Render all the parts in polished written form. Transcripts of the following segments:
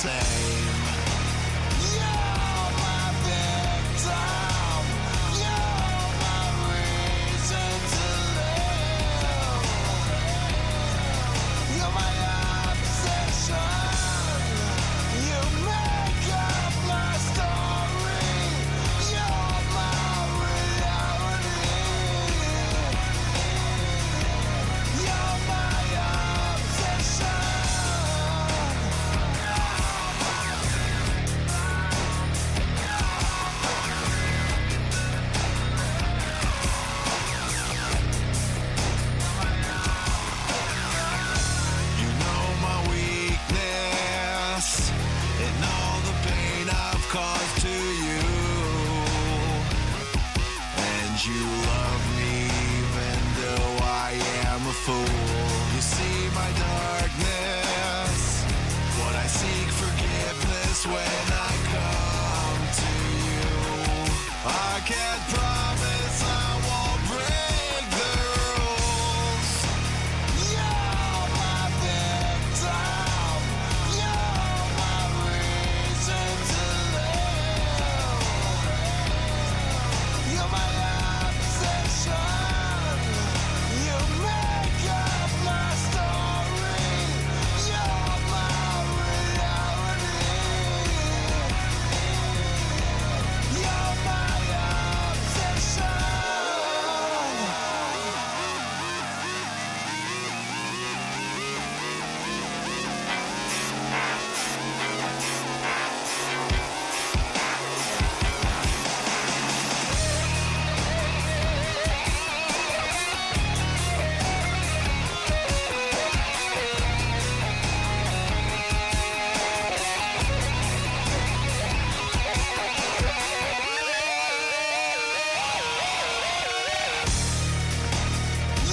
same. You're my victim. You're my reason to live. You're my obsession. You make up my story. You're my reality. You're my obsession. You know my weakness and all the pain I've caused to you. And you love me even though I am a fool. You see my darkness, what I seek forgiveness when I come to you. I can't promise I won't break the rules. You're my victim. You're my reason to live. You're my obsession. You make up my story. You're my reality. You're my obsession.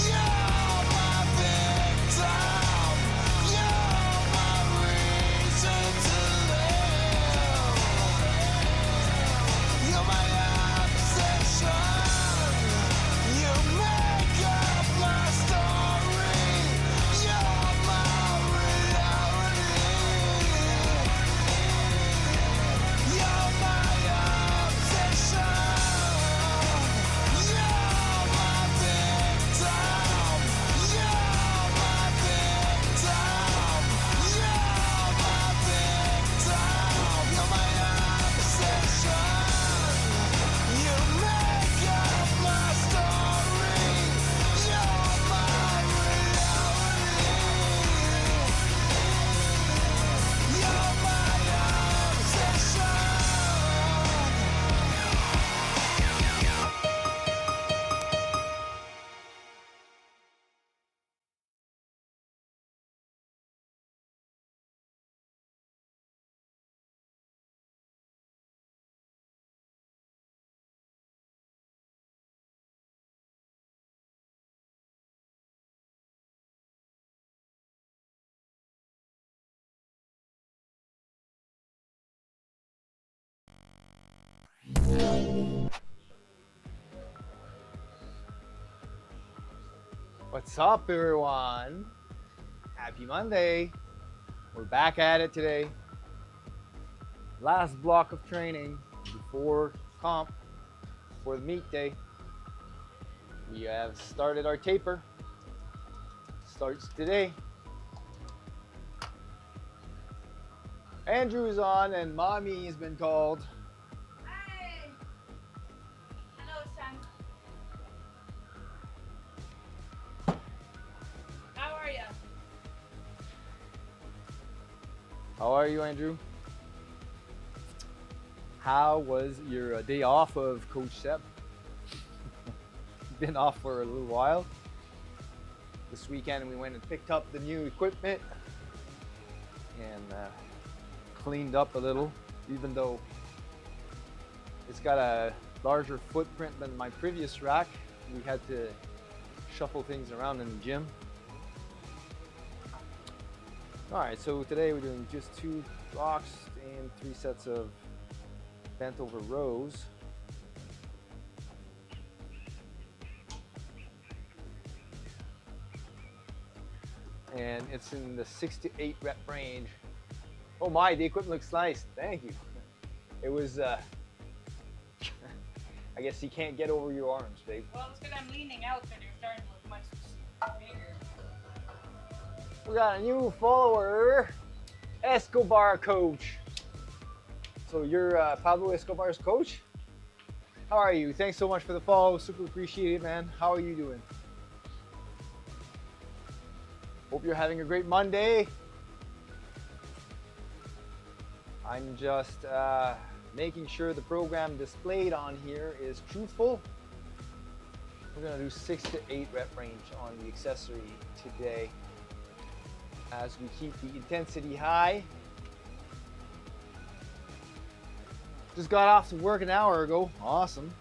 You're my victim. You're my reason to live. You're my obsession. You make up my story. You're my reality. You're my obsession. You're my victim. You're my victim. You're my victim. You're my obsession. You make up my story. You're my reality. You're my obsession. What's up, everyone? Happy Monday. We're back at it today. Last block of training before comp, for the meet day. We have started our taper. Starts today. Andrew is on and Mommy has been called. Hi. Hello, son. How are you? How are you, Andrew? How was your day off of Coach Seb? Been off for a little while. This weekend we went and picked up the new equipment and cleaned up a little, even though it's got a larger footprint than my previous rack. We had to shuffle things around in the gym. All right, so today we're doing just 2 blocks and 3 sets of bent over rows. And it's in the 6 to 8 rep range. Oh my, the equipment looks nice. Thank you. It was, I guess you can't get over your arms, babe. Well, it's because I'm leaning out, so they're starting to look much bigger. We got a new follower, Escobar Coach. So you're Pablo Escobar's coach? How are you? Thanks so much for the follow. Super appreciate it, man. How are you doing? Hope you're having a great Monday. I'm just making sure the program displayed on here is truthful. We're gonna do 6 to 8 rep range on the accessory today as we keep the intensity high. Just got off to work an hour ago. Awesome.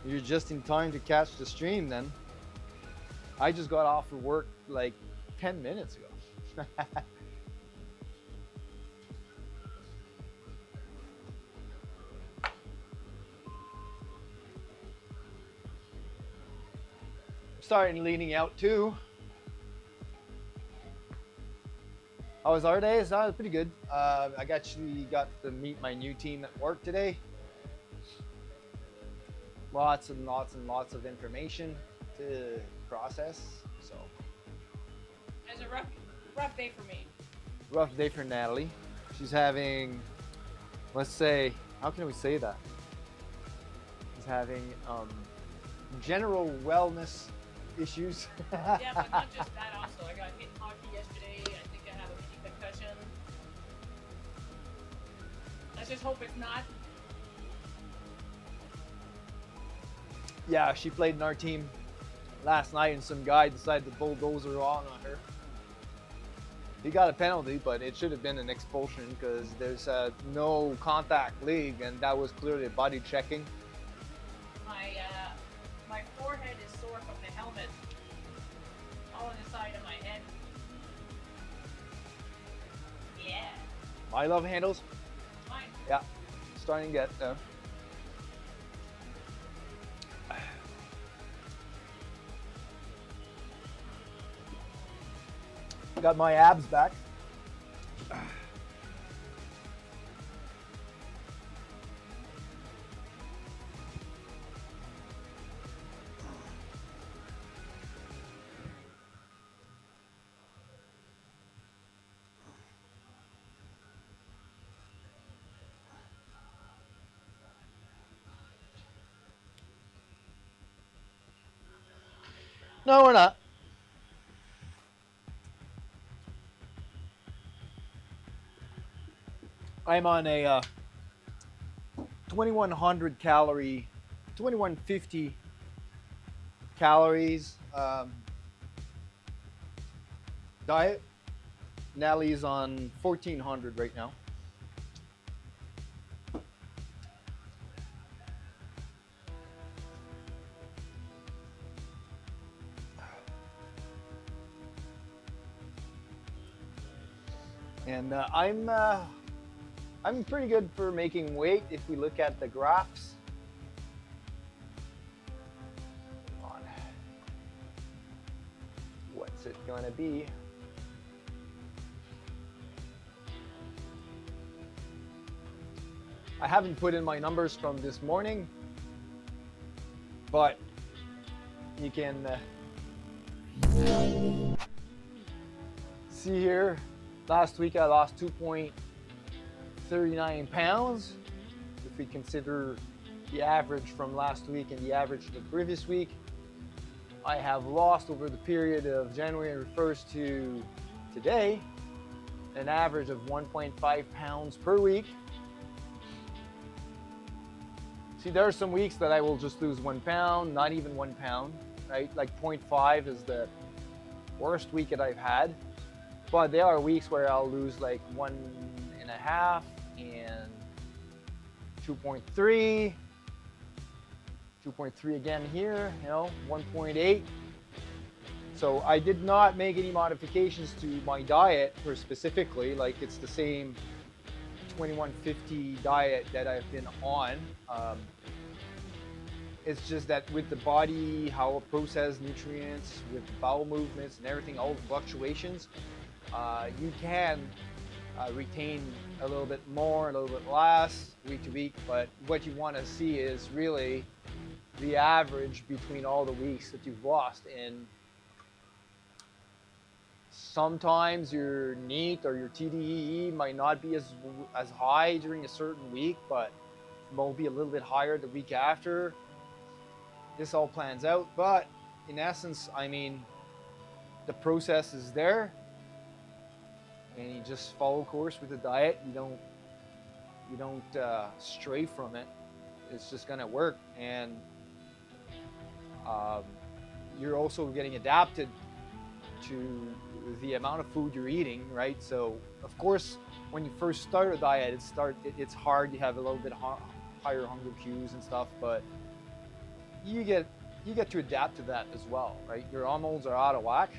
You're just in time to catch the stream then. I just got off for work like 10 minutes ago. Starting leaning out too. How was our day? It was pretty good. I actually got to meet my new team at work today. Lots and lots and lots of information to process. So It's a rough day for me. rough day for Natalie. She's having, let's say, how can we say that? She's having general wellness issues. Yeah, but not just that also. I got hit in hockey yesterday. I think I have a mini concussion. Let's just hope it's not. Yeah, she played in our team last night and some guy decided to bulldoze her on her. He got a penalty, but it should have been an expulsion because there's no contact league and that was clearly body checking. My forehead is sore from the helmet. All on the side of my head. Yeah. I love handles. Fine. Yeah, starting to get there. Got my abs back. No, we're not. I'm on a 2100 calorie, 2150 calories diet. Natalie's on 1400 right now. And I'm pretty good for making weight if we look at the graphs. Come on. What's it gonna be? I haven't put in my numbers from this morning, but you can see here. Last week I lost 2.39 pounds. If we consider the average from last week and the average from the previous week, I have lost over the period of January 1st to today an average of 1.5 pounds per week. See, there are some weeks that I will just lose 1 pound, not even 1 pound, right? Like 0.5 is the worst week that I've had. But there are weeks where I'll lose like 1.5 and 2.3, 2.3 again here, 1.8. So I did not make any modifications to my diet for specifically, like it's the same 2150 diet that I've been on. It's just that with the body, how it processes nutrients, with bowel movements and everything, all the fluctuations, you can retain a little bit more, a little bit less week to week. But what you want to see is really the average between all the weeks that you've lost. And sometimes your NEAT or your TDEE might not be as high during a certain week, but won't be a little bit higher the week after. This all plans out, but in essence, I mean, the process is there, and you just follow course with the diet. You don't stray from it. It's just gonna work, and you're also getting adapted to the amount of food you're eating, right? So, of course, when you first start a diet, it's hard. You have a little bit higher hunger cues and stuff, but you get to adapt to that as well, right? Your hormones are out of whack,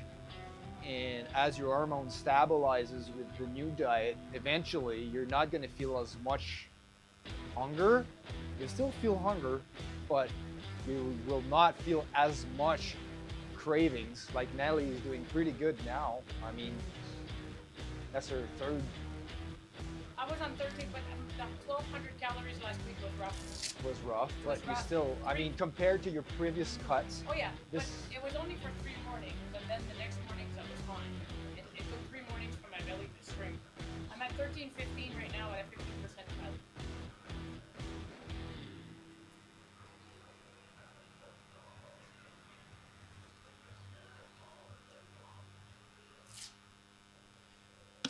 and as your hormone stabilizes with the new diet, eventually you're not going to feel as much hunger. You'll still feel hunger, but you will not feel as much cravings. Like Natalie is doing pretty good now. I mean, that's her third. I was on 13, but the 1,200 calories last week was rough. But you still, I mean, compared to your previous cuts. Oh yeah, this, but it was only for 3 mornings, and then the next mornings that was fine. It took 3 mornings for my belly to shrink. I'm at 13, 15 right now at a 15% cut.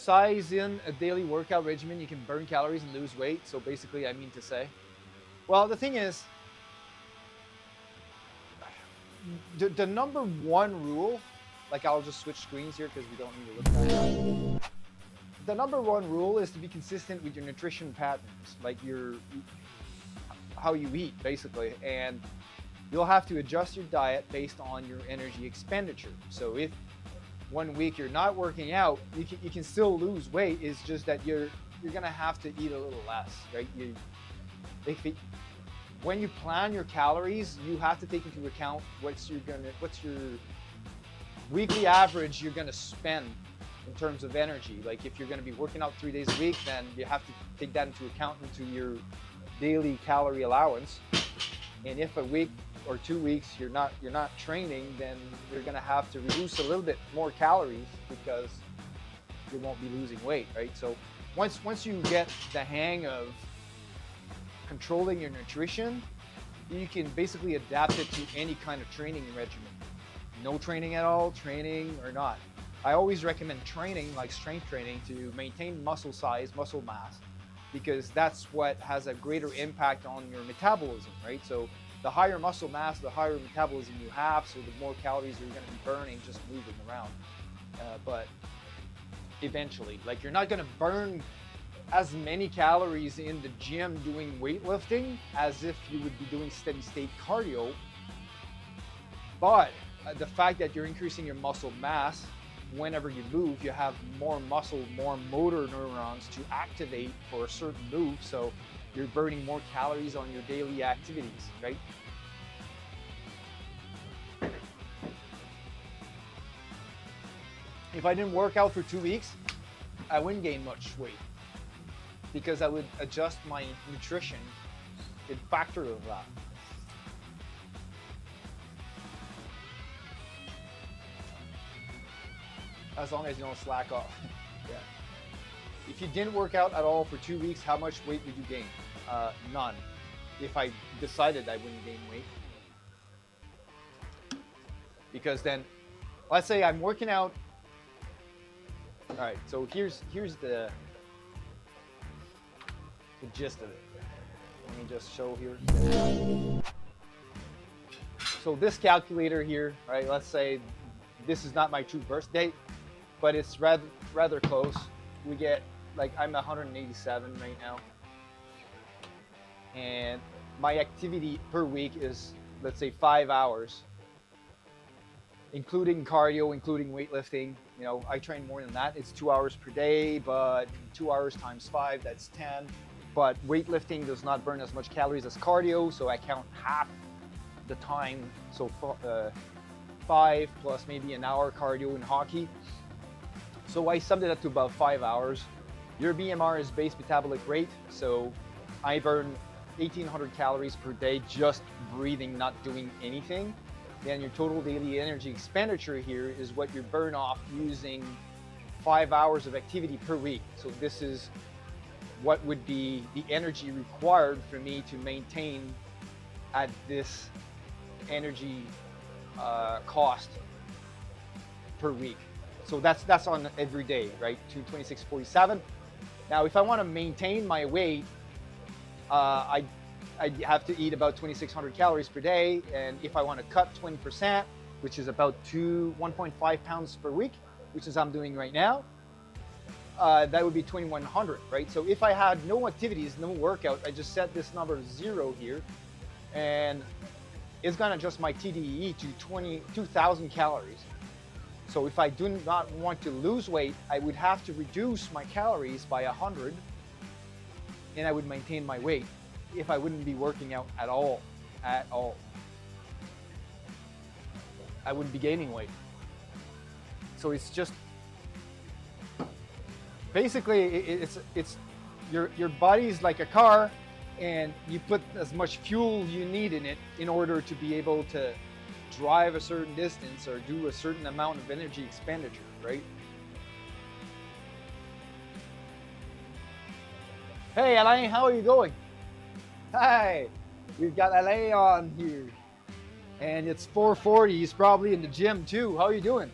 size in a daily workout regimen, you can burn calories and lose weight. So basically, I mean to say, well, the thing is, the number one rule, like I'll just switch screens here because we don't need to look at it. The number one rule is to be consistent with your nutrition patterns, like how you eat, basically. And you'll have to adjust your diet based on your energy expenditure. So if 1 week you're not working out, you can still lose weight. It's just that you're gonna have to eat a little less, right? When you plan your calories, you have to take into account what's your weekly average you're gonna spend in terms of energy. Like if you're gonna be working out 3 days a week, then you have to take that into account into your daily calorie allowance. And if a week or 2 weeks you're not training, then you're gonna have to reduce a little bit more calories because you won't be losing weight, right? So once you get the hang of controlling your nutrition, you can basically adapt it to any kind of training regimen. No training at all, training or not. I always recommend training, like strength training, to maintain muscle size, muscle mass, because that's what has a greater impact on your metabolism, right? So the higher muscle mass, the higher metabolism you have, so the more calories you're going to be burning just moving around. But eventually, like you're not going to burn as many calories in the gym doing weightlifting as if you would be doing steady state cardio. But the fact that you're increasing your muscle mass, whenever you move, you have more muscle, more motor neurons to activate for a certain move. So you're burning more calories on your daily activities, right? If I didn't work out for 2 weeks, I wouldn't gain much weight because I would adjust my nutrition in factor of that. As long as you don't slack off. Yeah. If you didn't work out at all for 2 weeks, how much weight would you gain? None. If I decided I wouldn't gain weight. Because then, let's say I'm working out. All right, so here's the gist of it. Let me just show here. So this calculator here, right? Let's say this is not my true birth date, but it's rather close. We get, like, I'm 187 right now, and my activity per week is, let's say, 5 hours, including cardio, including weightlifting. You know, I train more than that. It's 2 hours per day, but 2 hours times 5, that's 10. But weightlifting does not burn as much calories as cardio, so I count half the time. So 5 plus maybe an hour cardio in hockey. So I summed it up to about 5 hours. Your BMR is base metabolic rate, so I burn 1,800 calories per day just breathing, not doing anything. Then your total daily energy expenditure here is what you burn off using 5 hours of activity per week. So this is what would be the energy required for me to maintain at this energy cost per week. So that's on every day, right? 226.47. Now, if I want to maintain my weight, I have to eat about 2,600 calories per day, and if I want to cut 20%, which is about 1.5 pounds per week, which is I'm doing right now, that would be 2,100, right? So if I had no activities, no workout, I just set this number 0 here, and it's gonna adjust my TDEE to 22,000 calories. So if I do not want to lose weight, I would have to reduce my calories by 100, and I would maintain my weight if I wouldn't be working out at all. I wouldn't be gaining weight. So it's just, basically it's your body's like a car, and you put as much fuel you need in it in order to be able to drive a certain distance or do a certain amount of energy expenditure, right? Hey Alain, how are you going? Hi, we've got Alain on here, and it's 4:40. He's probably in the gym too. How are you doing?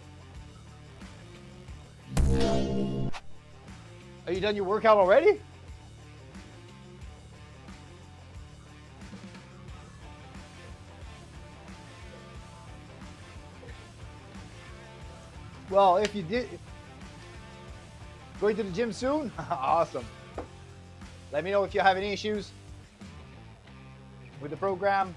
Are you done your workout already? Well, if you did, going to the gym soon? Awesome. Let me know if you have any issues with the program.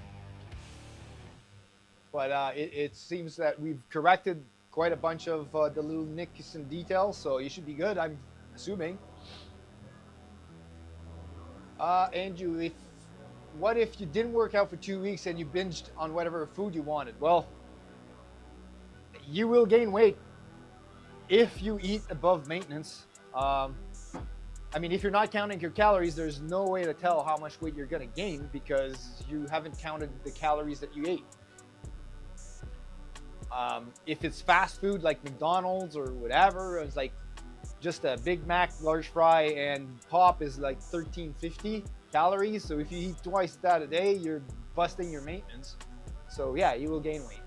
But it seems that we've corrected quite a bunch of the little nicks and details, so you should be good, I'm assuming. Andrew, what if you didn't work out for 2 weeks and you binged on whatever food you wanted? Well, you will gain weight if you eat above maintenance. I mean, if you're not counting your calories, there's no way to tell how much weight you're gonna gain because you haven't counted the calories that you ate. If it's fast food like McDonald's or whatever, it's like just a Big Mac, large fry, and pop is like 1350 calories. So if you eat twice that a day, you're busting your maintenance. So yeah, you will gain weight.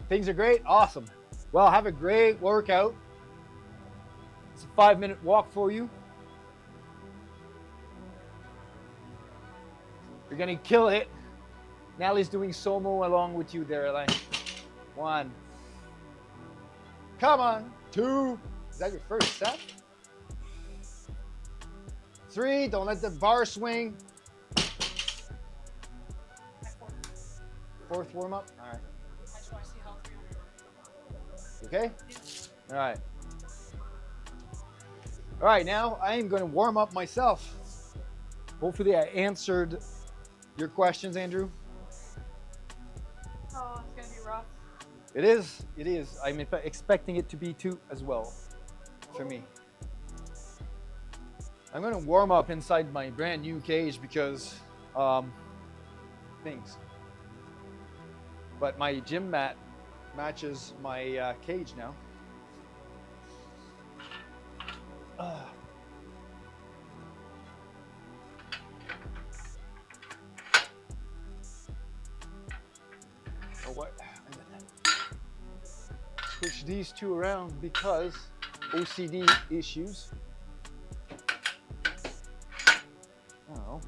Things are great? Awesome. Well, have a great workout. It's a 5-minute walk for you. You're gonna kill it. Natalie's doing Somo along with you there, Elaine. 1. Come on. 2. Is that your first set? 3. Don't let the bar swing. 4th warm up. All right. I just want to see how 300. Okay? All right. All right, now I am going to warm up myself. Hopefully I answered your questions, Andrew. Oh, it's going to be rough. It is. It is. I'm expecting it to be too as well for me. I'm going to warm up inside my brand new cage because things. But my gym mat matches my cage now. Oh, what? Switch these two around because OCD issues. Oh.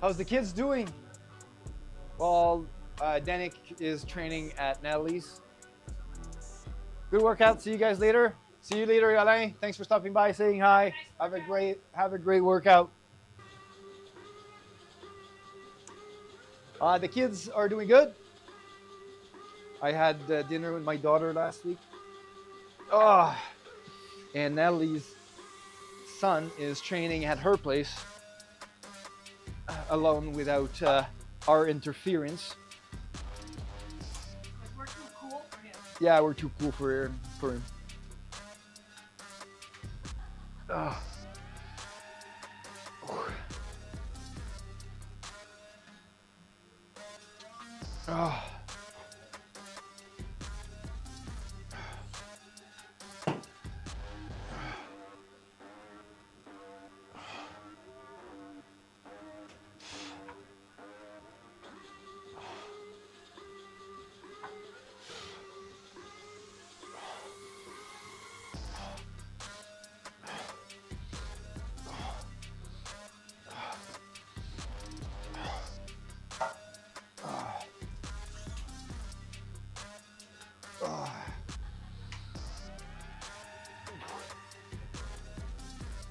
How's the kids doing? Well, Danik is training at Natalie's. Good workout. See you guys later. See you later, Alain. Thanks for stopping by, saying hi. Have a great workout. The kids are doing good. I had dinner with my daughter last week. Oh, and Natalie's son is training at her place alone without our interference. Like we're too cool for him. Yeah, we're too cool for him. Ugh. Oh.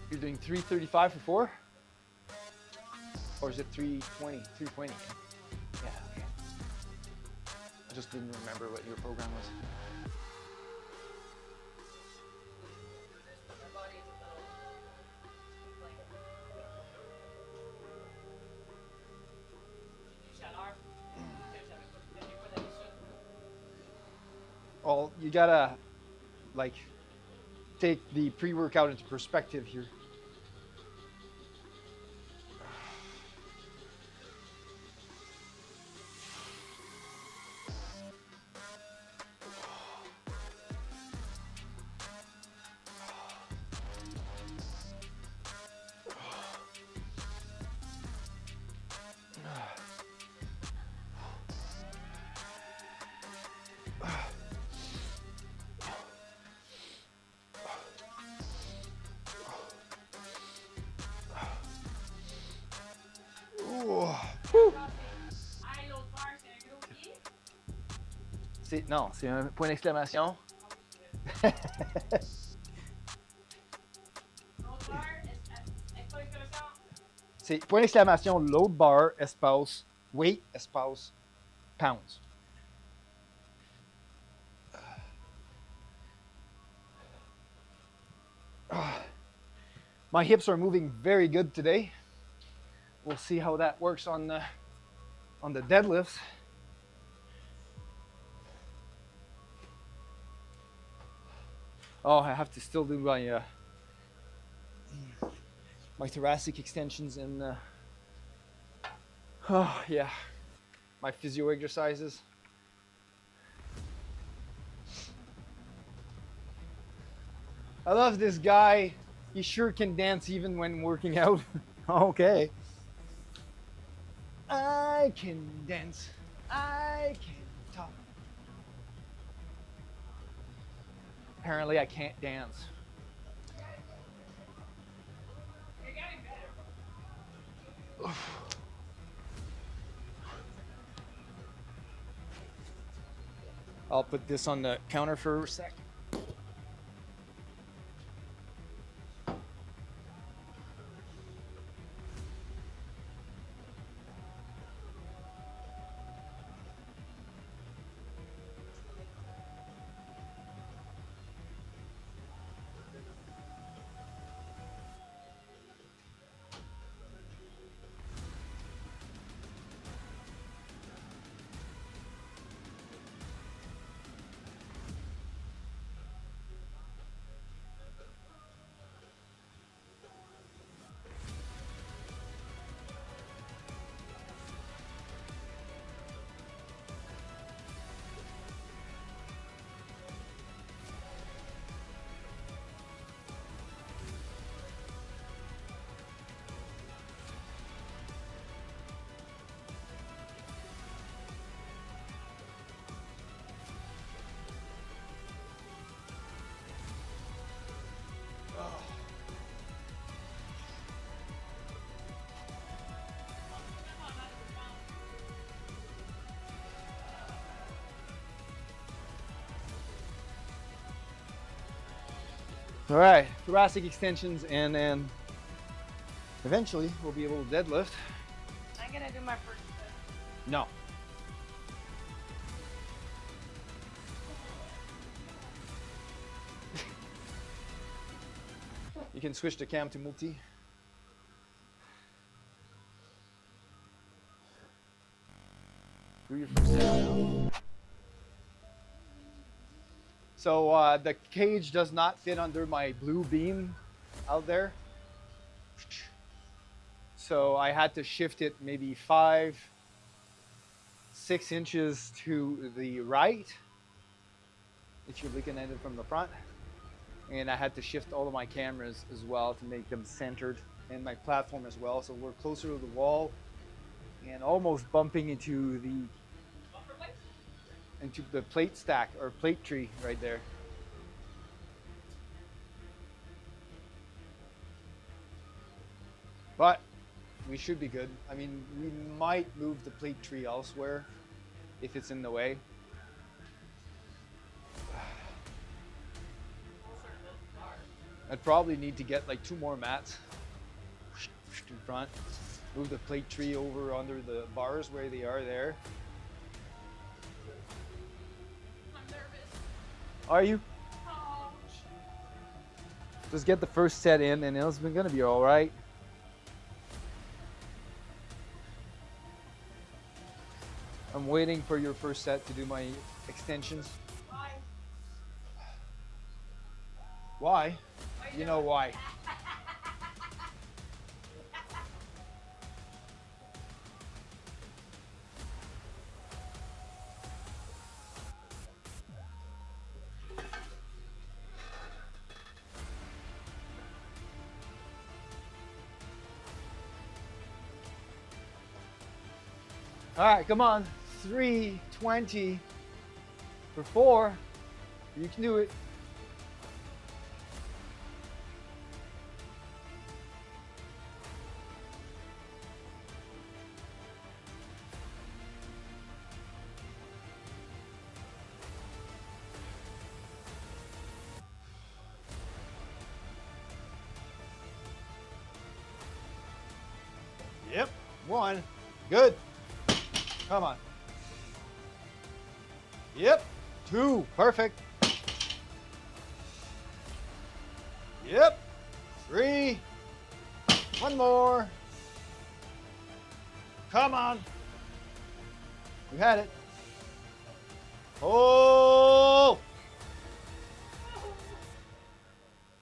You're doing 335 for 4? Or is it 320? 320. Yeah, okay. I just didn't remember what your program was. My body is a little like Well, you gotta like take the pre-workout into perspective here. Non, c'est un point d'exclamation. C'est point d'exclamation, load bar, espace, weight, espace, pounds. My hips are moving very good today. We'll see how that works on the deadlifts. Oh, I have to still do my my thoracic extensions and oh yeah, my physio exercises. I love this guy. He sure can dance even when working out. Okay. I can dance. I can talk. Apparently I can't dance. You're getting better. I'll put this on the counter for a sec. All right, thoracic extensions, and then eventually we'll be able to deadlift. I'm gonna do my first set. No. You can switch the cam to multi. Do your first set now. So the cage does not fit under my blue beam out there. So I had to shift it maybe 5, 6 inches to the right, if you're looking at it from the front. And I had to shift all of my cameras as well to make them centered, and my platform as well. So we're closer to the wall and almost bumping into the plate stack or plate tree right there. But we should be good. I mean, we might move the plate tree elsewhere if it's in the way. I'd probably need to get like 2 more mats in front. Move the plate tree over under the bars where they are there. I'm nervous. Are you? Ouch. Just get the first set in and it's gonna be all right. I'm waiting for your first set to do my extensions. Why? Why? You know why. All right, come on. 320 for 4. You can do it. Yep, 1. Good. Come on. Yep, 2. Perfect. Yep, 3. 1 more. Come on. You had it. Oh!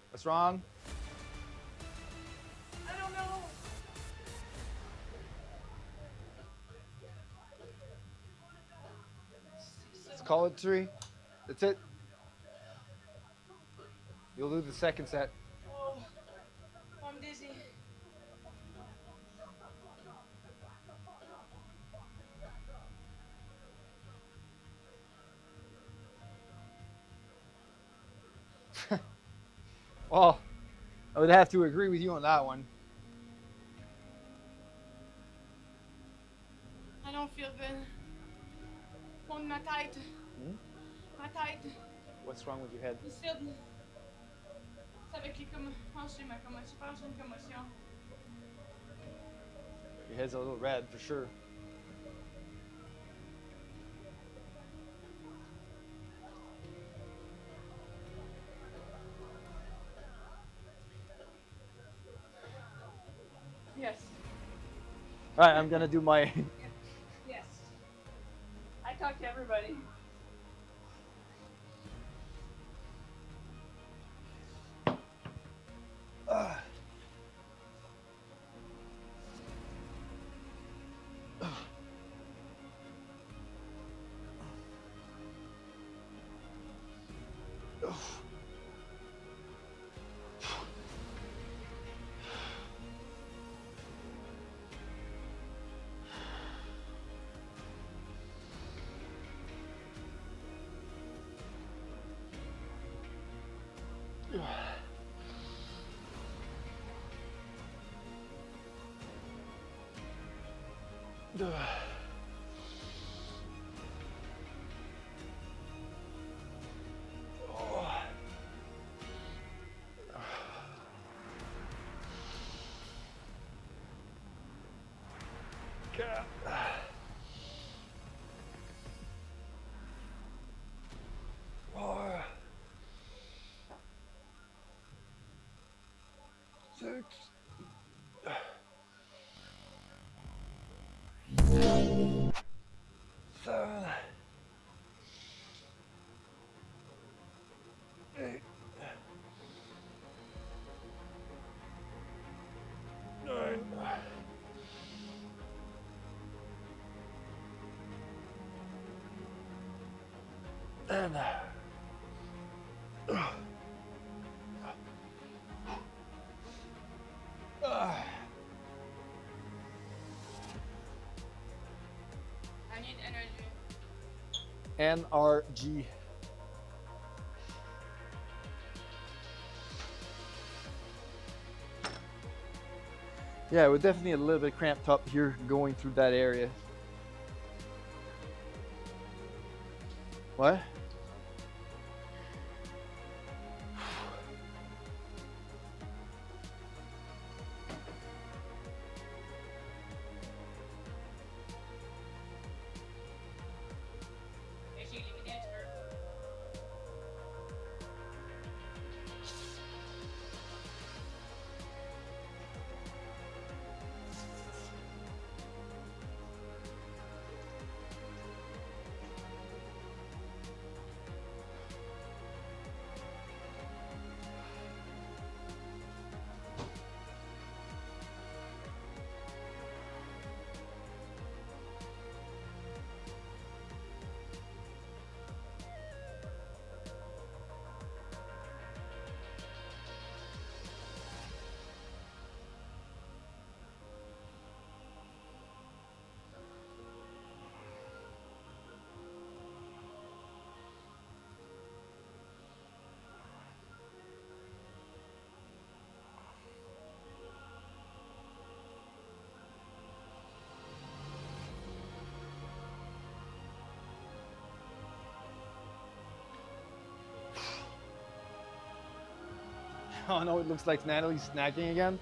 What's wrong? I don't know. Let's call it 3. That's it. You'll do the second set. Oh, I'm dizzy. Well, I would have to agree with you on that one. I don't feel good. On ma tête. Ma tête. What's wrong with your head? Ici. C'est avec les j'ai ma commotion. Je pense que j'ai une commotion. Your head's a little red for sure. Yes. All right, I'm gonna do my. Yes. I talk to everybody. 7, 8, 9, 10. I need energy. NRG. Yeah, we're definitely a little bit cramped up here going through that area. What? Is she leaving the expert? Oh no, it looks like Natalie's snacking again.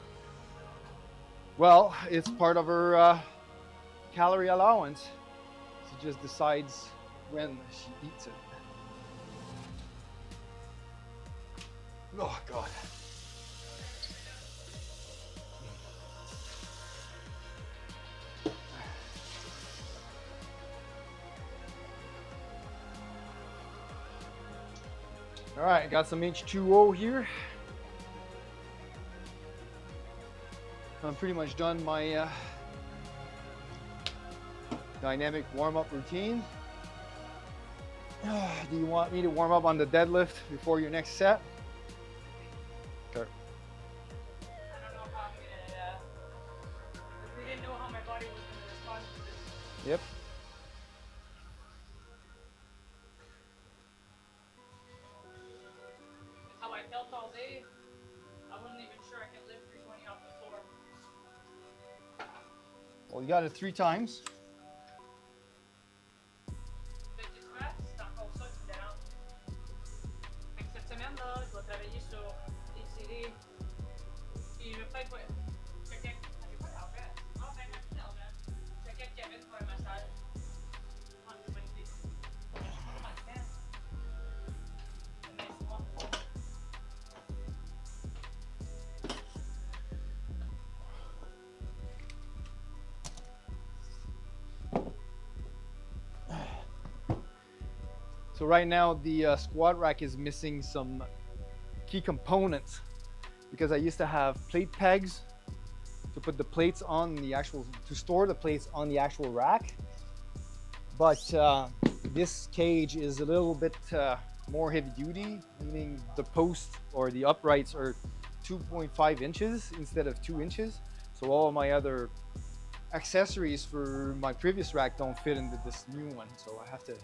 Well, it's part of her calorie allowance. She just decides when she eats it. Oh God. All right, got some H2O here. I'm pretty much done my dynamic warm-up routine. Do you want me to warm up on the deadlift before your next set? Okay. I don't know how I'm gonna. We didn't know how my body was gonna respond to this. Yep. With how I felt all day, I wasn't even sure I could lift 320 off the floor. Well, you got it 3 times. Petit squat, c'est encore ça qui me dérange. Fait que cette semaine-là, je vais travailler sur les séries. Puis je vais peut-être pas. Checker. J'ai pas d'argent. Ah, ben, j'ai plus d'argent. Checker avec Kevin pour un massage. Ah, c'est une bonne idée. Oh my God. Laisse-moi. So right now the squat rack is missing some key components because I used to have plate pegs to put the plates on the actual, to store the plates on the actual rack. But this cage is a little bit more heavy duty, meaning the post or the uprights are 2.5 inches instead of 2 inches. So all my other accessories for my previous rack don't fit into this new one. So I have to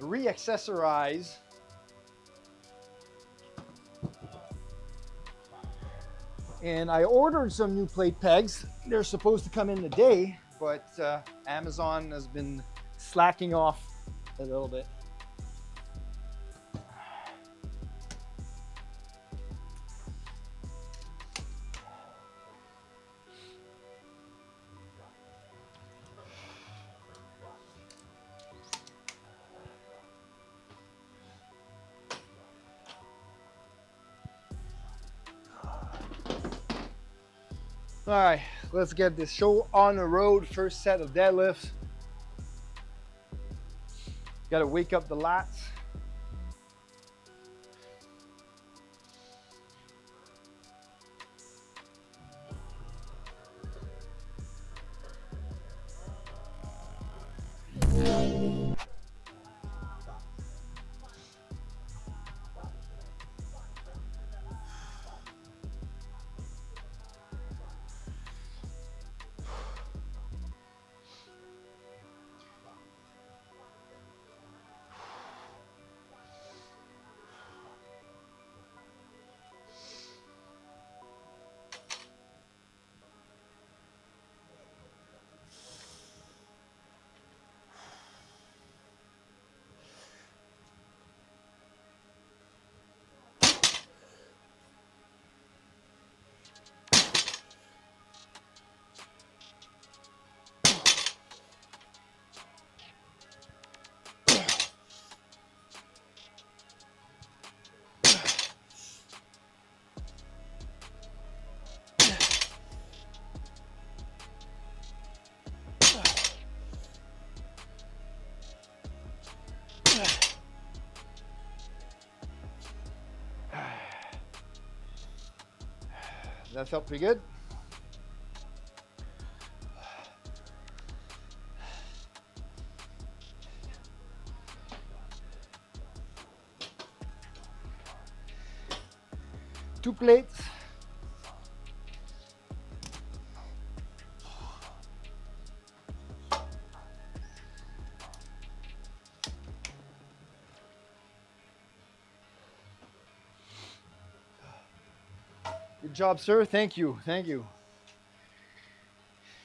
re-accessorize. And I ordered some new plate pegs. They're supposed to come in today, but Amazon has been slacking off a little bit. All right, let's get this show on the road. First set of deadlifts. Got to wake up the lats. That felt pretty good. Two plates. Good job, sir. Thank you. Thank you.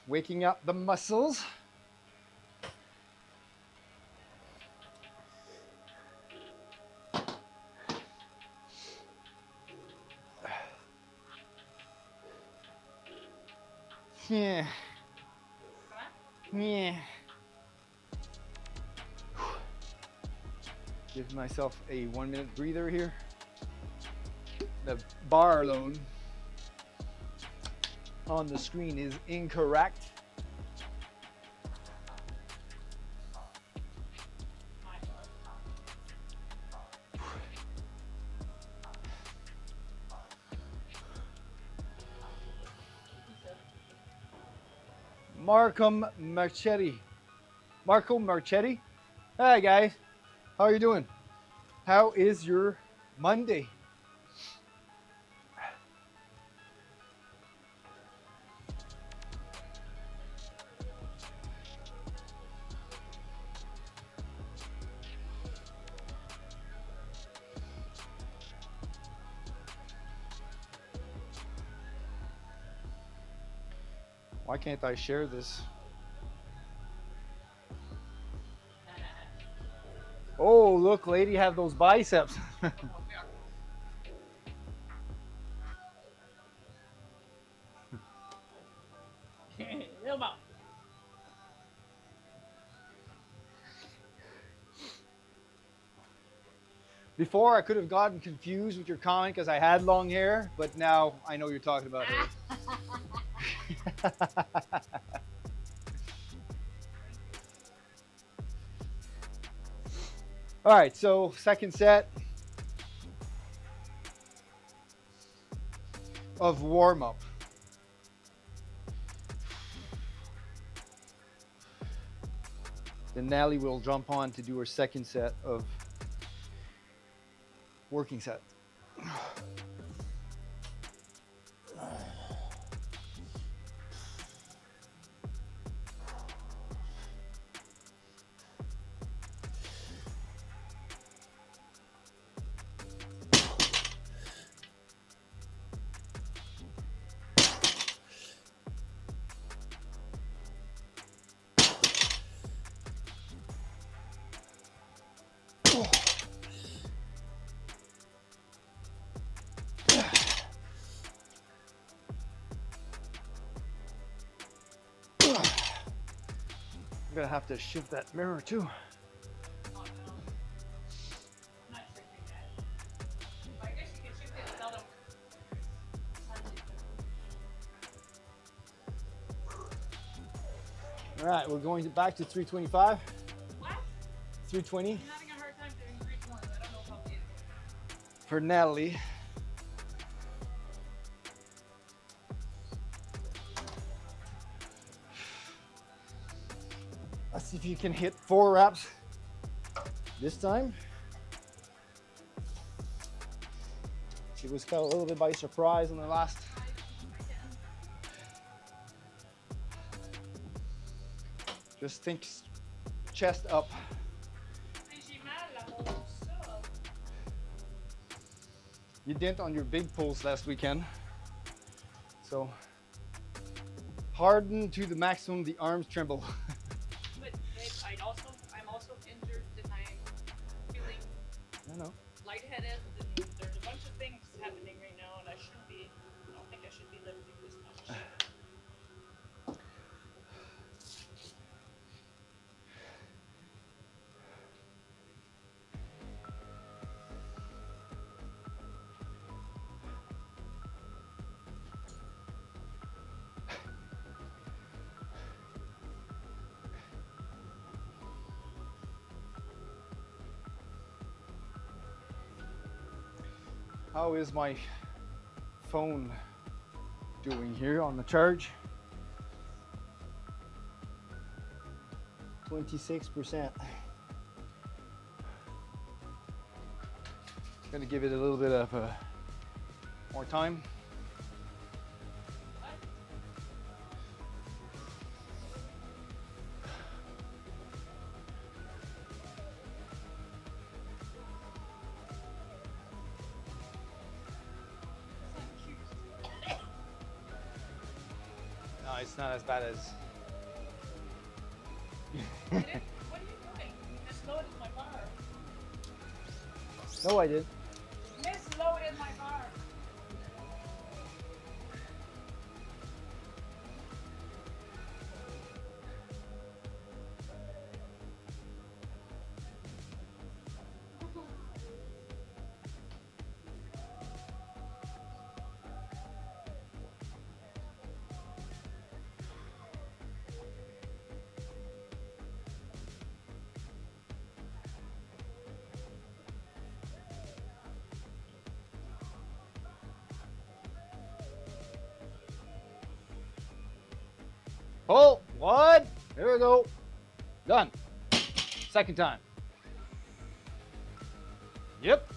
Waking up the muscles. Yeah. Yeah. Give myself a 1 minute breather here. The bar alone on the screen is incorrect. Marco Marchetti. Hi guys, how are you doing? How is your Monday? Why can't I share this? Oh, look, lady, have those biceps. Before, I could have gotten confused with your comment because I had long hair, but now I know you're talking about her. All right, so second set of warm-up. Then Natalie will jump on to do her second set of working set. I'm gonna have to shift that mirror too. All right, we're going back to 325. What? 320 I'm having a hard time doing 320. I don't know how it. for Natalie. Let's see if you can hit 4 reps this time. She was caught a little bit by surprise in the last. Just think chest up. You didn't on your big pulls last weekend. So harden to the maximum, the arms tremble. But babe, I'm also injured and I'm feeling I know. lightheaded and there's a bunch of things happening right now and I don't think I should be lifting this much. How is my phone doing here on the charge? 26%. Gonna give it a little bit of more time. No, it's not as bad as. What are you doing? You just loaded my bar. No, I did. Misloaded my bar. Pull, 1, there we go. Done. Second time. Yep.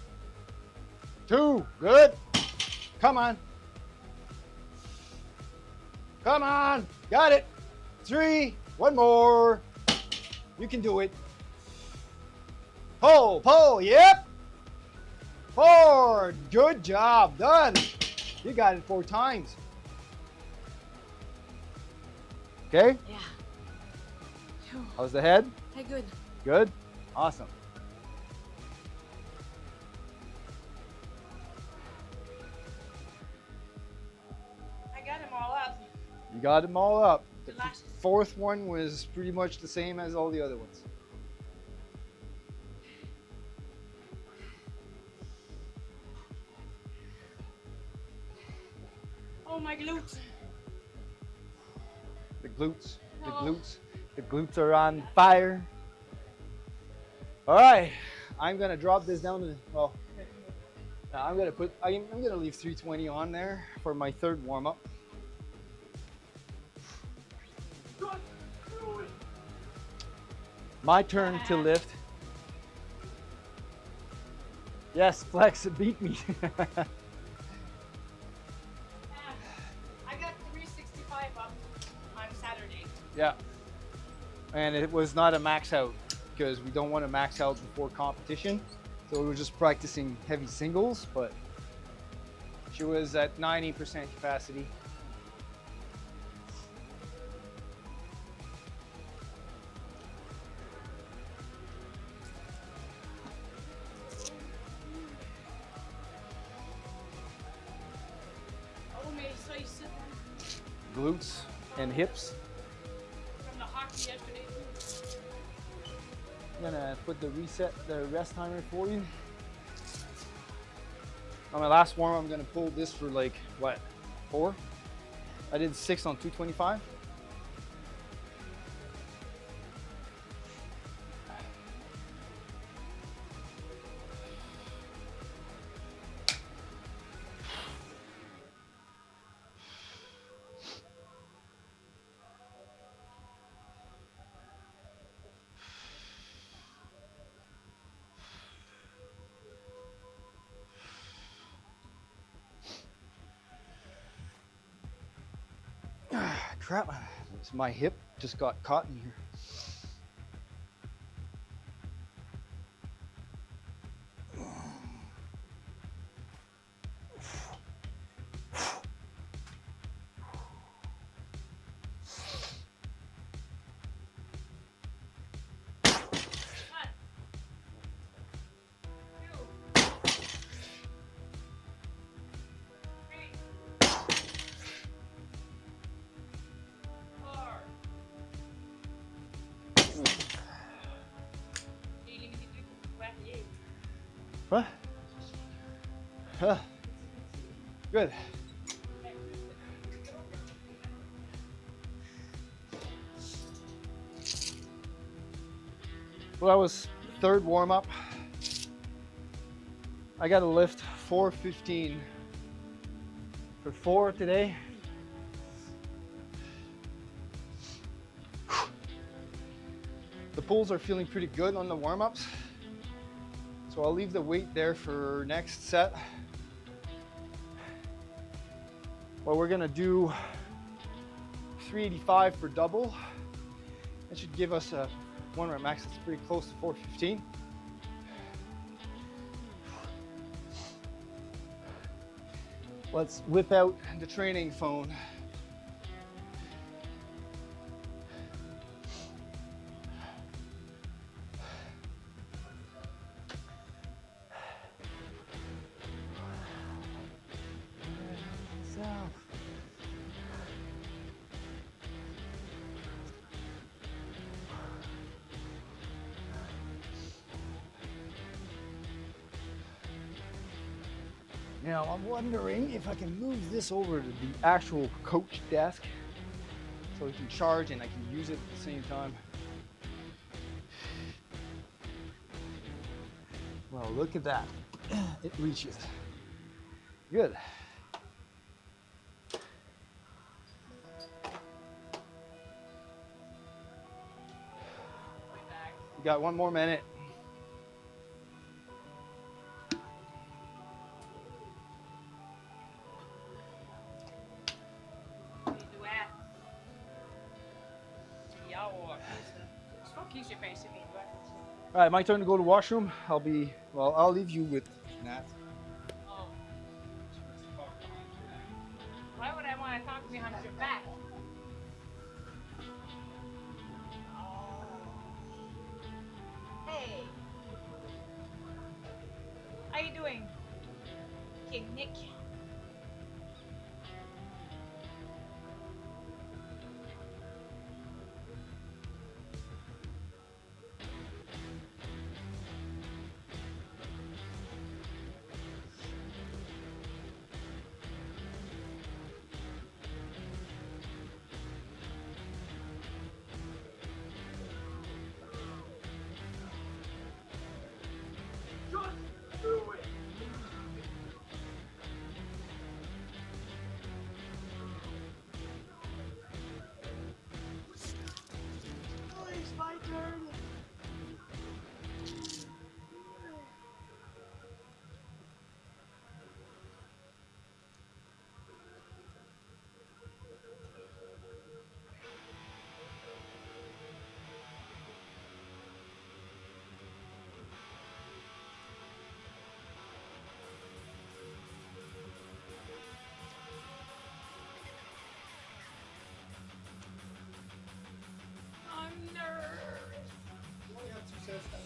2, good. Come on. Come on, got it. 3, 1 more. You can do it. Pull, yep. 4, good job, done. You got it 4 times. Okay? Yeah. How's the head? Hey, good. Good? Awesome. I got them all up. You got them all up. The The last- 4th one was pretty much the same as all the other ones. Oh, my glutes. The glutes, the No. glutes, the glutes are on fire. All right, I'm gonna drop this down to, well, now I'm gonna leave 320 on there for my 3rd warm up. My turn to lift. Yes, Flex beat me. I got 365 up on Saturday. Yeah, and it was not a max out because we don't want to max out before competition. So we were just practicing heavy singles, but she was at 90% capacity. Oh, my, so you sit Glutes and hips. from the hockey yesterday. I'm gonna put the rest timer for you. On my last warm, I'm gonna pull this for like, what, 4? I did 6 on 225. Crap, my hip just got caught in here. What? Good. Well, that was third warm up. I got to lift 415 for 4 today. The pulls are feeling pretty good on the warm ups. So I'll leave the weight there for next set. Well, we're gonna do 385 for double. That should give us a 1 rep max that's pretty close to 415. Let's whip out the training phone. Now I'm wondering if I can move this over to the actual coach desk so we can charge and I can use it at the same time. Well, look at that. It reaches. Good. We got 1 more minute. All right, my turn to go to the washroom. I'll leave you with Nat. Oh. Why would I want to talk behind your back? Hey. How you doing? King Nick.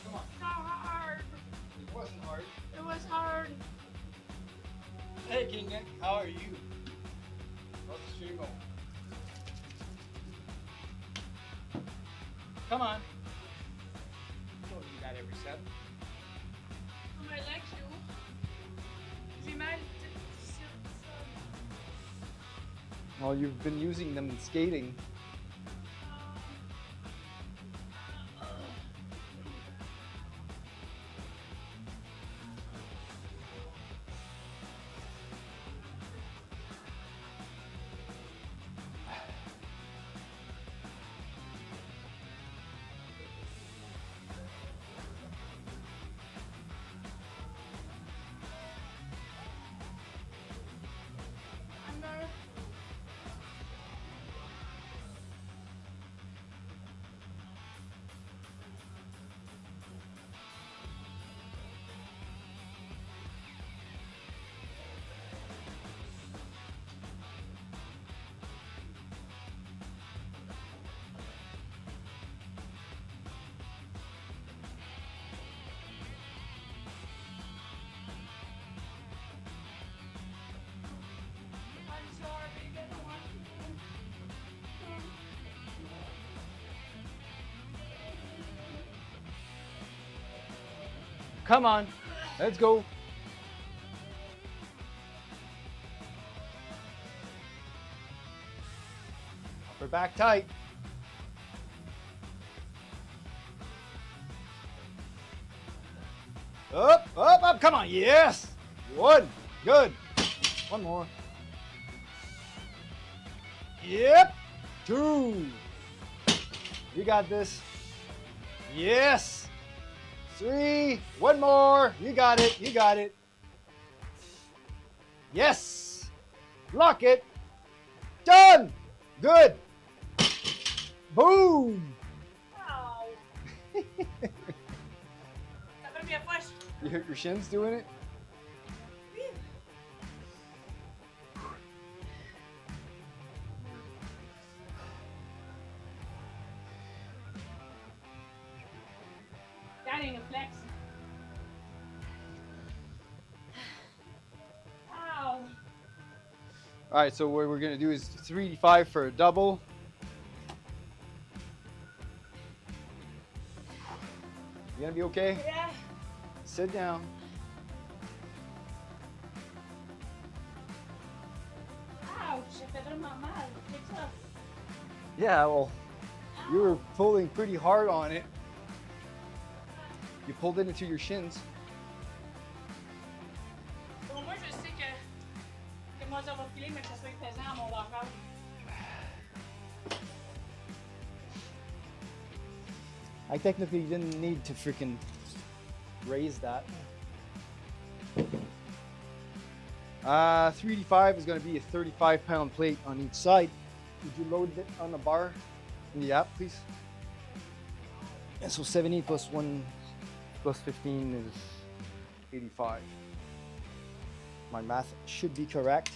Come on. So hard. It wasn't hard. It was hard. Hey, King Nick, how are you? How's the stream going? Come on. Don't do that every set. My legs do. J'ai mal. Well, you've been using them in skating. Come on. Let's go. Upper back tight. Up, up, up. Come on. Yes. One. Good. One more. Yep. Two. You got this. Yes. Three. One more. You got it. You got it. Yes. Lock it. Done. Good. Boom. Ow. That better be a push. You hurt your shins doing it? That ain't a flex. Ow. All right, so what we're gonna do is 3 to 5 for a double. You gonna be okay? Yeah. Sit down. Ouch. Ça fait vraiment mal. C'est ça. Yeah, well, you were pulling pretty hard on it. You pulled it into your shins. Bon, moi, je sais que moi, ça va filer, mais que ça soit pesant à mon workout. I technically didn't need to freaking raise that. 3 to 5 is going to be a 35-pound plate on each side. Did you load it on the bar in the app, please? Yeah, so 70 plus 1 plus 15 is 85. My math should be correct.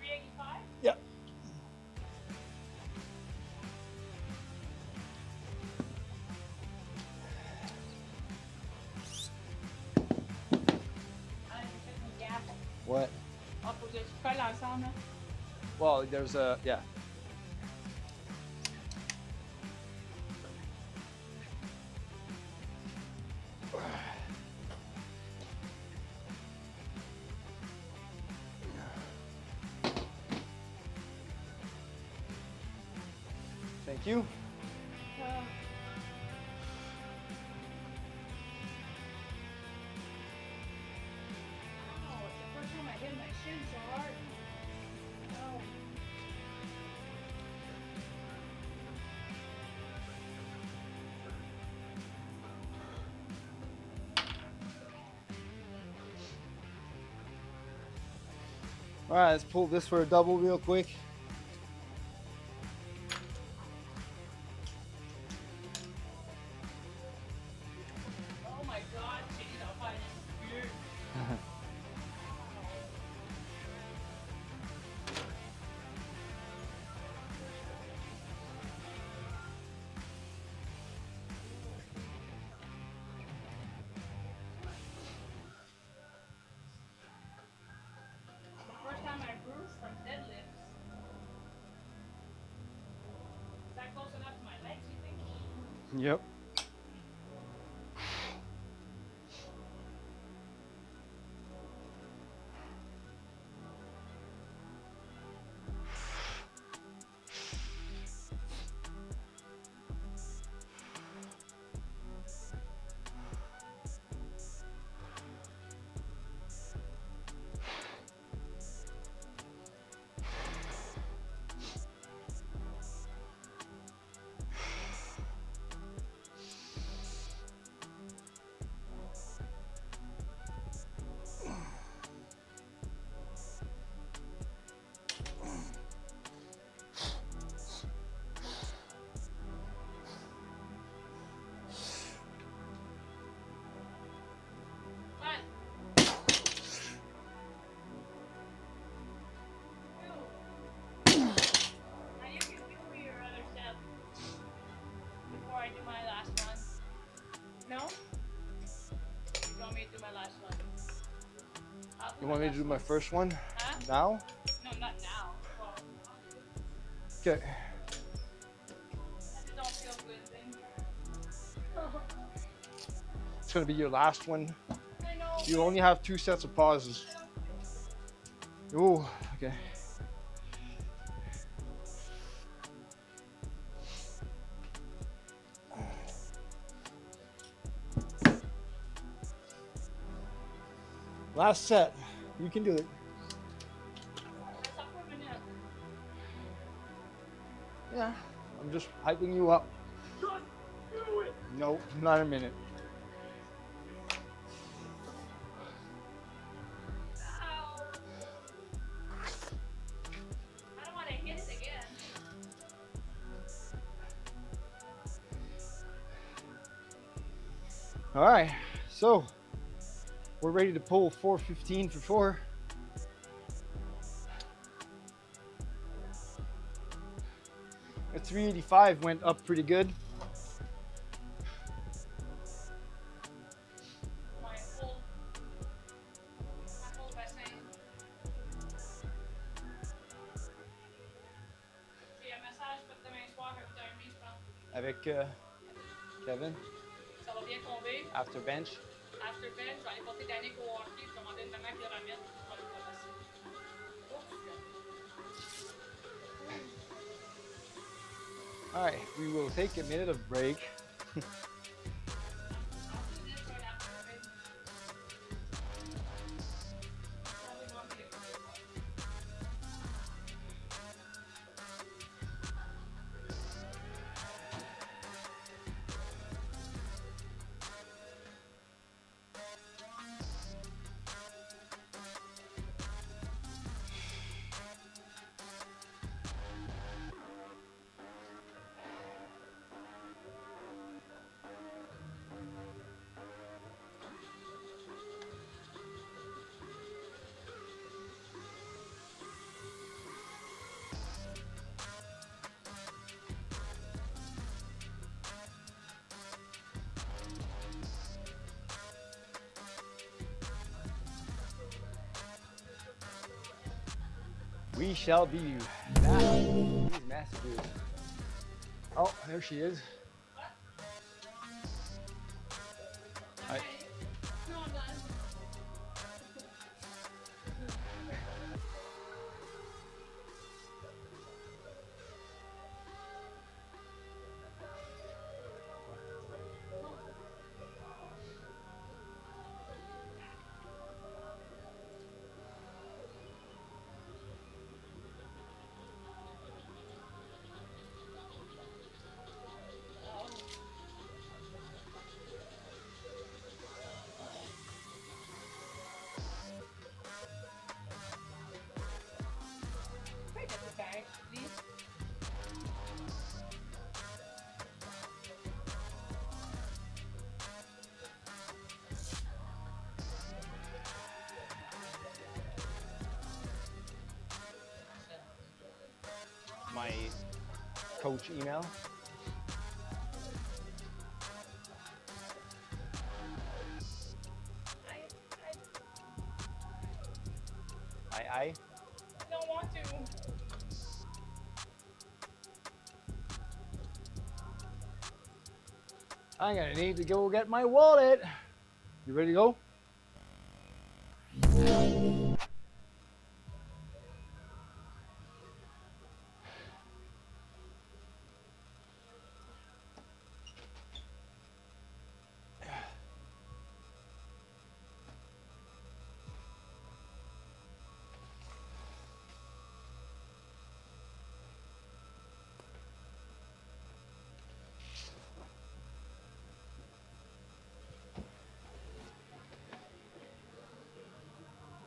385? Yeah. Ah, j'ai fait une gaffe. What? Ah, faut que tu colles ensemble. Hein. Well, there's a, yeah. Thank you. Oh, it's the first time I hit my shin so hard. Oh. All right, let's pull this for a double real quick. Oh my god, j'ai dans pas vieux. First time I bruised from deadlifts. Is that close enough to my legs, you think? Yep. One. Two. Now you can do your other step before I do my last one. No? You want me to do my last one? I'll do You my want me to last do my one. first one Huh? now? No, not now. Well, Okay. I just don't feel good then. gonna be your last one. I know. You only have 2 sets of pauses. Oh, okay. Last set. You can do it. Reste pour une minute. Yeah, I'm just hyping you up. Just do it. No, not a minute. Ow. I don't want to hit it again. All right, so we're ready to pull 415 for 4. The 385 went up pretty good. My full bassin. J'ai un message fait demain soir avec Jeremy, je pense. Avec Kevin, Ça va bien tomber. after bench. After bench, je vais aller porter Danick au hockey, je vais demander à une maman qui le ramène. Je vais le passer. All right, we will take a minute of break. I'll do this right after the break. Probably won't be a good one. We shall be back. These messages. Oh, there she is. Okay. No, I'm done. Wait, that's a bag, please. My coach email. I don't want to. I'm gonna need to go get my wallet. You ready to go?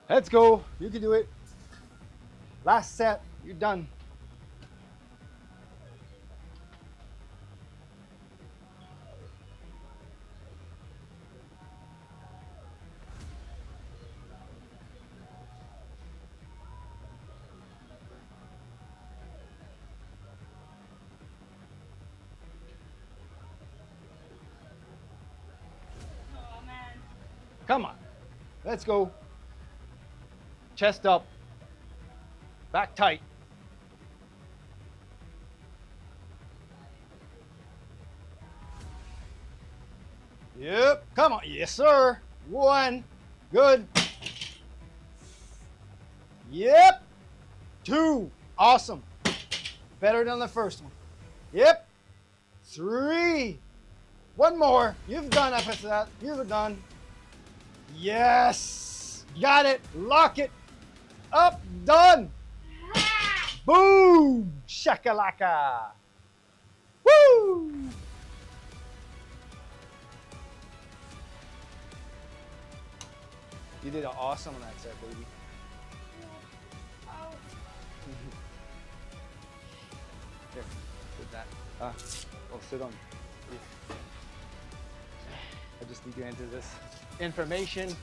Let's go. You can do it. Last set. You're done. Oh man. Come on. Let's go. Chest up. Back tight. Yep. Come on. Yes, sir. 1. Good. Yep. 2. Awesome. Better than the first one. Yep. 3. 1 more. You've done after that. You've done. Yes. Got it. Lock it. Up. Done. Boom. Shakalaka. Woo. You did awesome on that set, baby. Here, put that. Sit on. I just need to enter this information.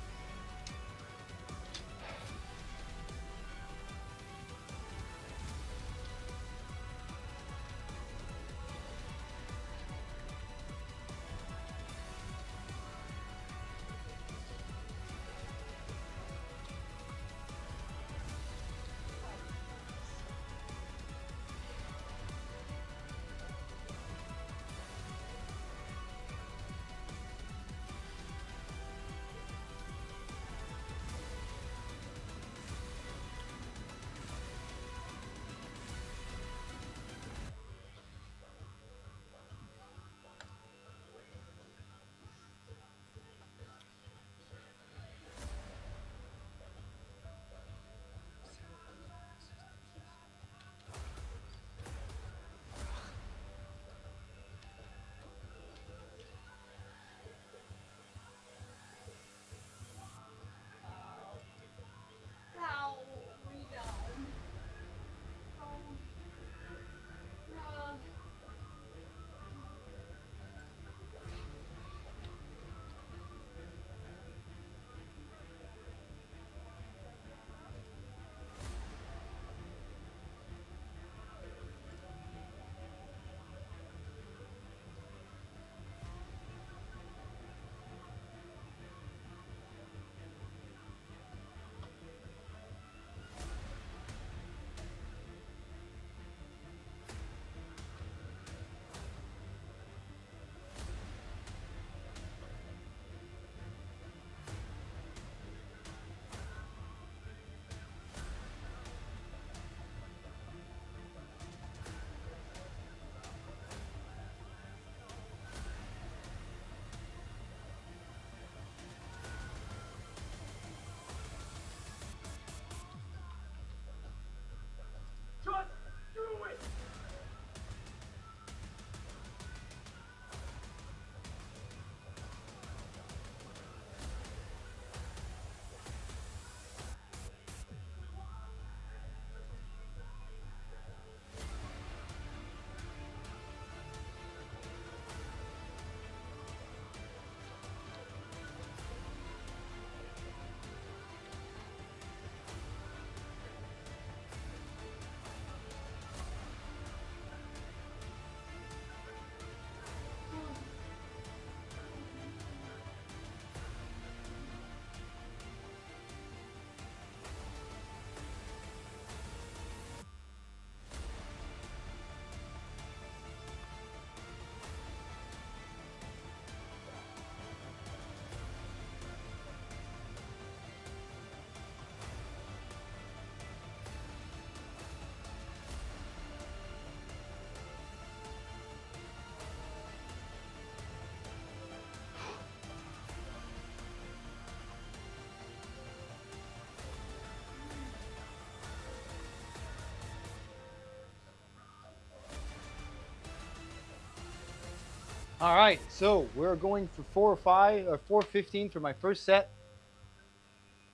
All right, so we're going for 4 or 5 or 4:15 for my first set.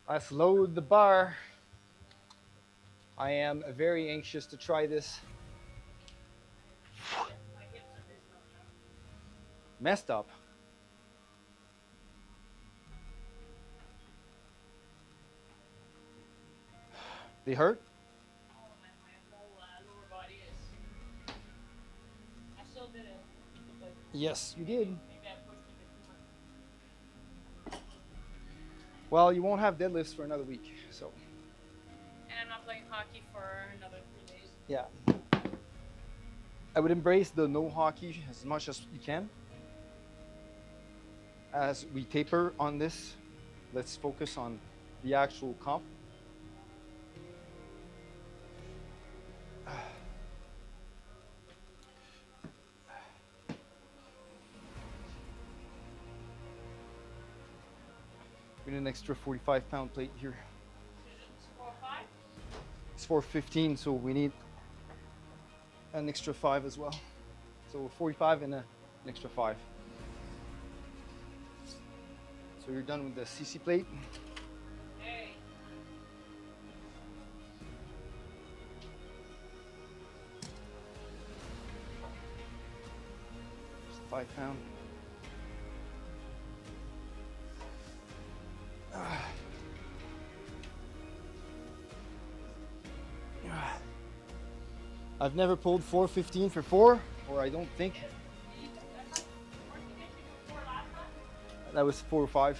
Let's load the bar. I am very anxious to try this. Messed up. They hurt? Yes, you did. Well, you won't have deadlifts for another week, so. And I'm not playing hockey for another 3 days. Yeah. I would embrace the no hockey as much as you can. as we taper on this, let's focus on the actual comp. We need an extra 45-pound plate here. It's 4-5. It's 415, so we need an extra 5 as well. So 45 and an extra 5. So you're done with the CC plate. Hey. Just 5 pound. I've never pulled 415 for 4, or I don't think. That was 4 or 5.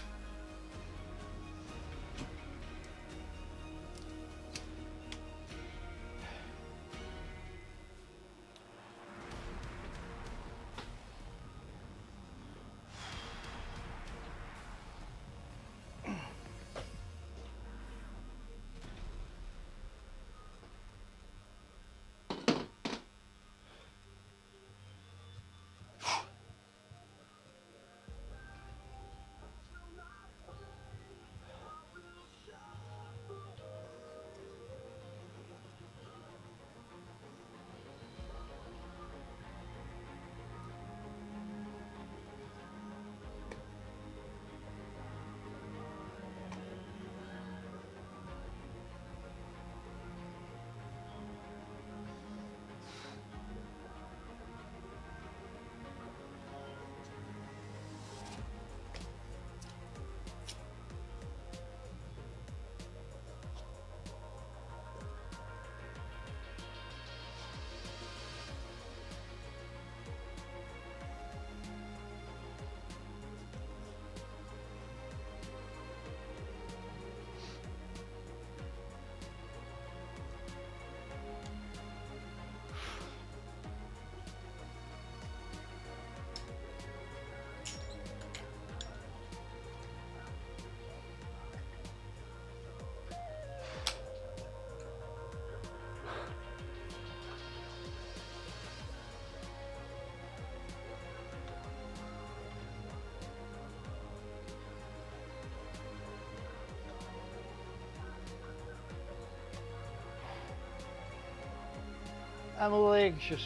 I'm a little anxious.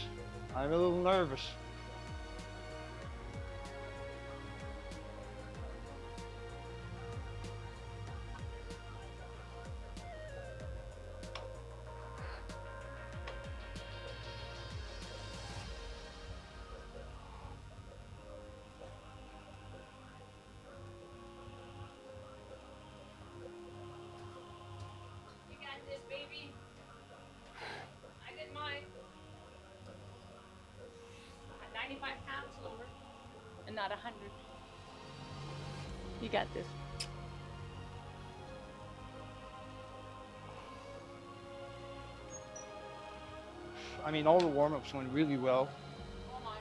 I'm a little nervous. You got this, baby. I did mine. At 95 pounds lower, and not 100. You got this. I mean, all the warm-ups went really well. Oh my.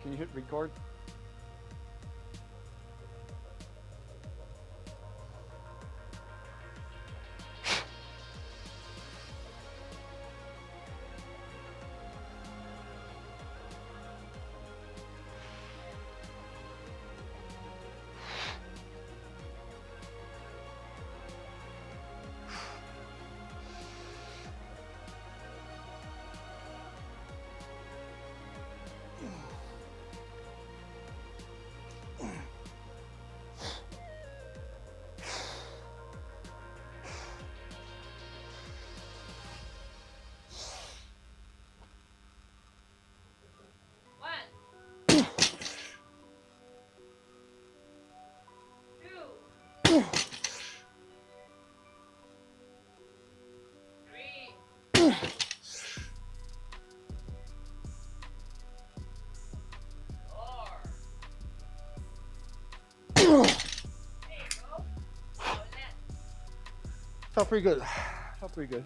Can you hit record? Felt pretty good. felt pretty good.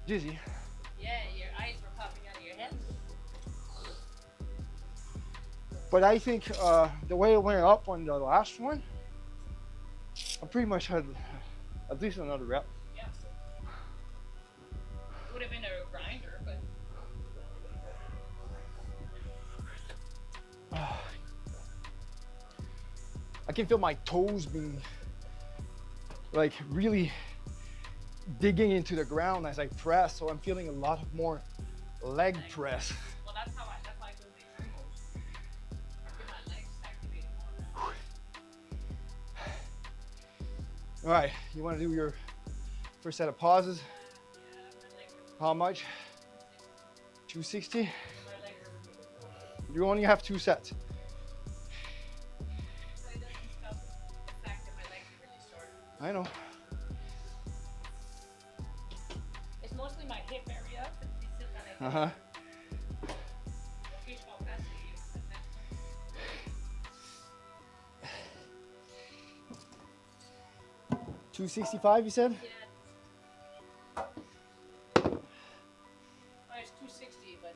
Dizzy. Yeah, your eyes were popping out of your head. But I think the way it went up on the last one, I pretty much had at least another rep. Yeah. It would have been a grinder, but I can feel my toes being like really digging into the ground as I press, so I'm feeling a lot more leg press. well, that's how I do these singles. I feel my legs activating more. All right, you want to do your first set of pauses? Yeah, my legs How much? 260? my legs are You only have 2 sets. but it doesn't stop the fact that my legs are really sore. I know. It's mostly my hip area, but it's still kind of Uh-huh. fish ball capacity. 265, you said? Yeah. Oh, it's 260, but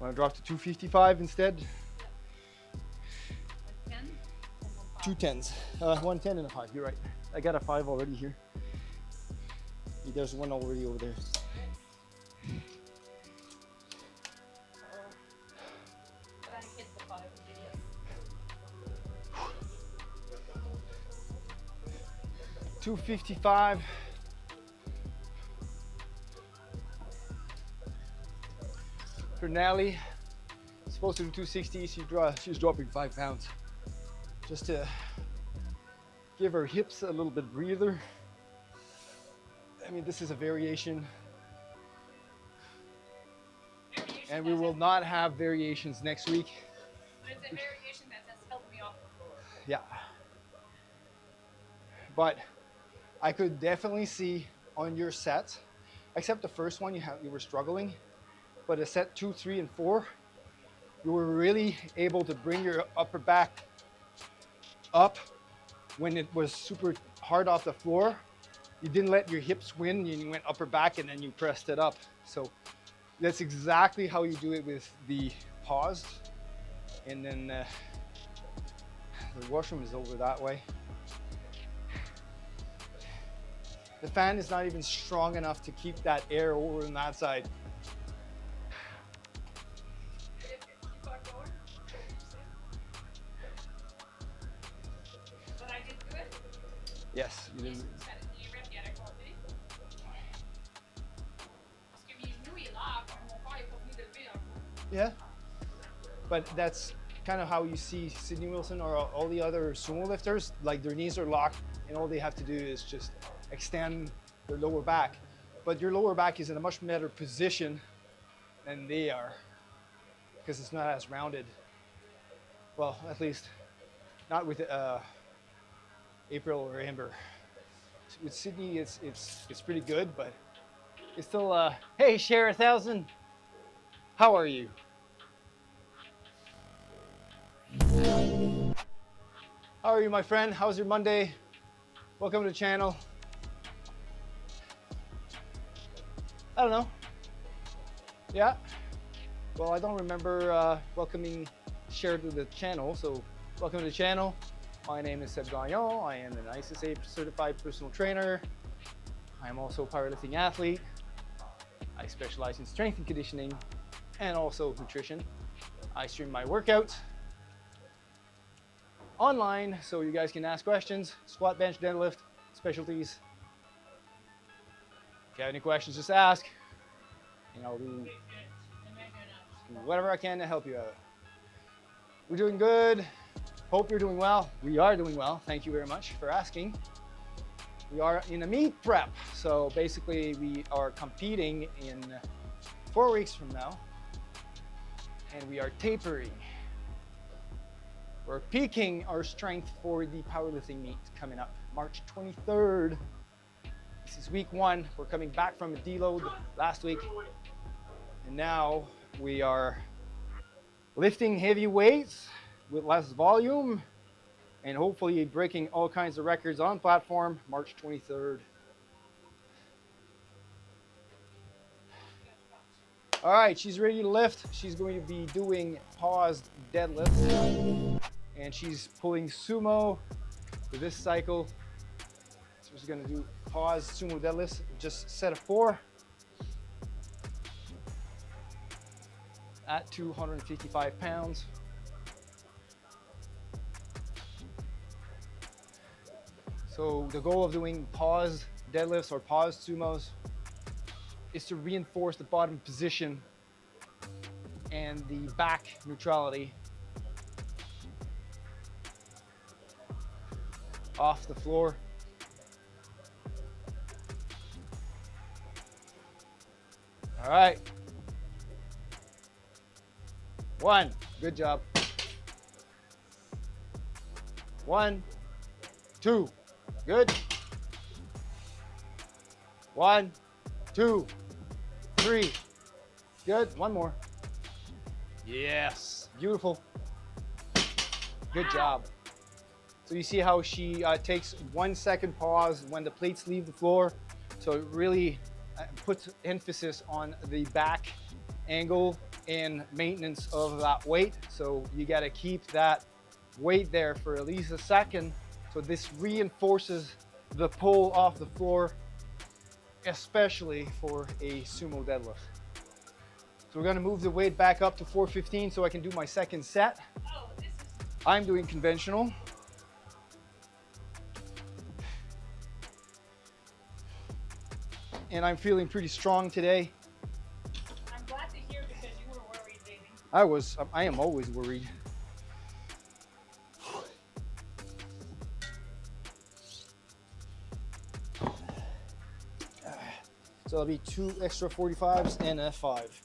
Want to drop to 255 instead? 10 and 2 10s. 110 and a 5, you're right. I got a 5 already here. There's one already over there. But I hit the 5 video. $255. For Nally, supposed to do 260. She's dropping 5 pounds just to give her hips a little bit breather. I mean, this is a variation, and we will not have variations next week. But it's a variation that has helped me off the floor. Yeah. But I could definitely see on your sets, except the first one you were struggling, but a set 2, 3, and 4, you were really able to bring your upper back up when it was super hard off the floor. You didn't let your hips win, you went upper back and then you pressed it up. So that's exactly how you do it with the pause. And then the washroom is over that way. The fan is not even strong enough to keep that air over on that side. But I did good. Yes, you didn't. Yeah, but that's kind of how you see Sydney Wilson or all the other sumo lifters. Like their knees are locked and all they have to do is just extend their lower back. But your lower back is in a much better position than they are because it's not as rounded. Well, at least not with April or Amber. With Sydney, it's pretty good, but it's still. Hey, Share 1000. How are you? How are you, my friend? How's your Monday? Welcome to the channel. I don't know. Yeah. Well, I don't remember welcoming Share to the channel, so welcome to the channel. My name is Seb Gagnon. I am an ISSA certified personal trainer. I am also a powerlifting athlete. I specialize in strength and conditioning and also nutrition. I stream my workouts online so you guys can ask questions, squat, bench, deadlift, specialties. If you have any questions, just ask and I'll do whatever I can to help you out. We're doing good. Hope you're doing well. We are doing well. Thank you very much for asking. We are in a meet prep. So basically we are competing in 4 weeks from now. And we are tapering. We're peaking our strength for the powerlifting meet coming up March 23rd. This is week 1. We're coming back from a deload last week. And now we are lifting heavy weights with less volume and hopefully breaking all kinds of records on platform March 23rd. All right, she's ready to lift. She's going to be doing paused deadlifts, and she's pulling sumo for this cycle. So she's going to do paused sumo deadlifts, just set of 4 at 255 pounds. So the goal of doing paused deadlifts or paused sumos is to reinforce the bottom position and the back neutrality off the floor. All right. 1, good job. 1, 2, good. 1, 2, 3, good. 1 more. Yes, beautiful. Good job. So you see how she takes 1 second pause when the plates leave the floor. So it really puts emphasis on the back angle and maintenance of that weight. So you got to keep that weight there for at least a second. So this reinforces the pull off the floor, especially for a sumo deadlift. So we're going to move the weight back up to 415 so I can do my second set. Oh, this is. I'm doing conventional. And I'm feeling pretty strong today. I'm glad to hear because you were worried, baby. I am always worried. So it'll be 2 extra 45s and a 5.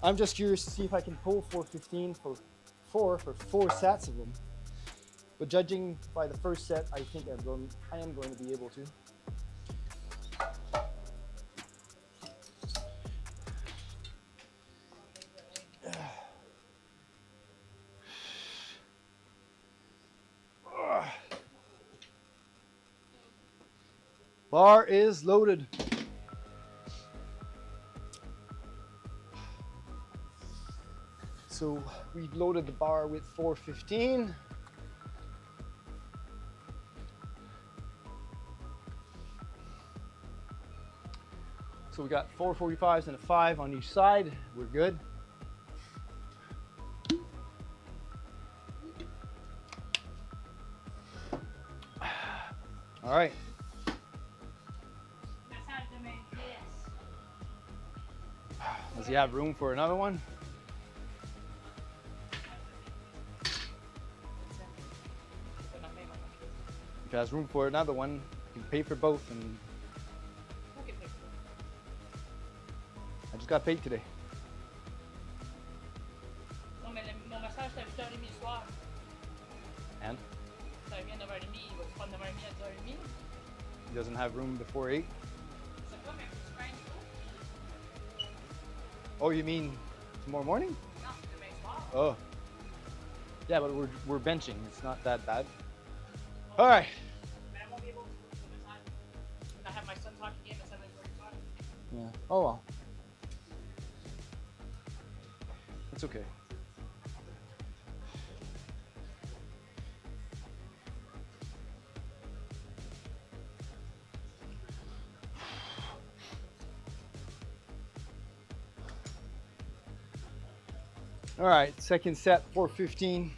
I'm just curious to see if I can pull 415 for 4 sets of them. But judging by the first set, I think I am going to be able to. Bar is loaded. So we've loaded the bar with 415. So we got 4 45s and a 5 on each side. We're good. All right. Does he have room for another one? If he has room for another one, you can pay for both. And I just got paid today. Non, mais mon massage, c'est à 8h30 le soir. And Ça vient 9h30, il va prendre 9h30 à 10h30. he doesn't have room before 8. C'est pas, mais c'est pas un jour. Oh, you mean tomorrow morning? Non, demain soir. Oh. Yeah, but we're benching. It's not that bad. All right. But I won't be able to do the massage. And I have my son's hockey game at 7:45. Yeah. Oh well. It's okay. All right, second set, 415.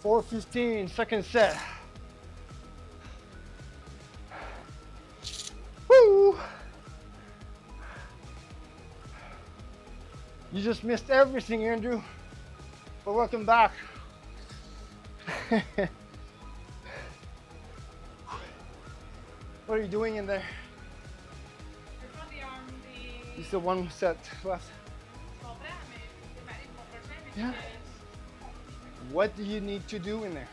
4:15, second set. Woo! You just missed everything, Andrew. But welcome back. What are you doing in there? You still one set left? Yeah. What do you need to do in there?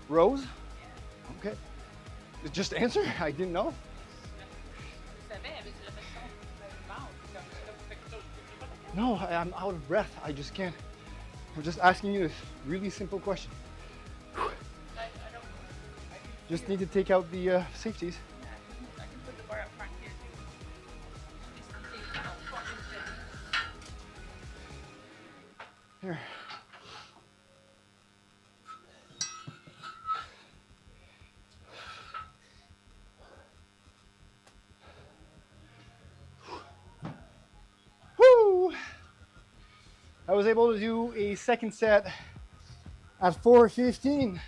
Rows? Okay. Just answer. I didn't know. No, I'm out of breath. I just can't. I'm just asking you a really simple question. Just need to take out the safeties. I can put the bar up front here too. Here. Woo! I was able to do a second set at 4:15.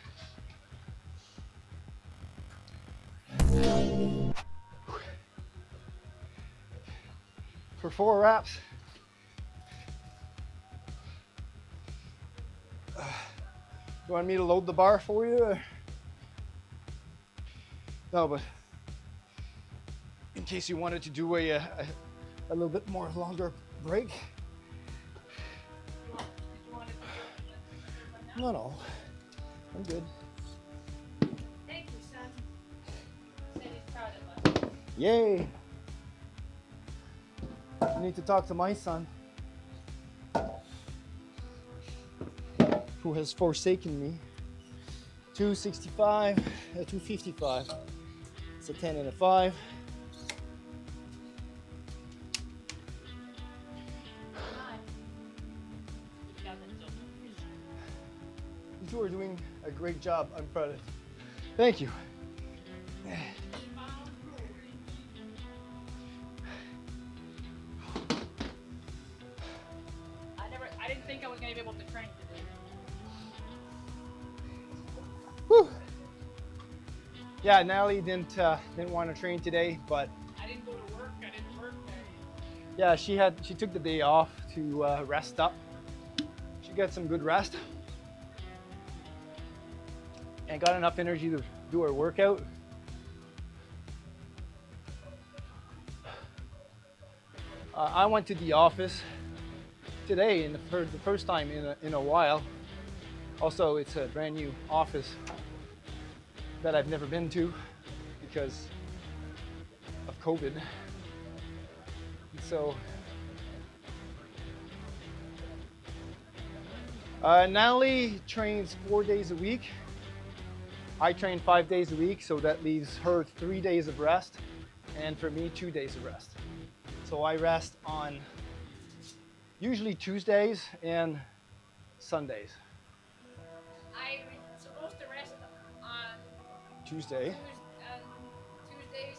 For 4 reps. You want me to load the bar for you? Or? No, but in case you wanted to do a little bit more longer break. No, I'm good. Thank you, son. Said he's proud of us. Yay! I need to talk to my son, who has forsaken me. 265, 255. It's a 10 and a 5. You two are doing a great job. I'm proud of you. Thank you. I didn't think I was going to be able to train today. Whew. Yeah, Natalie didn't want to train today, but I didn't go to work. I didn't work there. yeah, she took the day off to rest up. She got some good rest and got enough energy to do her workout. I went to the office today for the first time in a while. Also, it's a brand new office that I've never been to because of COVID. And so Natalie trains 4 days a week. I train 5 days a week, so that leaves her 3 days of rest, and for me 2 days of rest. So I rest on usually Tuesdays and Sundays. I'm supposed to rest on Tuesday. Tuesdays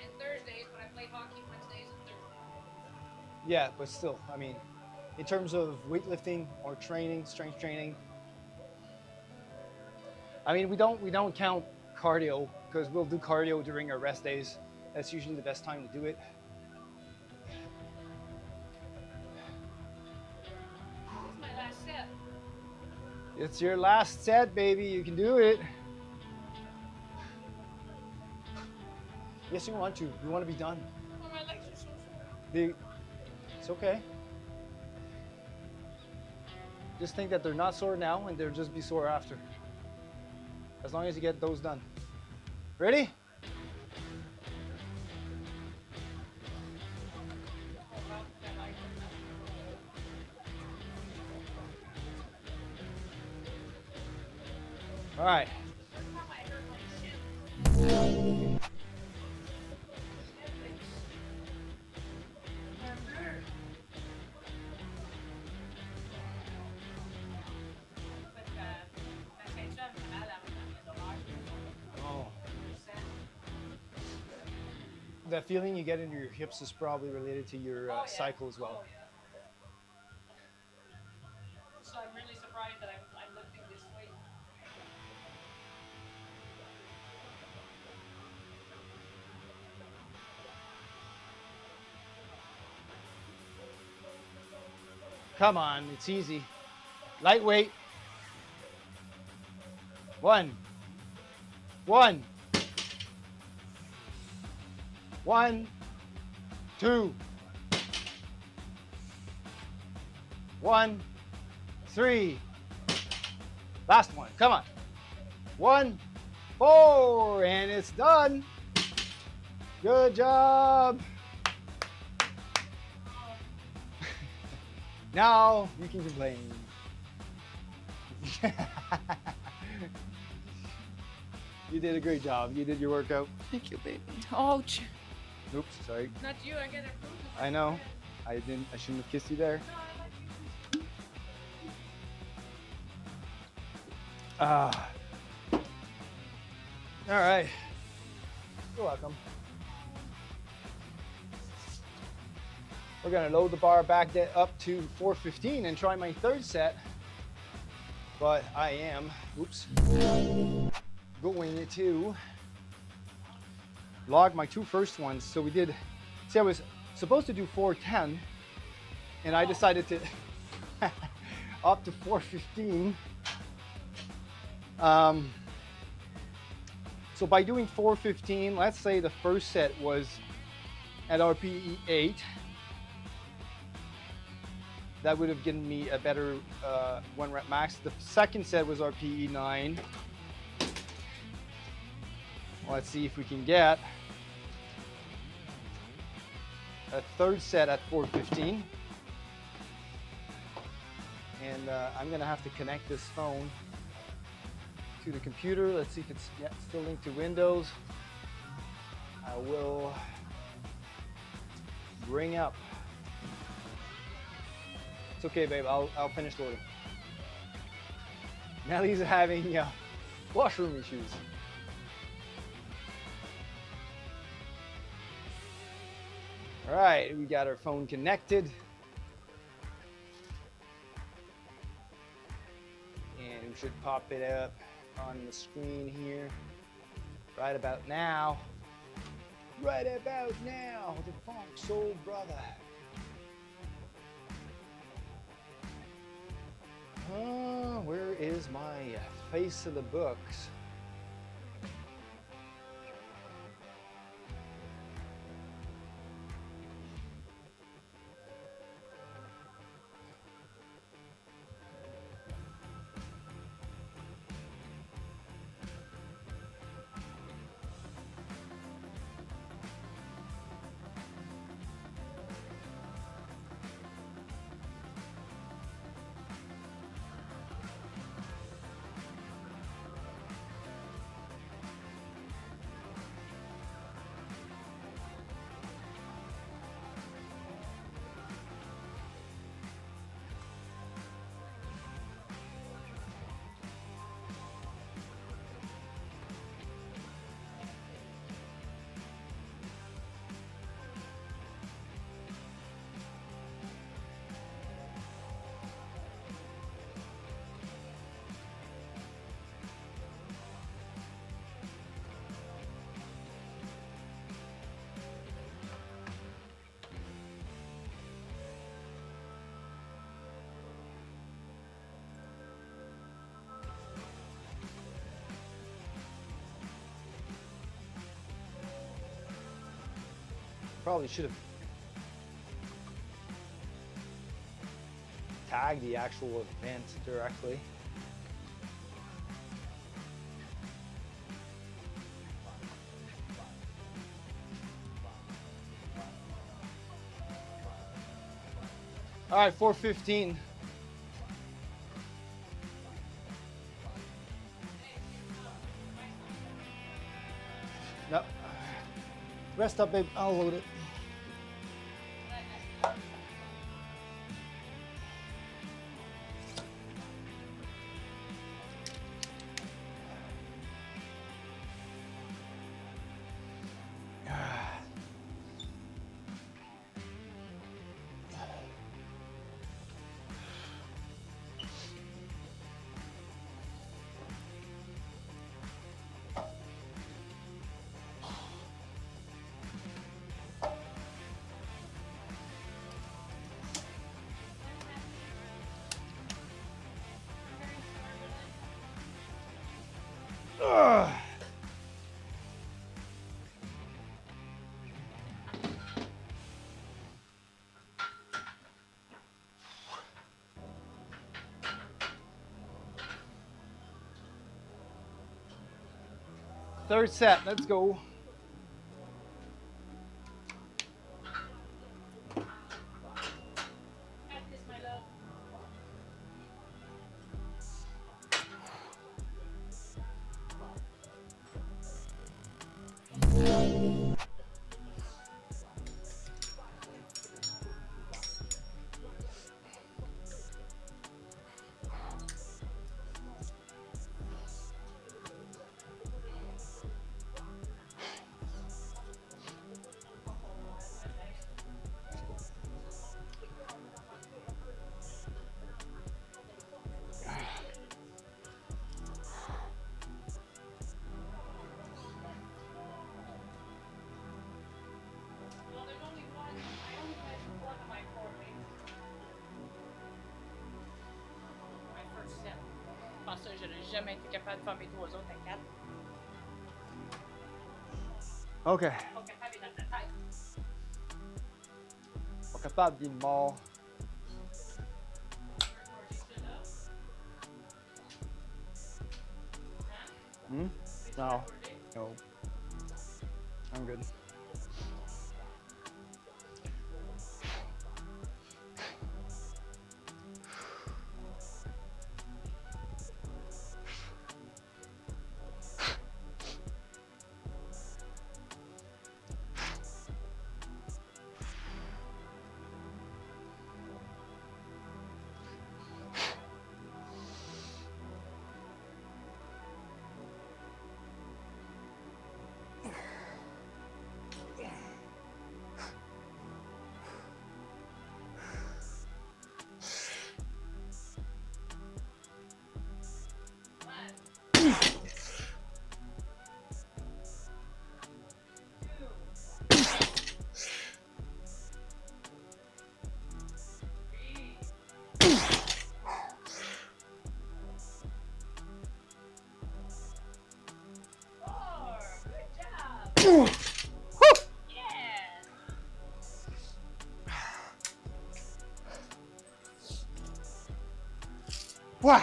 and Thursdays, but I play hockey Wednesdays and Thursdays. Yeah, but still, I mean, in terms of weightlifting or training, strength training, I mean, we don't count cardio because we'll do cardio during our rest days. That's usually the best time to do it. It's my last set. It's your last set, baby. You can do it. Yes, you want to. You want to be done. Oh, my legs are so sore. It's okay. Just think that they're not sore now and they'll just be sore after. As long as you get those done. Ready? All right. Oh. That feeling you get in your hips is probably related to your cycle as well. Oh, yeah. So I'm really surprised that I'm lifting this weight. Come on, it's easy. Lightweight. 1. 1. 1, 2, 1, 3. Last one. Come on. 1, 4, and it's done. Good job. Now you can complain. You did a great job. You did your workout. Thank you, baby. Ouch. Oops, sorry. Not you, I get it. I know. I shouldn't have kissed you there. Ah. All right. You're welcome. We're gonna load the bar back up to 415 and try my third set. But I am, going to log my 2 first ones. So we did, see, I was supposed to do 410 and I decided to up to 415. So by doing 415, let's say the first set was at RPE 8, that would have given me a better 1 rep max. The second set was RPE 9. Let's see if we can get a third set at 415. And I'm gonna have to connect this phone to the computer. Let's see if it's still linked to Windows. I will bring up. It's okay, babe. I'll finish loading. Nellie's having washroom issues. All right, we got our phone connected. And we should pop it up on the screen here right about now. Right about now, the Funk Soul Brother. Where is my face of the books? Probably should have tagged the actual event directly. All right, 415. No. Rest up, babe. I'll load it. Third set, let's go. Practice, my love. Well, there's only one. I only had one of my 4 weights. My first set. Je pense que j'aurais jamais été capable de faire mes 3 autres à 4. Okay. Pas capable dans ta tête. Pas capable d'une mort. Hmm? No. No. I'm good. Yeah. Wow.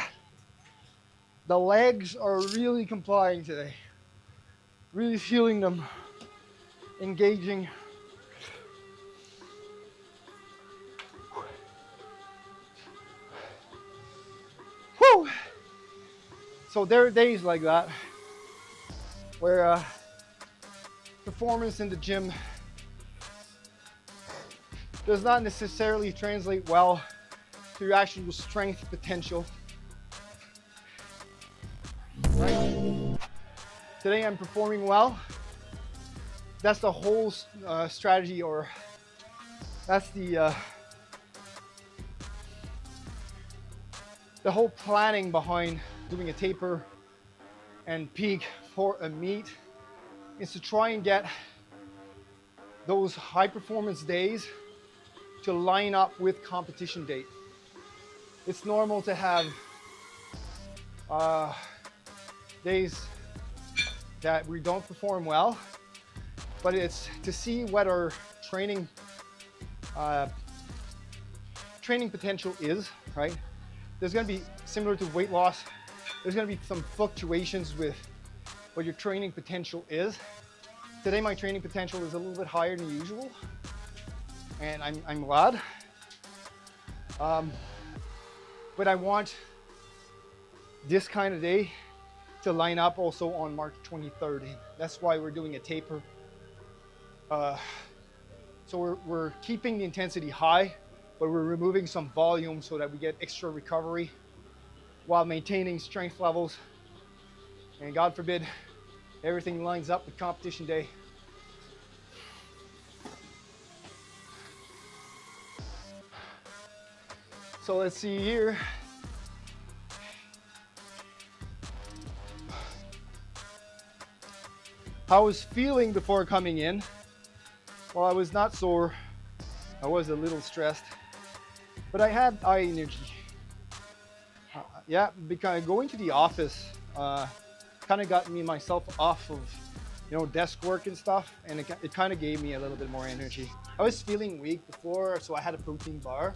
The legs are really complying today. Really feeling them engaging. Whew. So there are days like that where performance in the gym does not necessarily translate well to your actual strength potential. Right? Today I'm performing well. That's the whole strategy, or that's the whole planning behind doing a taper and peak for a meet, is to try and get those high performance days to line up with competition date. It's normal to have days that we don't perform well, but it's to see what our training potential is, right? There's gonna be, similar to weight loss, there's gonna be some fluctuations with what your training potential is. Today my training potential is a little bit higher than usual, and I'm glad. But I want this kind of day to line up also on March 23rd. And that's why we're doing a taper. So we're keeping the intensity high, but we're removing some volume so that we get extra recovery while maintaining strength levels. And God forbid, everything lines up with competition day. So let's see here. How I was feeling before coming in. Well, I was not sore. I was a little stressed, but I had eye energy. Yeah, because going to the office kind of got me myself off of, desk work and stuff, and it kind of gave me a little bit more energy. I was feeling weak before, so I had a protein bar,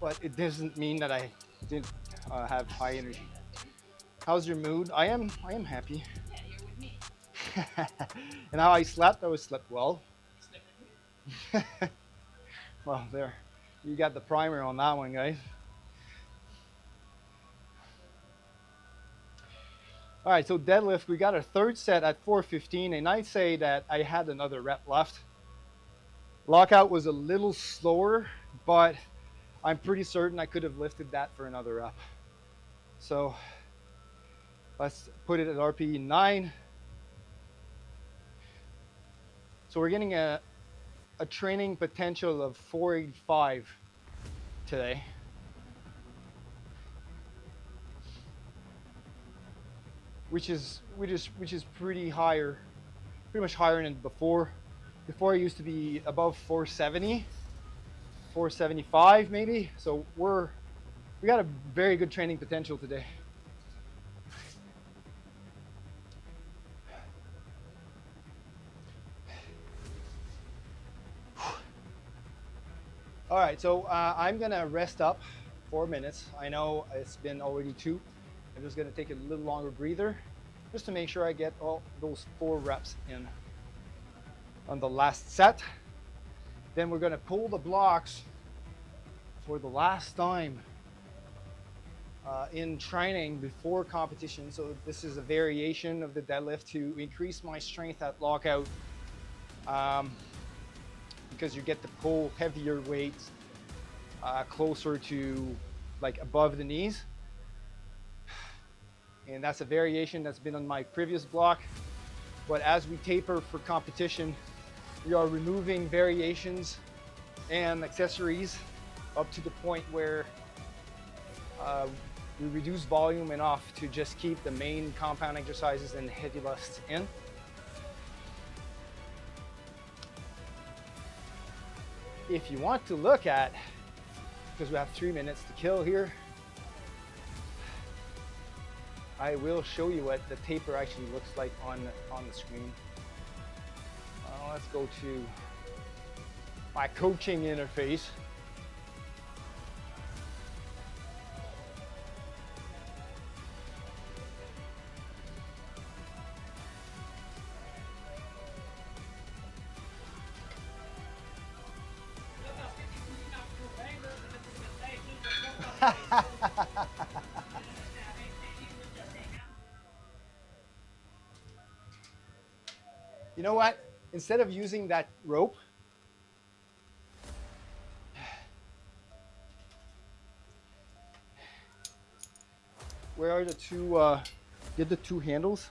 but it doesn't mean that I didn't have high energy. How's your mood? I am happy. Yeah, you're with me. And how I slept well. Slept with me. Well, there, you got the primer on that one, guys. All right, so deadlift, we got our third set at 415, and I'd say that I had another rep left. Lockout was a little slower, but I'm pretty certain I could have lifted that for another rep. So let's put it at RPE 9. So we're getting a training potential of 485 today. Which is pretty much higher than before. Before it used to be above 470, 475 maybe. So we got a very good training potential today. All right, so I'm gonna rest up 4 minutes. I know it's been already 2. I'm just gonna take a little longer breather just to make sure I get all those 4 reps in on the last set. Then we're gonna pull the blocks for the last time in training before competition. So this is a variation of the deadlift to increase my strength at lockout, because you get to pull heavier weights closer to like above the knees. And that's a variation that's been on my previous block. But as we taper for competition, we are removing variations and accessories up to the point where we reduce volume enough to just keep the main compound exercises and heavy lifts in. If you want to look at, because we have 3 minutes to kill here, I will show you what the taper actually looks like on the screen. Let's go to my coaching interface. You know what? Instead of using that rope, where are the two, get the 2 handles?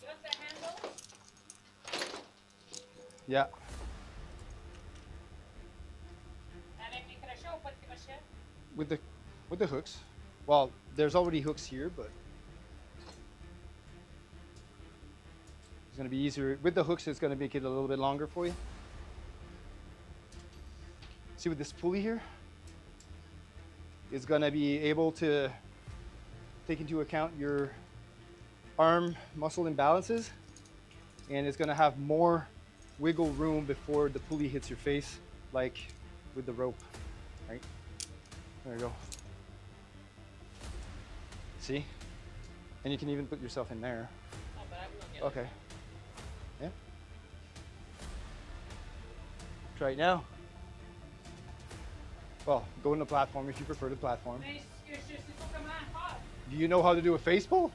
Just the handle? Yeah. Avec les crochets ou pas de crochets? With the hooks. Well, there's already hooks here, but it's gonna be easier. With the hooks, it's gonna make it a little bit longer for you. See, with this pulley here, it's gonna be able to take into account your arm muscle imbalances, and it's gonna have more wiggle room before the pulley hits your face, like with the rope, right? There you go. See? And you can even put yourself in there. Oh, but I will get Okay. Yeah. Try it now. Well, go in the platform if you prefer the platform. Mais je sais pas comment faire. Do you know how to do a face pull?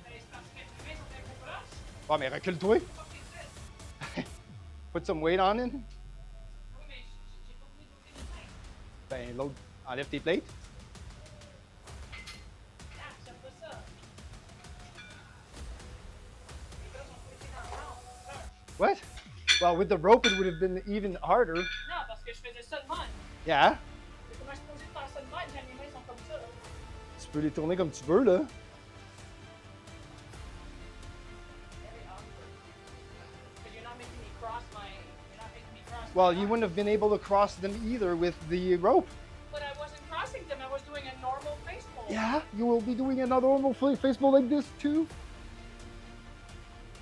Mais c'est parce que mes mains sont un peu proches. Ah, mais recule-toi. Pas que c'est. Put some weight on it. Oui, mais j'ai pas voulu d'ouvrir les mains. Ben, l'autre, enlève tes plates. Ah, j'aime pas ça. Les gars sont poussés dans le ventre. What? Well, with the rope, it would have been even harder. Non, parce que je faisais ça de même. Yeah. Mais comment je suis supposé faire ça de même quand mes mains sont comme ça? Tu peux les tourner comme tu veux, là. Very awkward. Because you're not making me cross my. You're not making me cross. Well, my you arms. wouldn't have been able to cross them either with the rope. But I wasn't crossing them. I was doing a normal face pull. Yeah, you will be doing another normal face pull like this, too.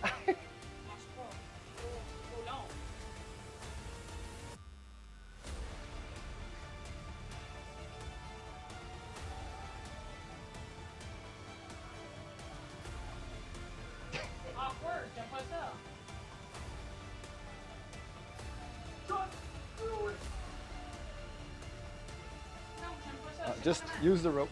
Marche pas. Trop long. pas ça. Non, j'aime pas ça. Just use the rope.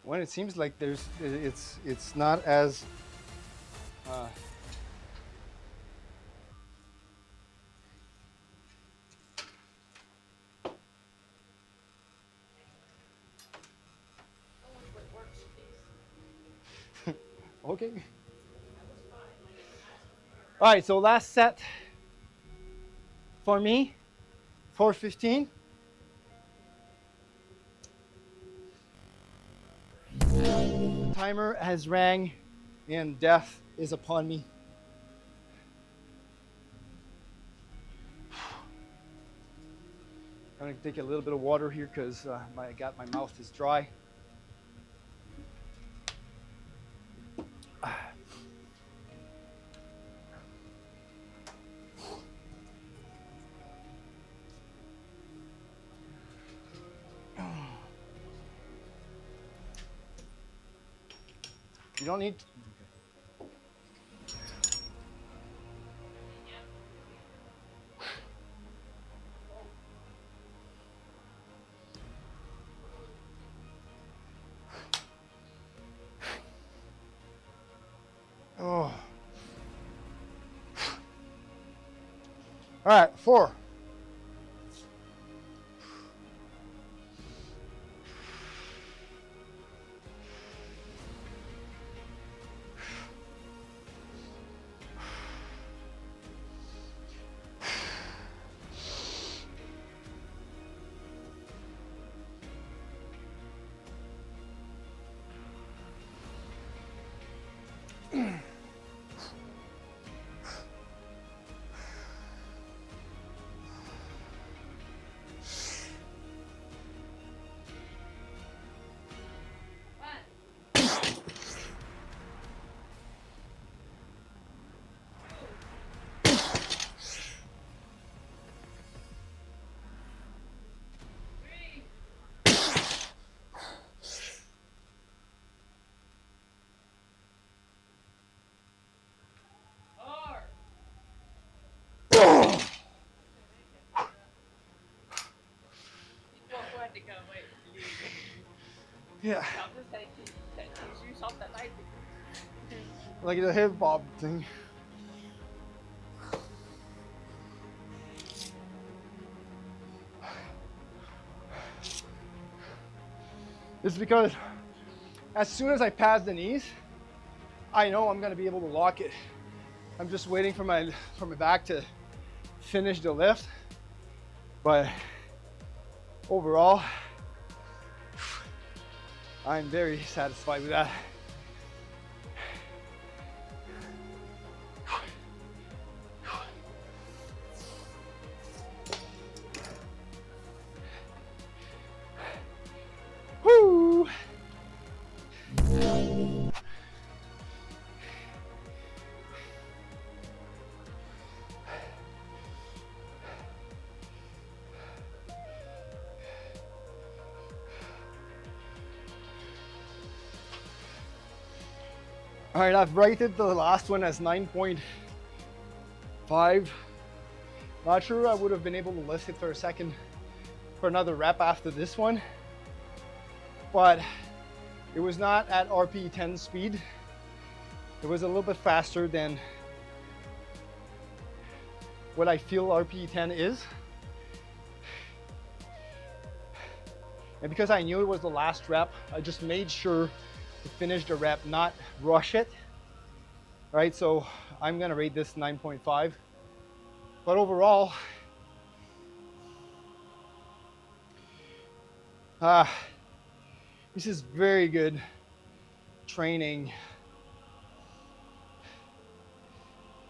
When it seems like it's not as okay. All right, so last set for me, 415. The timer has rang and death is upon me. I'm gonna take a little bit of water here because my mouth is dry. You don't need. Oh. All right, 4. Yeah. Like the hip bob thing. It's because as soon as I pass the knees, I know I'm gonna be able to lock it. I'm just waiting for my back to finish the lift. But overall, I'm very satisfied with that. Woo! All right, I've rated the last one as 9.5. Not sure I would have been able to lift it for another rep after this one, but it was not at RPE 10 speed. It was a little bit faster than what I feel RPE 10 is. And because I knew it was the last rep, I just made sure to finish the rep, not rush it. All right, so I'm gonna rate this 9.5. But overall, this is very good training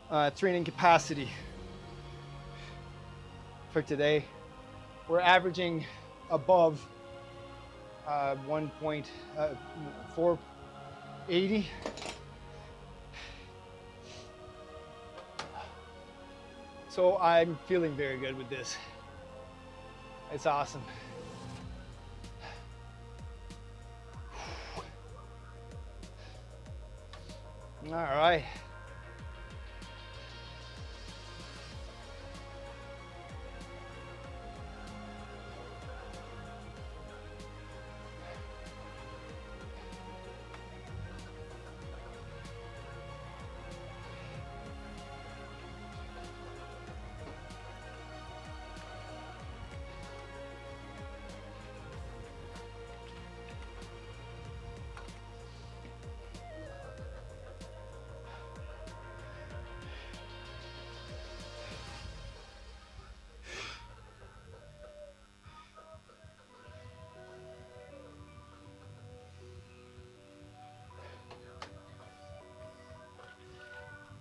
capacity for today. We're averaging above 1.480. So I'm feeling very good with this. It's awesome. All right.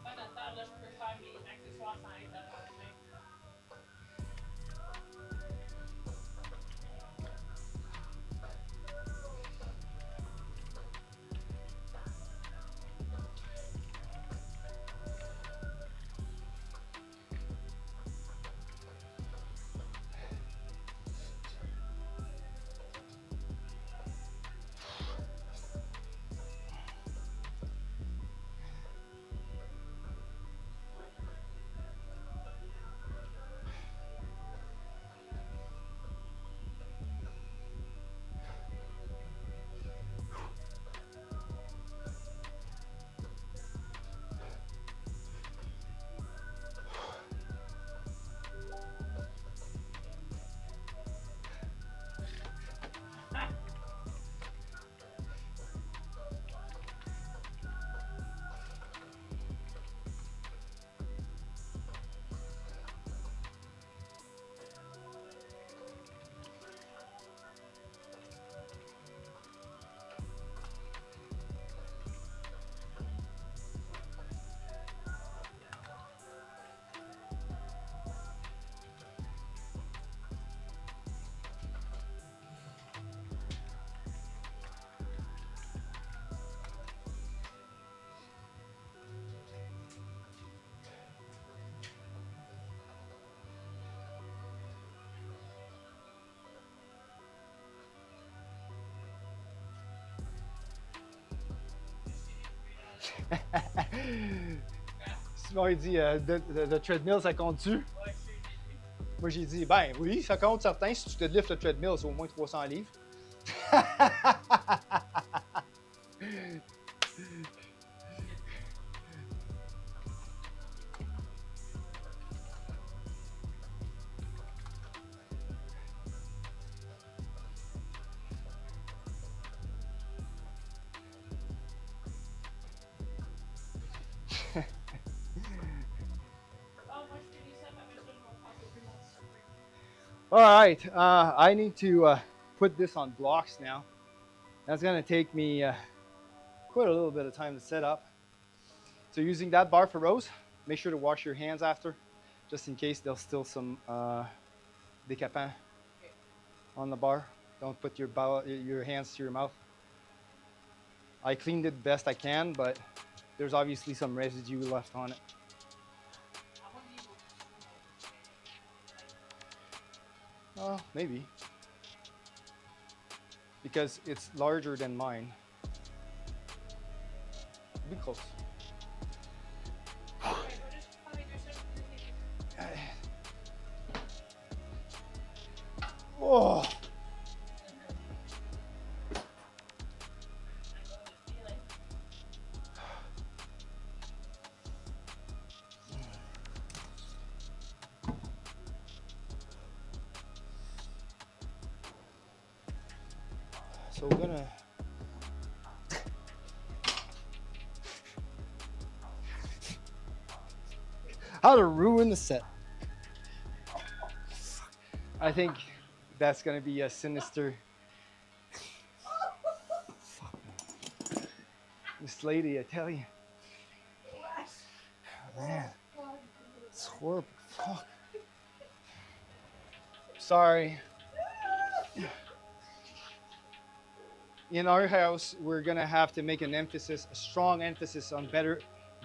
Ça, dans le temps, là, je peux faire mes accessoires sans être dans la main. Simon, il dit, le treadmill, ça compte-tu? Ouais, je sais. Moi, j'ai dit, ben oui, ça compte certain. Si tu te liftes le treadmill, c'est au moins 300 livres. Oh, moi, je finis ça, mais après ça, je vais faire couper mon souper. All right, I need to put this on blocks now. That's gonna take me quite a little bit of time to set up. So using that bar for rows, make sure to wash your hands after, just in case there's still some décapant on the bar. Don't put your hands to your mouth. I cleaned it best I can, but there's obviously some residue left on it. I wouldn't even Oh, maybe. Because it's larger than mine. Be close. Okay, we're just probably do something. Oh, so we're gonna how to ruin the set. I think that's gonna be a sinister. This lady, I tell you. Man, it's horrible. Fuck. Sorry. In our house, we're gonna have to make a strong emphasis on better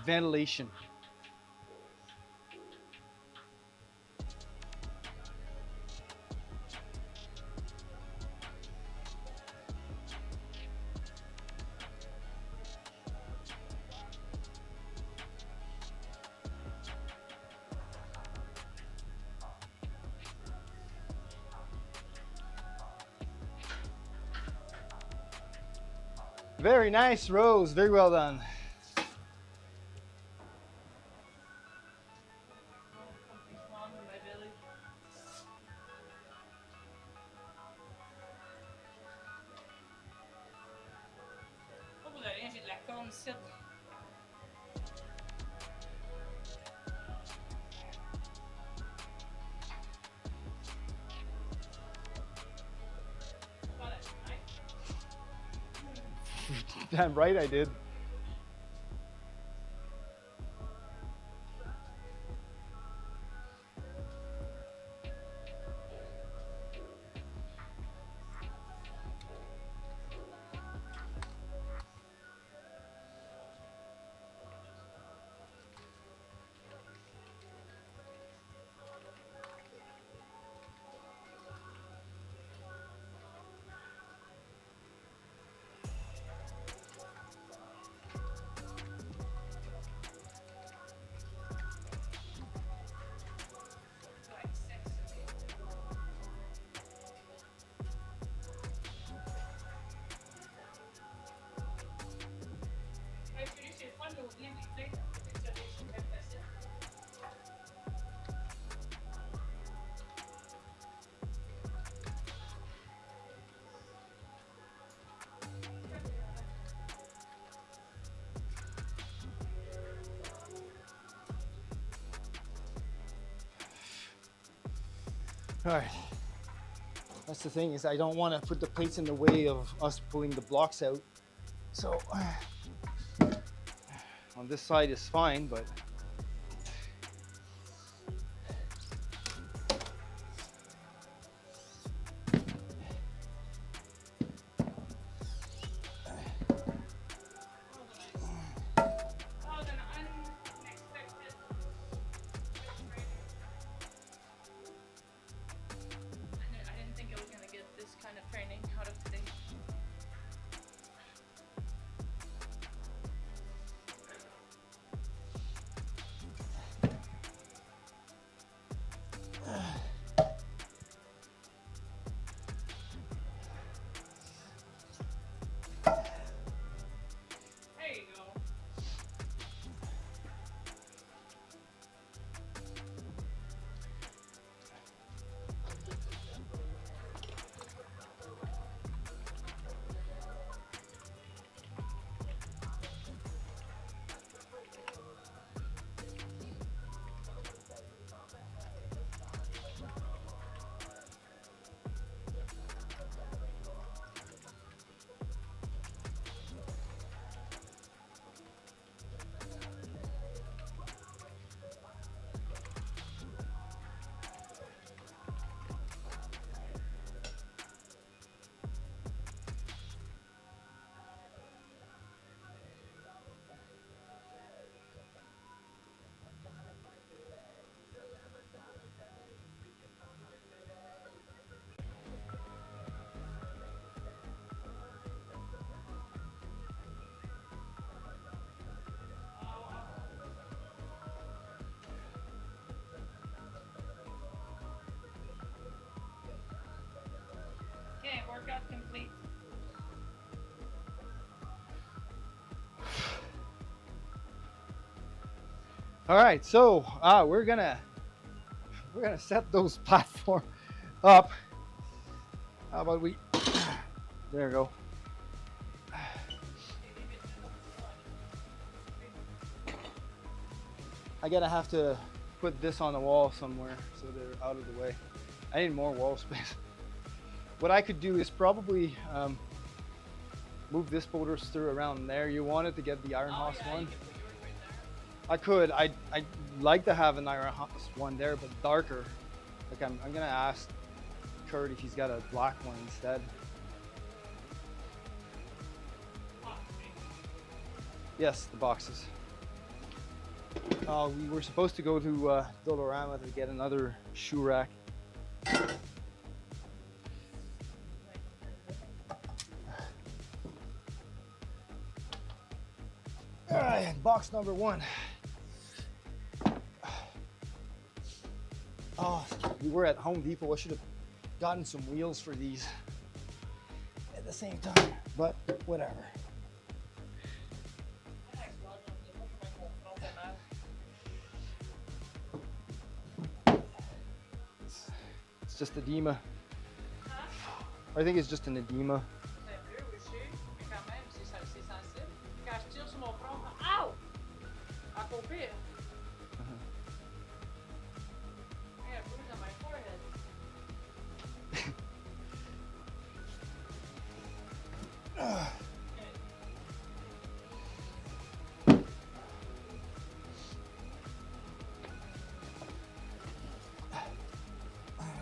ventilation. Very nice, Rose. Very well done. Something's wrong with my belly. Oh, vous avez rien, j'ai de la corne ici. Got it, right? Damn right I did. Like 6. Ouais, Julie, c'est le fun d'ouvrir les plates. C'est très facile. All right. That's the thing, is I don't want to put the plates in the way of us pulling the blocks out. So on this side is fine, but Oh, an unexpected training. I didn't think I was gonna get this kind of training out of today. There you go. Okay, workout complete. all right. So we're gonna set those platform up. How about we? There we go. I gotta have to put this on the wall somewhere so they're out of the way. I need more wall space. What I could do is probably move this boulder through around there. You wanted to get the Iron Horse yeah, one? you can put yours right there. I could. I'd like to have an Iron Horse one there, but darker. Like I'm gonna ask Kurt if he's got a black one instead. Yes, the boxes. We were supposed to go to Dolorama to get another shoe rack. All right, box number 1. Oh, we were at Home Depot. I should have gotten some wheels for these at the same time, but whatever. just edema. Hein? I think it's just an edema. C'est un peu aussi, mais quand même, c'est sensible. Quand je tire sur mon front, ow! Encore pire. I got a bruise on my forehead.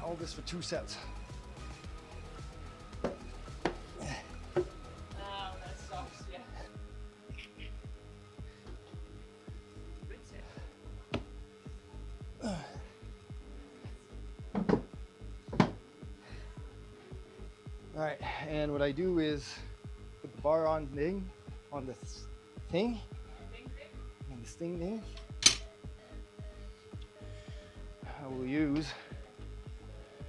All this for 2 sets. Oh, that sucks, yeah. Good set. All right, and what I do is put the bar on the thing, on this thing, on this thing there. I will use,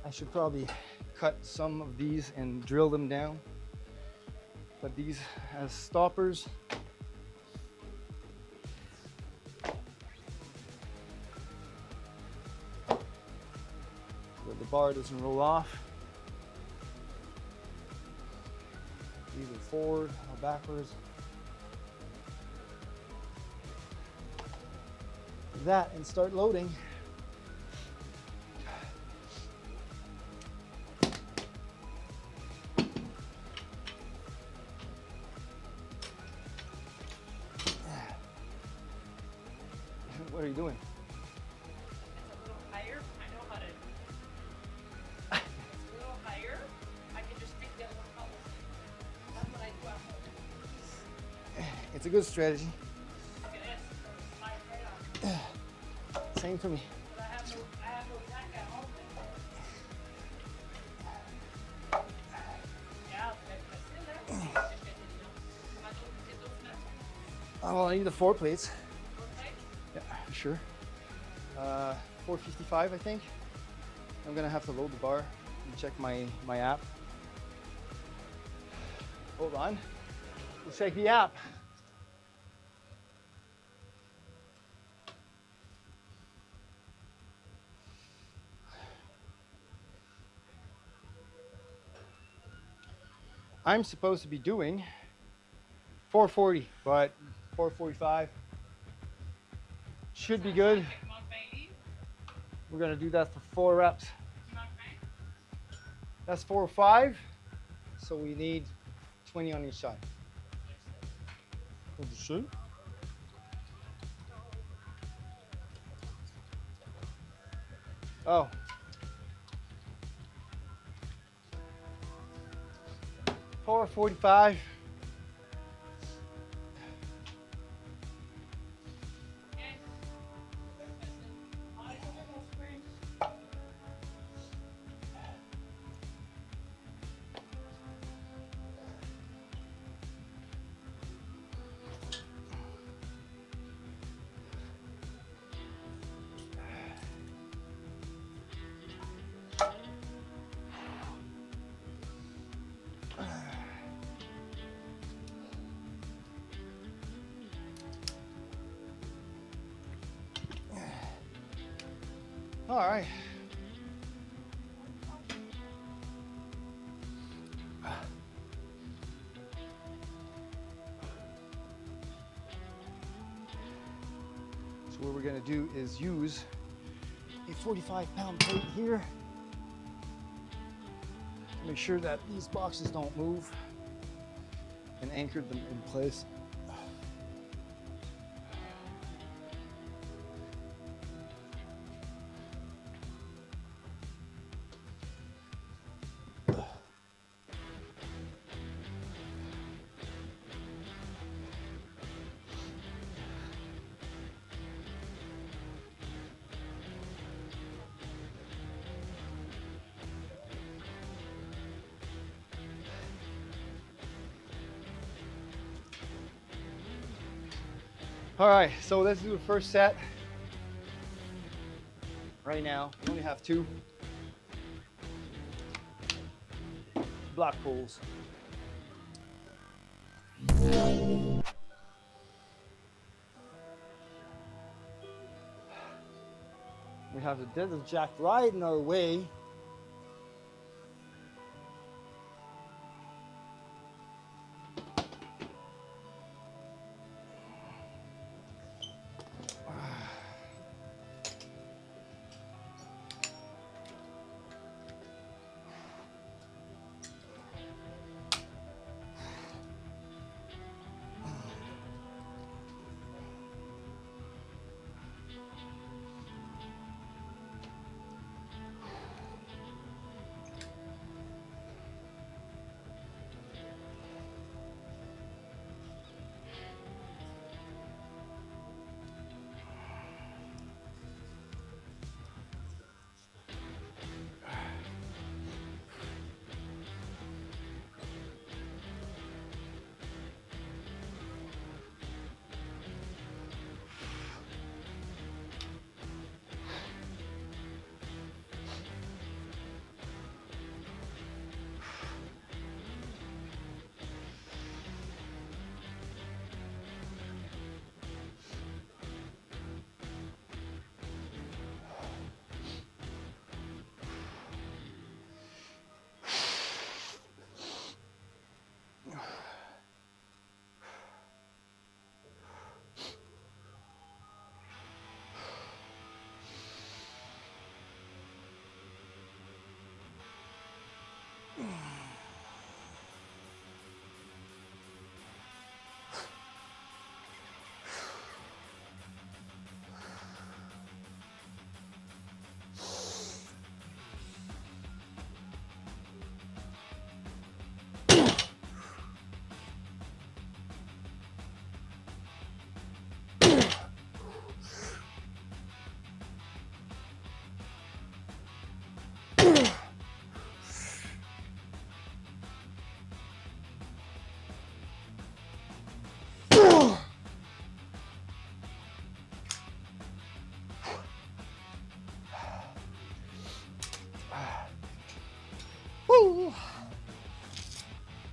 I should probably cut some of these and drill them down, but these as stoppers. So that the bar doesn't roll off. Either forward or backwards. Do that and start loading. What are you doing? It's a little higher. I know how to. It's a little higher. I can just pick the other one up. That's what I do at home. It's a good strategy. Look at this. Slide right on. Same for me. But I have no tack at home. Yeah, that's still there. Comment on les autres snaps? Oh, well, I need the 4 plates. Okay. Yeah, sure. 455, I think. I'm gonna have to load the bar and check my app. Hold on. Let's check the app. I'm supposed to be doing 440, but 445 should be good. We're gonna do that for 4 reps. That's 4 or 5, so we need 20 on each side. What the shit? Oh. Four 45. All right. So what we're gonna do is use a 45-pound plate here. Make sure that these boxes don't move and anchor them in place. All right, so let's do the first set. Right now, we only have 2 block pulls. We have the desert jack right in our way.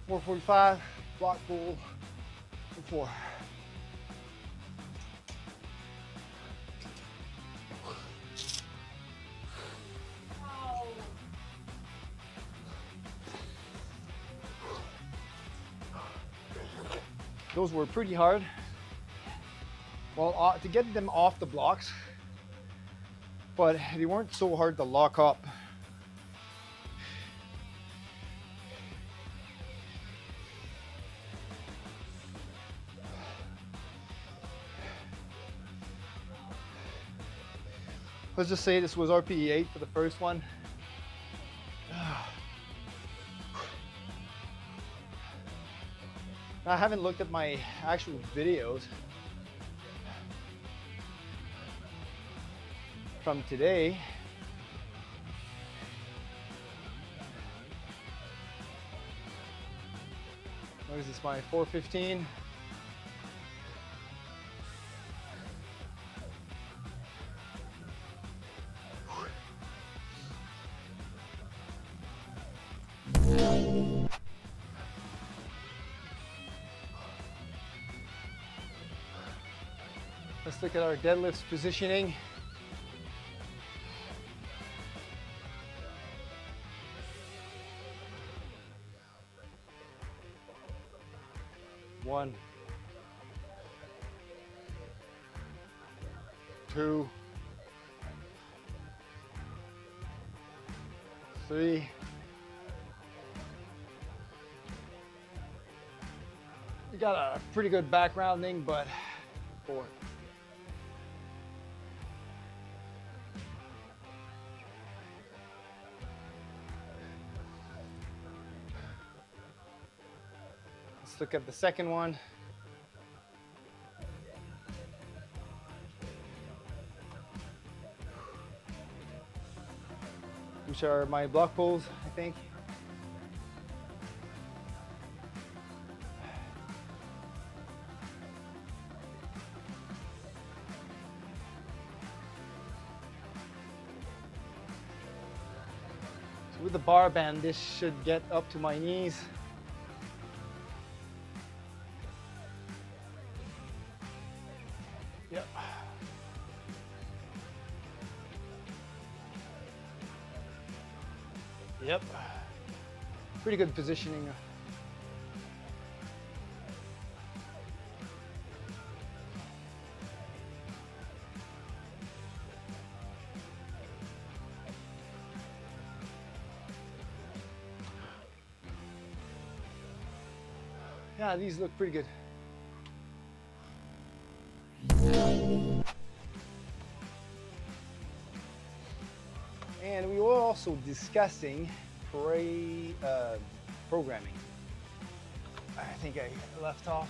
445, block pull, and 4. Wow. Those were pretty hard. Well, to get them off the blocks, but they weren't so hard to lock up. Let's just say this was RPE 8 for the first one. I haven't looked at my actual videos from today. What is this, my 415? Let's look at our deadlifts positioning. One, 2, 3, 4. You got a pretty good backgrounding, but 4. Let's look at the second one. Which are my block pulls, I think. So with the bar band, this should get up to my knees. Yep. Yep. Pretty good positioning. Yeah, these look pretty good. And we were also discussing programming. I think I left off.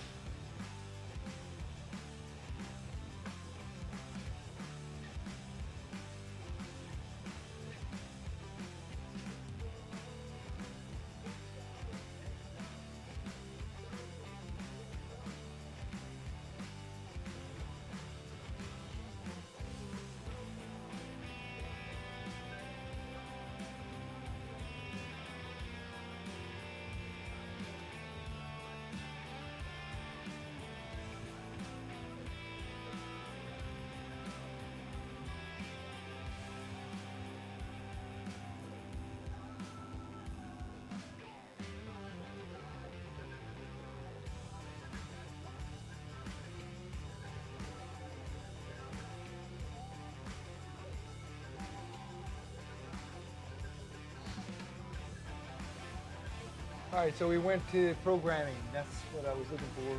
All right, so we went to programming. That's what I was looking for.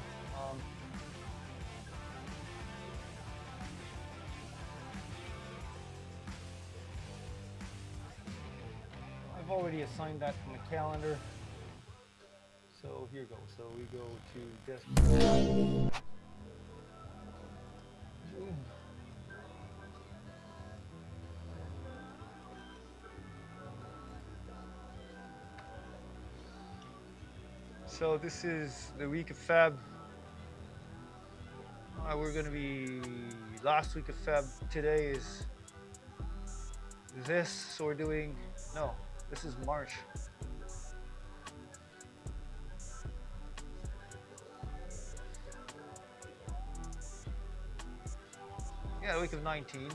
I've already assigned that to my calendar. So here goes. So we go to desktop. So this is the week of Feb. We're gonna be last week of Feb. Today is this, so we're doing, no, this is March. got a week of 19.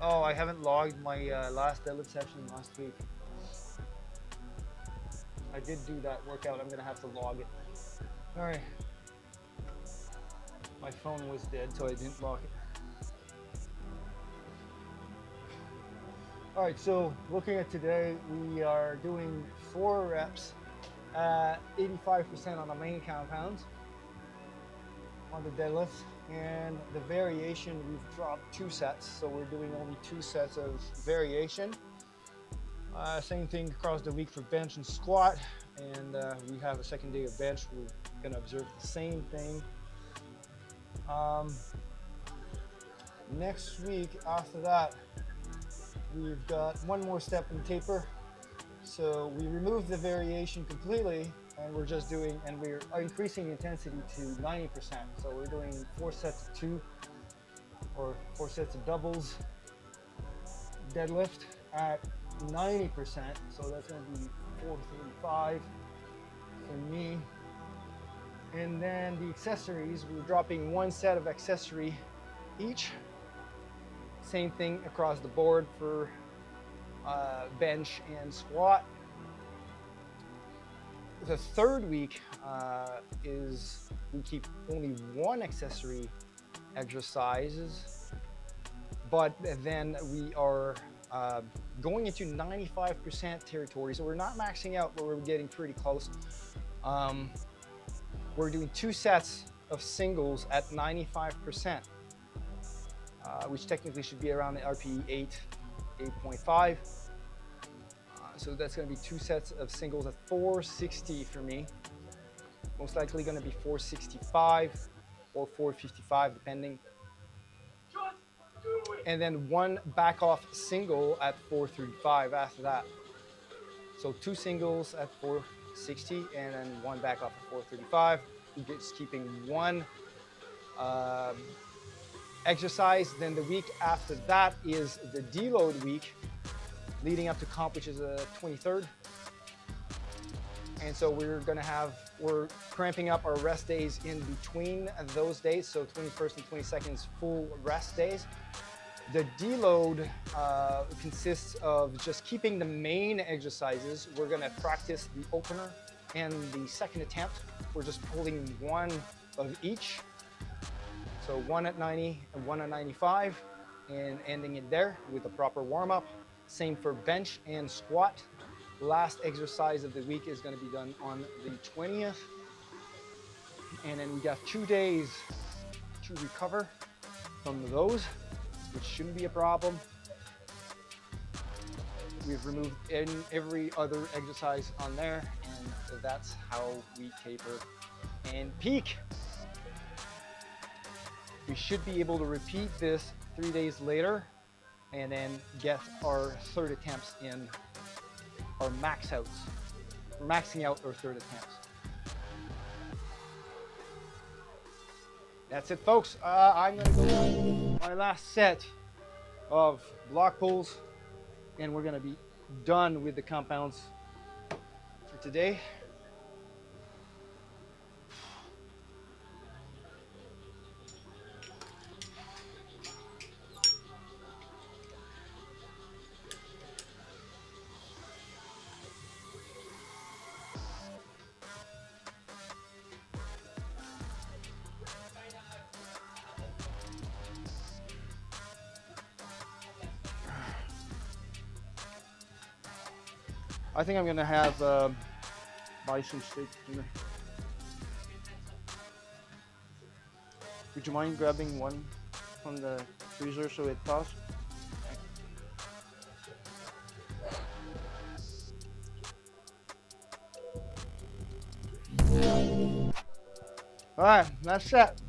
Oh, I haven't logged my last deadlift session last week. I did do that workout. I'm gonna have to log it. All right. My phone was dead, so I didn't log it. All right, so looking at today, we are doing 4 reps at 85% on the main compounds on the deadlifts, and the variation, we've dropped 2 sets, so we're doing only 2 sets of variation. Same thing across the week for bench and squat, and we have a second day of bench. We're gonna observe the same thing. Next week after that, we've got 1 more step in taper. So we removed the variation completely, and we're just doing, and we're increasing the intensity to 90%. So we're doing 4 sets of 2 or 4 sets of doubles deadlift at 90%. So that's going to be 435 for me. And then the accessories, we're dropping 1 set of accessory each. Same thing across the board for bench and squat. The third week is we keep only 1 accessory exercises, but then we are going into 95% territory. So we're not maxing out, but we're getting pretty close. We're doing 2 sets of singles at 95%, which technically should be around the RPE 8.5. So that's going to be 2 sets of singles at 460 for me. Most likely going to be 465 or 455 depending. And then 1 back off single at 435 after that. So 2 singles at 460 and then 1 back off at 435. We're just keeping 1 exercise. Then the week after that is the deload week leading up to comp, which is the 23rd. And so we're cramping up our rest days in between those days. So 21st and 22nd is full rest days. The deload consists of just keeping the main exercises. We're gonna practice the opener and the second attempt. We're just pulling 1 of each. So 1 at 90 and 1 at 95 and ending it there with a proper warm-up. Same for bench and squat. Last exercise of the week is going to be done on the 20th. And then we got 2 days to recover from those, which shouldn't be a problem. We've removed every other exercise on there, and that's how we taper and peak. We should be able to repeat this 3 days later and then get our 3rd attempts in our max outs. We're maxing out our 3rd attempts. That's it, folks. I'm gonna go my last set of block pulls, and we're gonna be done with the compounds for today. I think I'm gonna have bison steak dinner. Would you mind grabbing 1 from the freezer so it thaws? All right, that's set.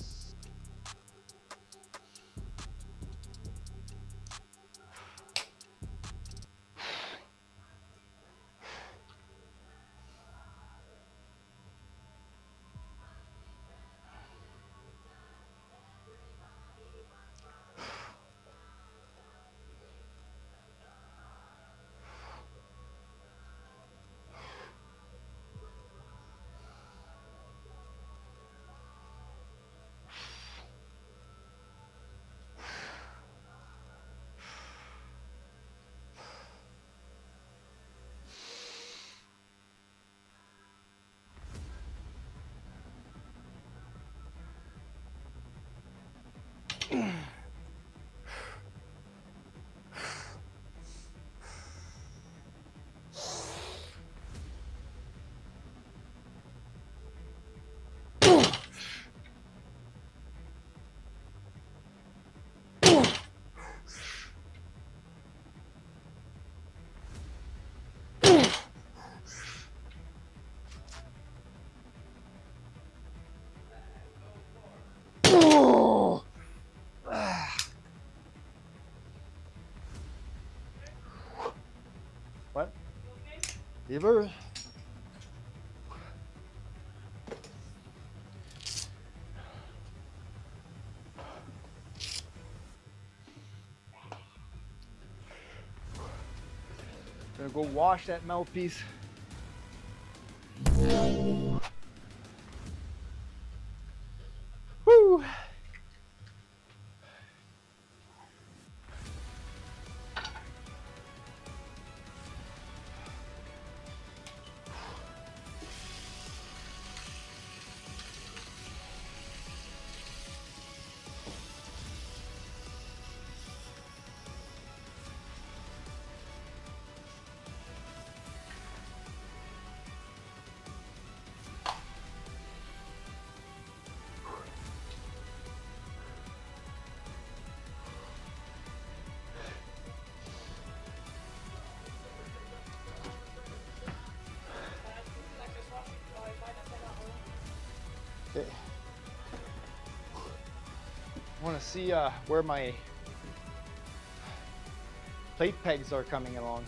Fever. Gonna go wash that mouthpiece. Woo! Okay. I want to see where my plate pegs are coming along.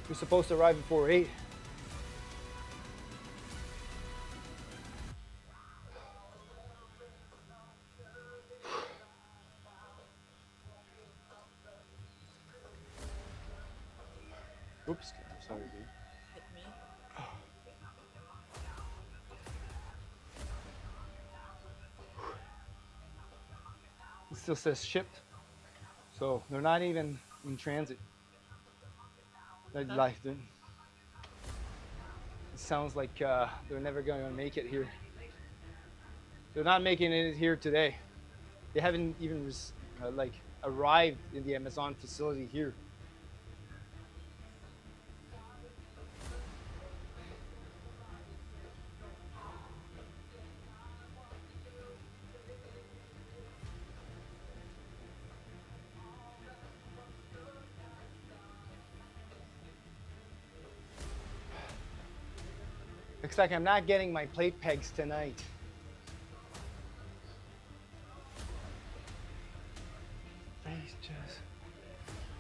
We're supposed to arrive at 4:08. Oops, sorry, dude. Hit me. It still says shipped, so they're not even in transit. It sounds like they're never going to make it here. They're not making it here today. They haven't even like arrived in the Amazon facility here. Looks like I'm not getting my plate pegs tonight.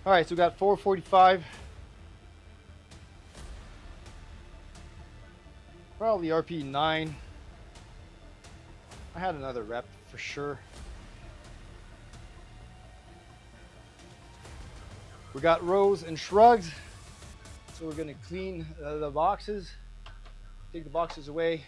All right, so we got 4:45. Probably RP 9. I had another rep for sure. We got rows and shrugs. So we're gonna clean the boxes. Take the boxes away.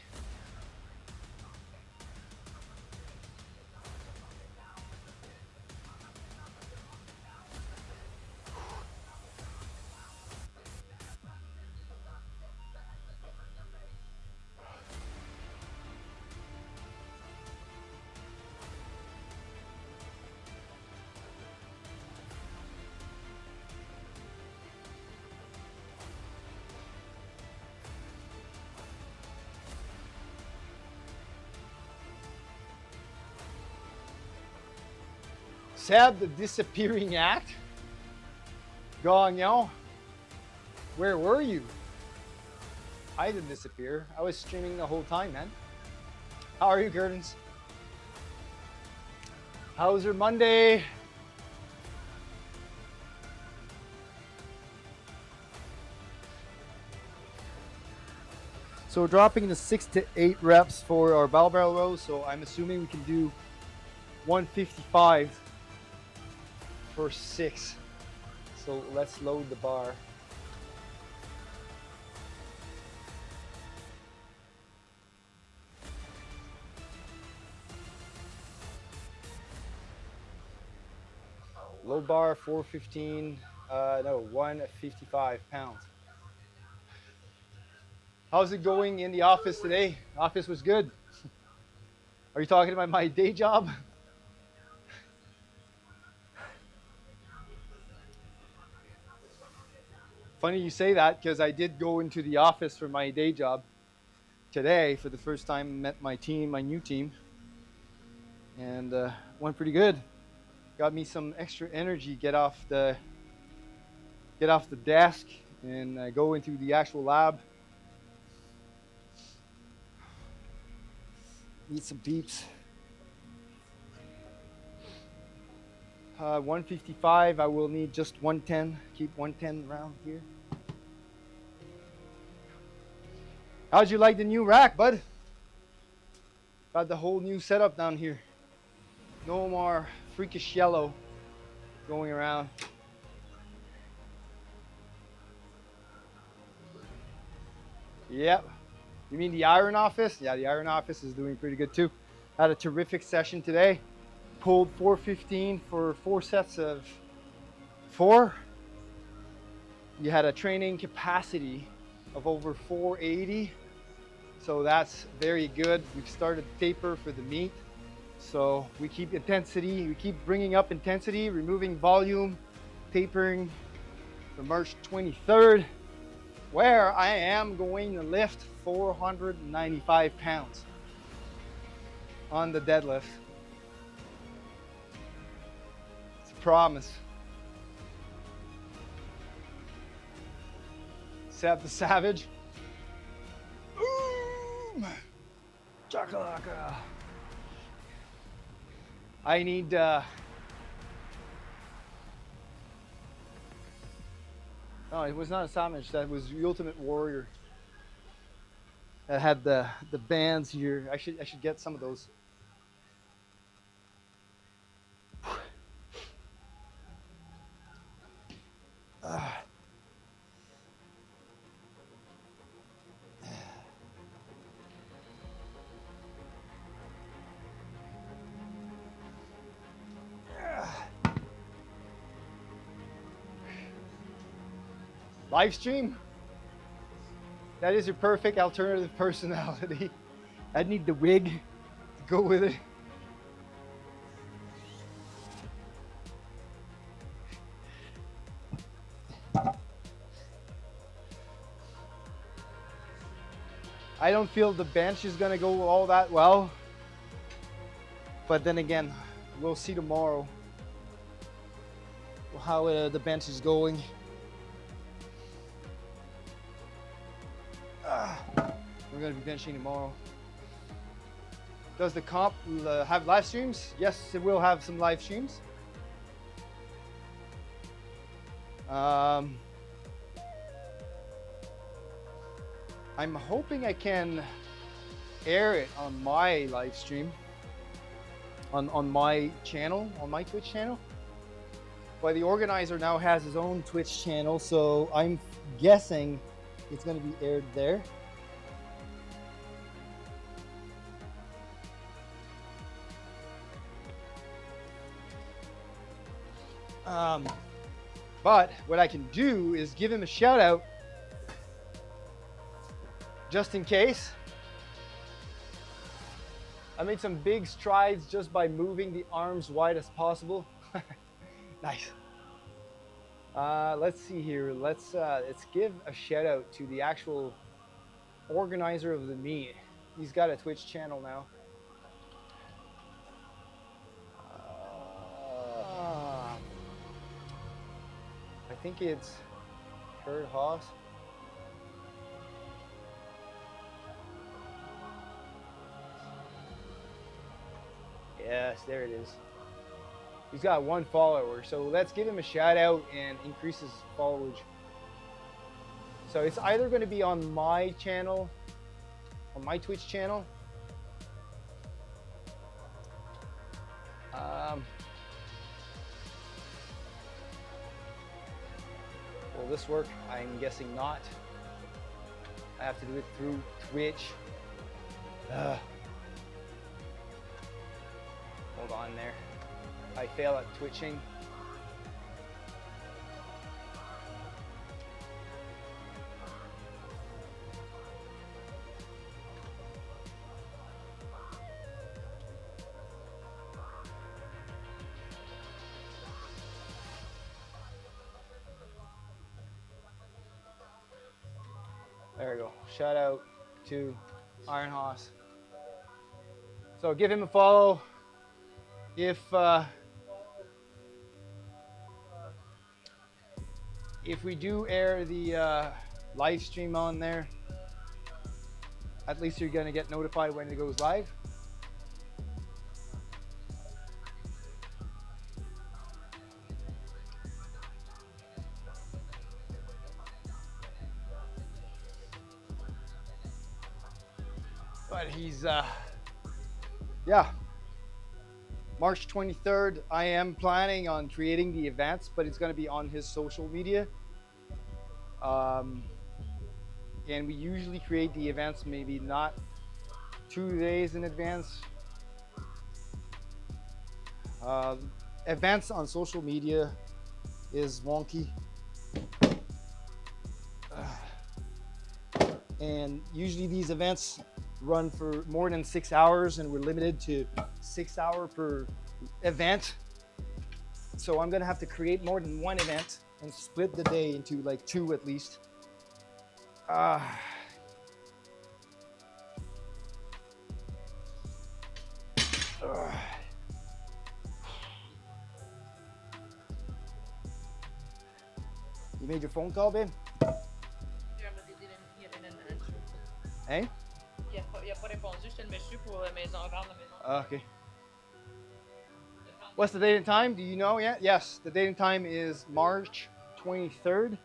Seb, the disappearing act. Gagnon, where were you? I didn't disappear. I was streaming the whole time, man. How are you, Curtains? How's your Monday? So we're dropping the 6 to 8 reps for our barbell rows. So I'm assuming we can do 155 for 6. So let's load the bar. Low bar 415, no, 155 pounds. How's it going in the office today? Office was good. Are you talking about my day job? Funny you say that, because I did go into the office for my day job today for the first time. Met my team, my new team, and went pretty good. Got me some extra energy. Get off the desk and go into the actual lab. Eat some peeps. 155. I will need just 110. Keep 110 around here. How'd you like the new rack, bud? Got the whole new setup down here. No more freakish yellow going around. Yep. You mean the iron office? Yeah, the iron office is doing pretty good too. Had a terrific session today. Pulled 415 for 4 sets of 4. You had a training capacity of over 480. So that's very good. We've started taper for the meet. So we keep intensity, we keep bringing up intensity, removing volume, tapering for March 23rd, where I am going to lift 495 pounds on the deadlift. It's a promise. Seb the Savage. Boom! Chakalaka. I need no, it was not a Savage, that was the Ultimate Warrior. That had the bands here. I should get some of those. Live stream? That is your perfect alternative personality. I'd need the wig to go with it. I don't feel the bench is gonna go all that well. But then again, we'll see tomorrow how the bench is going. We're going to be benching tomorrow. Does the comp have live streams? Yes, it will have some live streams. I'm hoping I can air it on my live stream, on my channel, on my Twitch channel. But the organizer now has his own Twitch channel, so I'm guessing it's going to be aired there. But what I can do is give him a shout out just in case. I made some big strides just by moving the arms wide as possible. Nice. Let's see here. Let's give a shout out to the actual organizer of the meet. He's got a Twitch channel now. I think it's Kurt Haas. Yes, there it is. He's got 1 follower, so let's give him a shout out and increase his followage. So it's either going to be on my channel, on my Twitch channel. Will this work? I'm guessing not. I have to do it through Twitch. Hold on there. I fail at twitching. There we go. Shout out to Iron Hoss. So give him a follow. If we do air the live stream on there, at least you're gonna get notified when it goes live. But he's, yeah. March 23rd, I am planning on creating the events, but it's going to be on his social media. And we usually create the events maybe not 2 days in advance. Events on social media is wonky. And usually these events run for more than 6 hours, and we're limited to 6 hours per event. So I'm gonna have to create more than one event and split the day into like 2 at least. You made your phone call, babe? Yeah, but he didn't answer. Hey? Il a pas répondu, j'étais le monsieur pour la maison, rendre la maison. Okay. What's the date and time? Do you know yet? Yes, the date and time is March 23rd.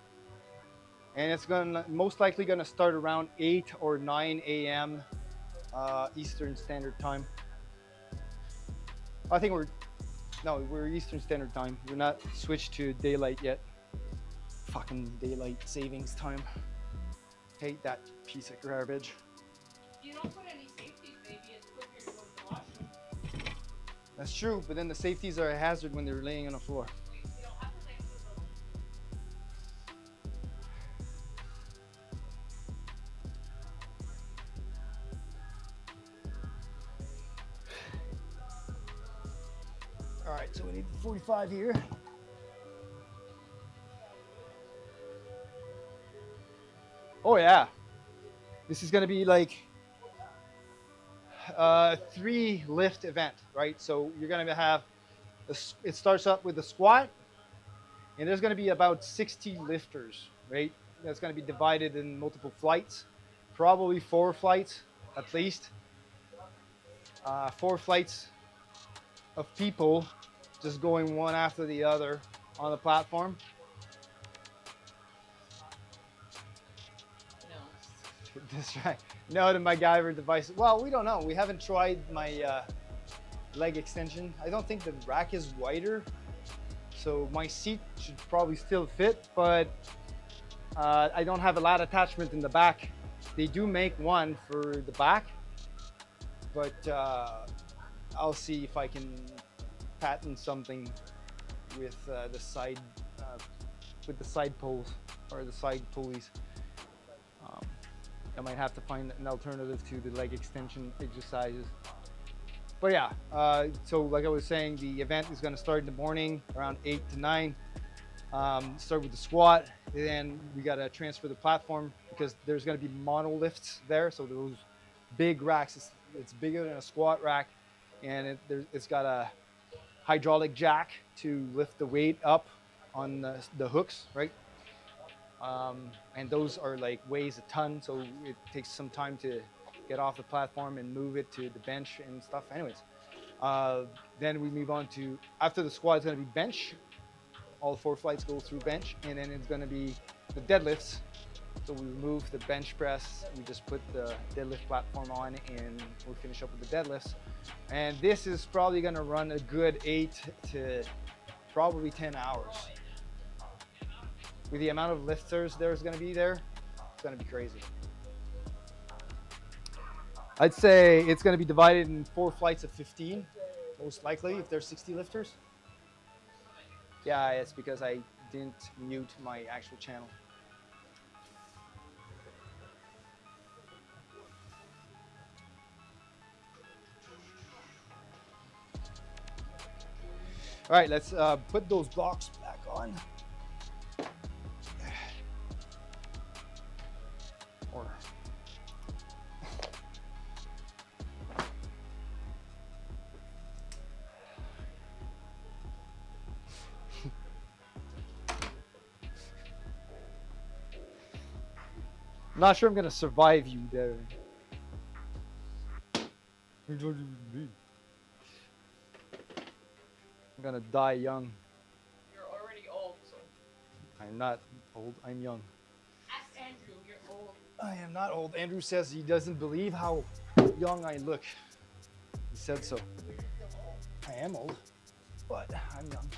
And it's most likely gonna start around 8 or 9 a.m. Eastern Standard Time. I think we're Eastern Standard Time. We're not switched to daylight yet. Fucking daylight savings time. Hate that piece of garbage. You don't put any safeties, baby. It's quicker to go to the washroom. That's true, but then the safeties are a hazard when they're laying on the floor. You don't have to lay on the floor. All right, so we need the 45 here. Oh yeah, this is gonna be like a 3 lift event, right? So you're gonna have, it starts up with the squat, and there's gonna be about 60 lifters, right? That's gonna be divided in multiple flights, probably 4 flights at least. 4 flights of people just going one after the other on the platform. That's right. No to my MacGyver device. Well, we don't know. We haven't tried my leg extension. I don't think the rack is wider, so my seat should probably still fit, but I don't have a lat attachment in the back. They do make one for the back, but I'll see if I can patent something with the side poles or the side pulleys. I might have to find an alternative to the leg extension exercises. But yeah, so like I was saying, the event is going to start in the morning around 8 to 9. Start with the squat, then we got to transfer the platform because there's going to be monoliths there. So those big racks, it's bigger than a squat rack, and it's got a hydraulic jack to lift the weight up on the hooks, right? And those are like weighs a ton, so it takes some time to get off the platform and move it to the bench and stuff. Anyways, then we move on to, after the squat, it's going to be bench. All 4 flights go through bench, and then it's going to be the deadlifts. So we remove the bench press, we just put the deadlift platform on, and we'll finish up with the deadlifts. And this is probably going to run a good 8 to probably 10 hours. With the amount of lifters there's going to be there, it's going to be crazy. I'd say it's going to be divided in 4 flights of 15, most likely, if there's 60 lifters. Yeah, it's because I didn't mute my actual channel. All right, let's put those blocks back on. Or I'm not sure I'm gonna survive you there. I'm gonna die young. You're already old, so. I'm not old, I'm young. Ask Andrew, you're old. I am not old. Andrew says he doesn't believe how young I look. He said so. I am old, but I'm young.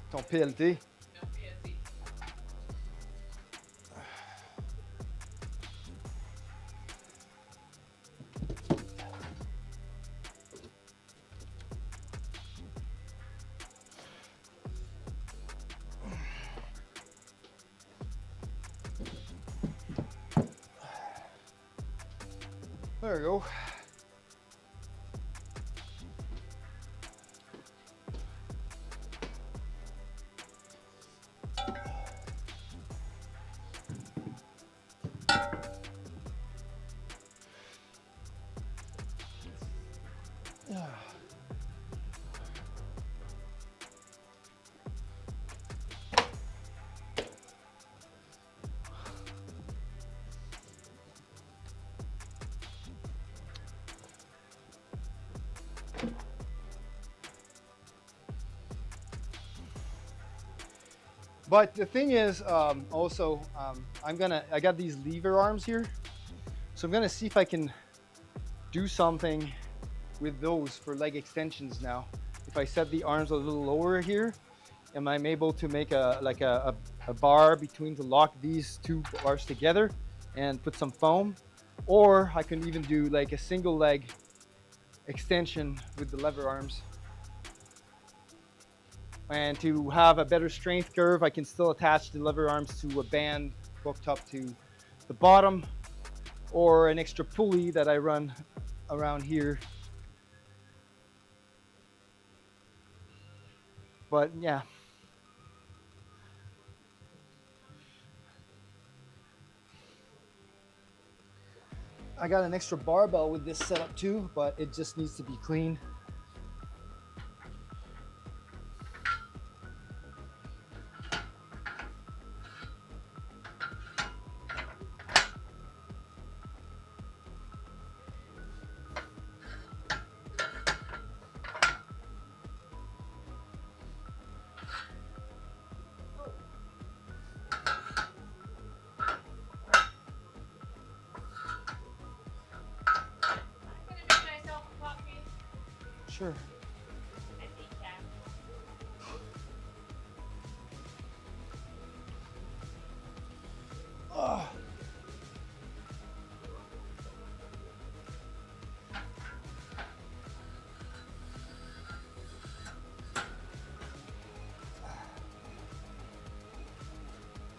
Ton PLT. There we go. But the thing is, also, I got these lever arms here. So I'm gonna see if I can do something with those for leg extensions now. If I set the arms a little lower here, am I able to make a bar between to lock these two bars together and put some foam? Or I can even do like a single leg extension with the lever arms. And to have a better strength curve, I can still attach the lever arms to a band hooked up to the bottom, or an extra pulley that I run around here. But yeah. I got an extra barbell with this setup too, but it just needs to be cleaned. Sure. Oh.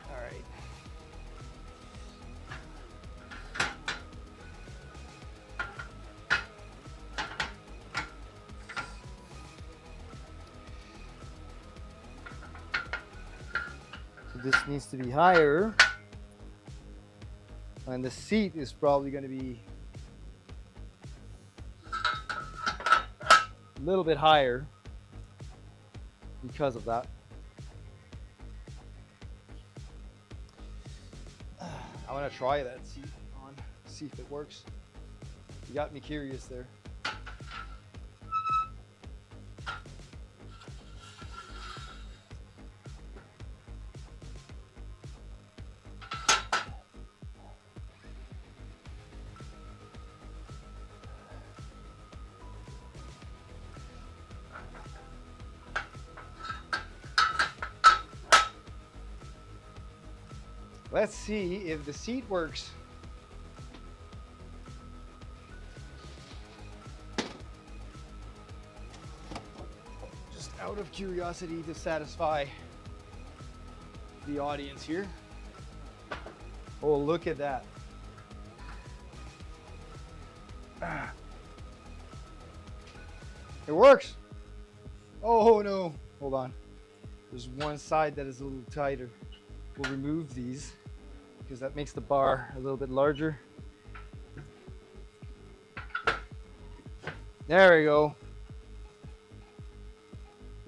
All right. This needs to be higher, and the seat is probably going to be a little bit higher because of that. I want to try that seat on, see if it works. You got me curious there. Let's see if the seat works. Just out of curiosity to satisfy the audience here. Oh, look at that. It works. Oh no, hold on. There's one side that is a little tighter. We'll remove these because that makes the bar a little bit larger. There we go.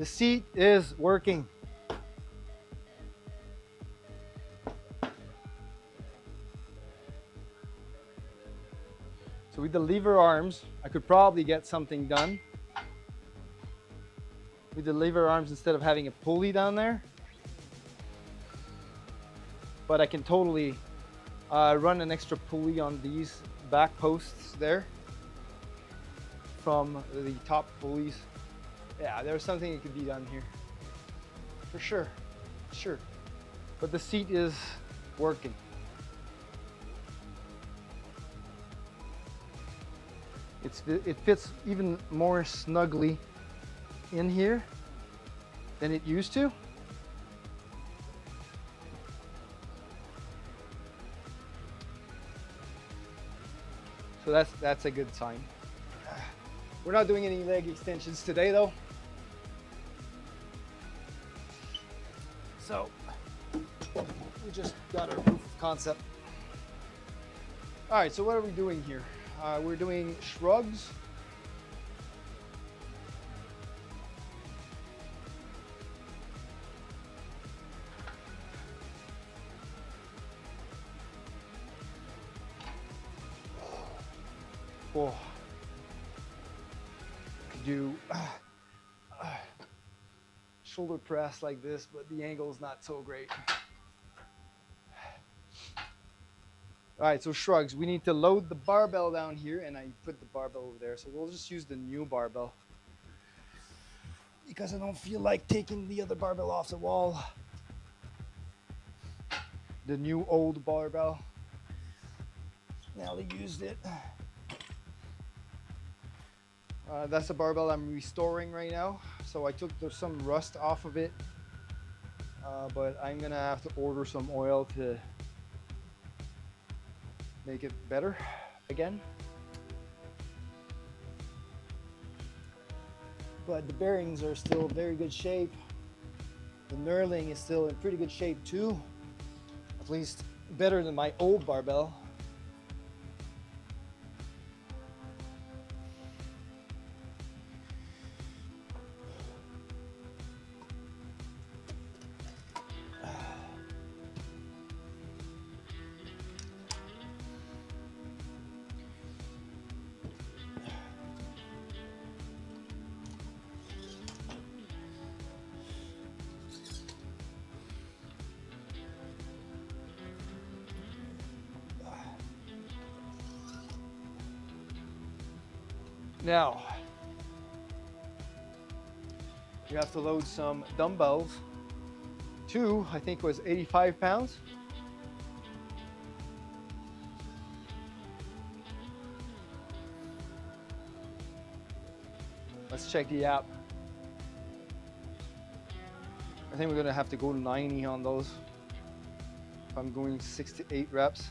The seat is working. So with the lever arms, I could probably get something done. With the lever arms instead of having a pulley down there. But I can totally run an extra pulley on these back posts there from the top pulleys. Yeah, there's something that could be done here. For sure, sure. But the seat is working. It fits even more snugly in here than it used to. So that's a good sign. We're not doing any leg extensions today though. So we just got our proof of concept. All right, so what are we doing here? We're doing shrugs. Whoa. Could do shoulder press like this, but the angle is not so great. All right, so shrugs. We need to load the barbell down here, and I put the barbell over there. So we'll just use the new barbell because I don't feel like taking the other barbell off the wall. The new old barbell. Now they used it. That's the barbell I'm restoring right now. So I took some rust off of it, but I'm gonna have to order some oil to make it better again. But the bearings are still in very good shape. The knurling is still in pretty good shape too. At least better than my old barbell. Now, you have to load some dumbbells. Two, I think, was 85 pounds. Let's check the app. I think we're gonna have to go to 90 on those. If I'm going 6 to 8 reps.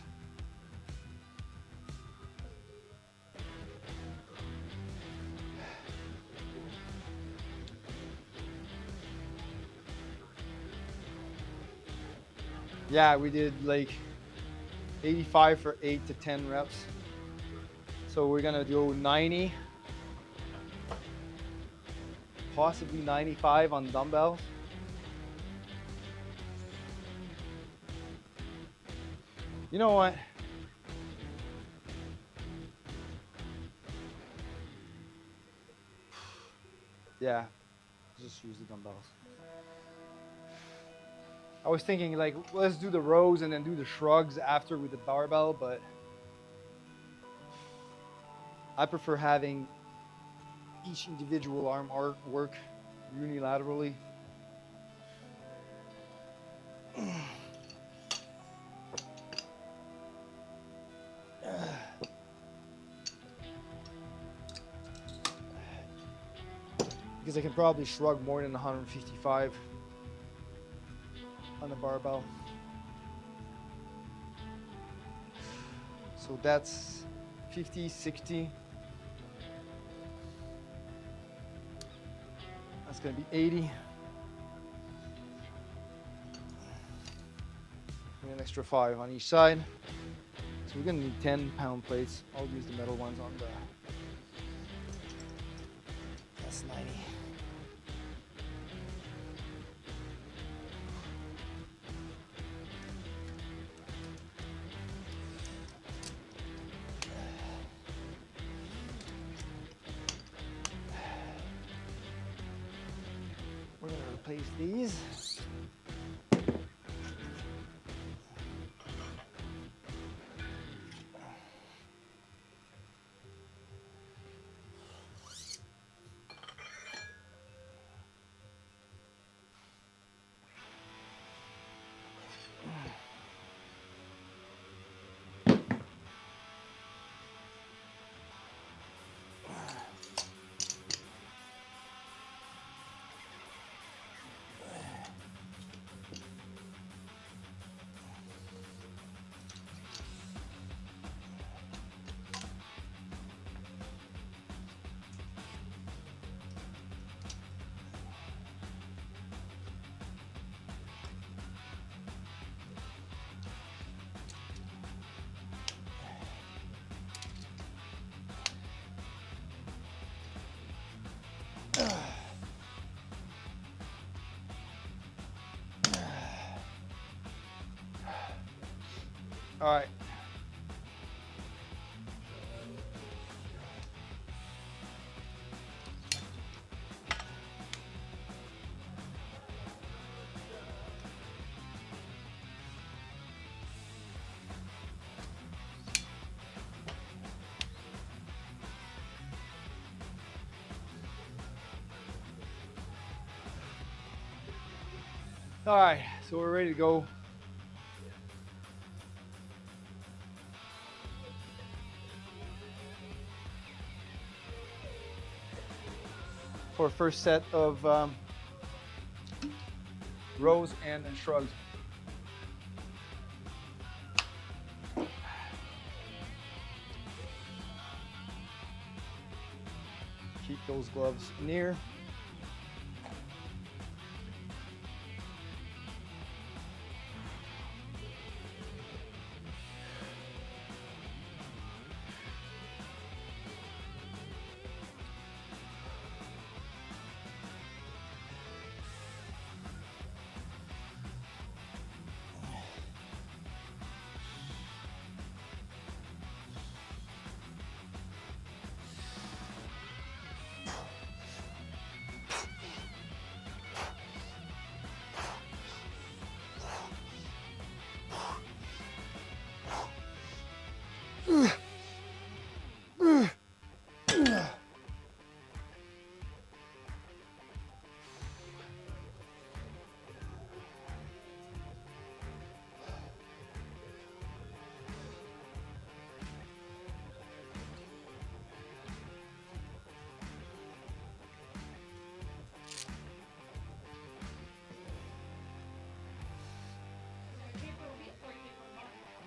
Yeah, we did like 85 for 8 to 10 reps. So we're gonna do 90, possibly 95 on dumbbells. You know what? Yeah, just use the dumbbells. I was thinking like, let's do the rows and then do the shrugs after with the barbell, but I prefer having each individual arm work unilaterally. Because I can probably shrug more than 155 on the barbell. So that's 50, 60. That's gonna be 80. And an extra 5 on each side. So we're gonna need 10-pound plates. I'll use the metal ones on the, that's 90. place these. All right. All right, so we're ready to go. For our first set of rows and shrugs. Keep those gloves near.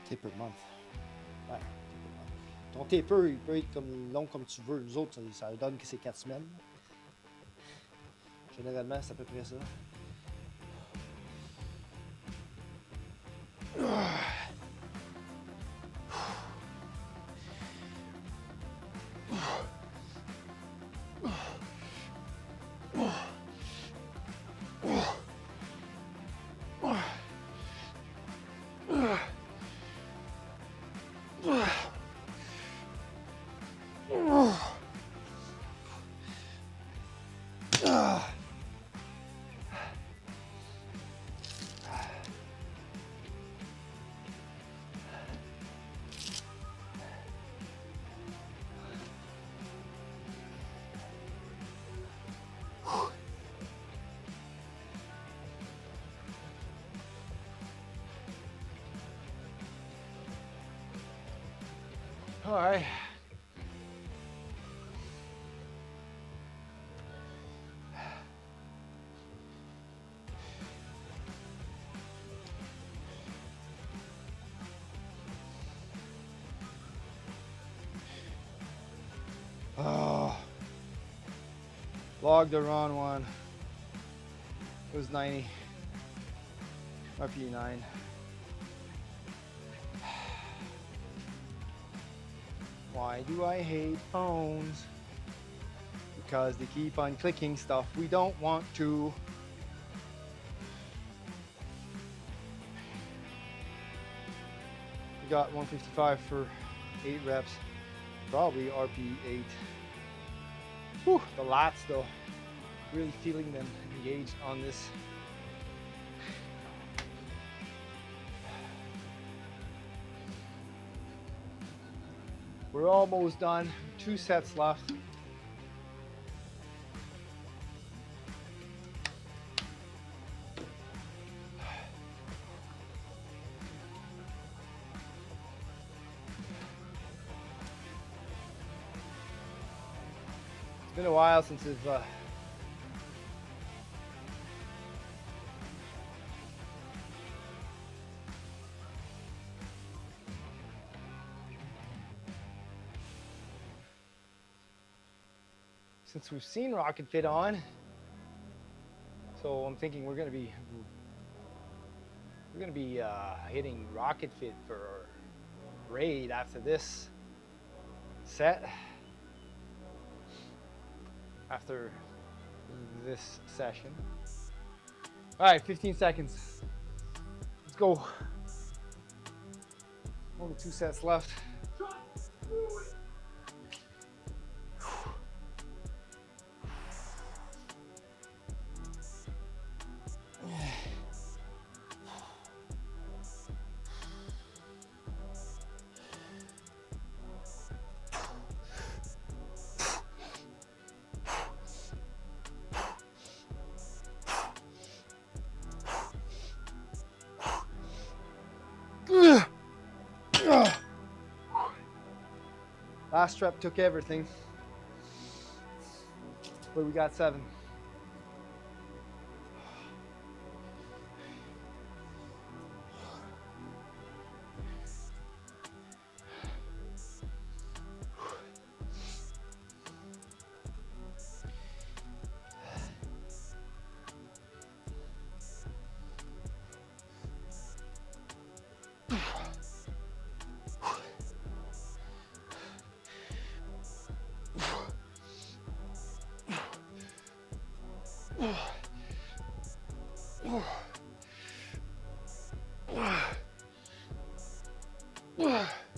Taper month. Ouais, taper month. Ton taper, il peut être comme long comme tu veux. Nous autres, ça donne que c'est 4 semaines. Généralement, c'est à peu près ça. All right. Oh, logged the wrong one. It was 90. RP9. Why do I hate phones? Because they keep on clicking stuff we don't want to. We got 155 for 8 reps. Probably RP8. Whew, the lats though. really feeling them engaged on this. We're almost done. 2 sets left. It's been a while since it's since we've seen Rocket Fit on. So I'm thinking we're gonna be hitting Rocket Fit for raid after this set. After this session. All right, 15 seconds. Let's go. Only 2 sets left. Last rep took everything, but we got 7.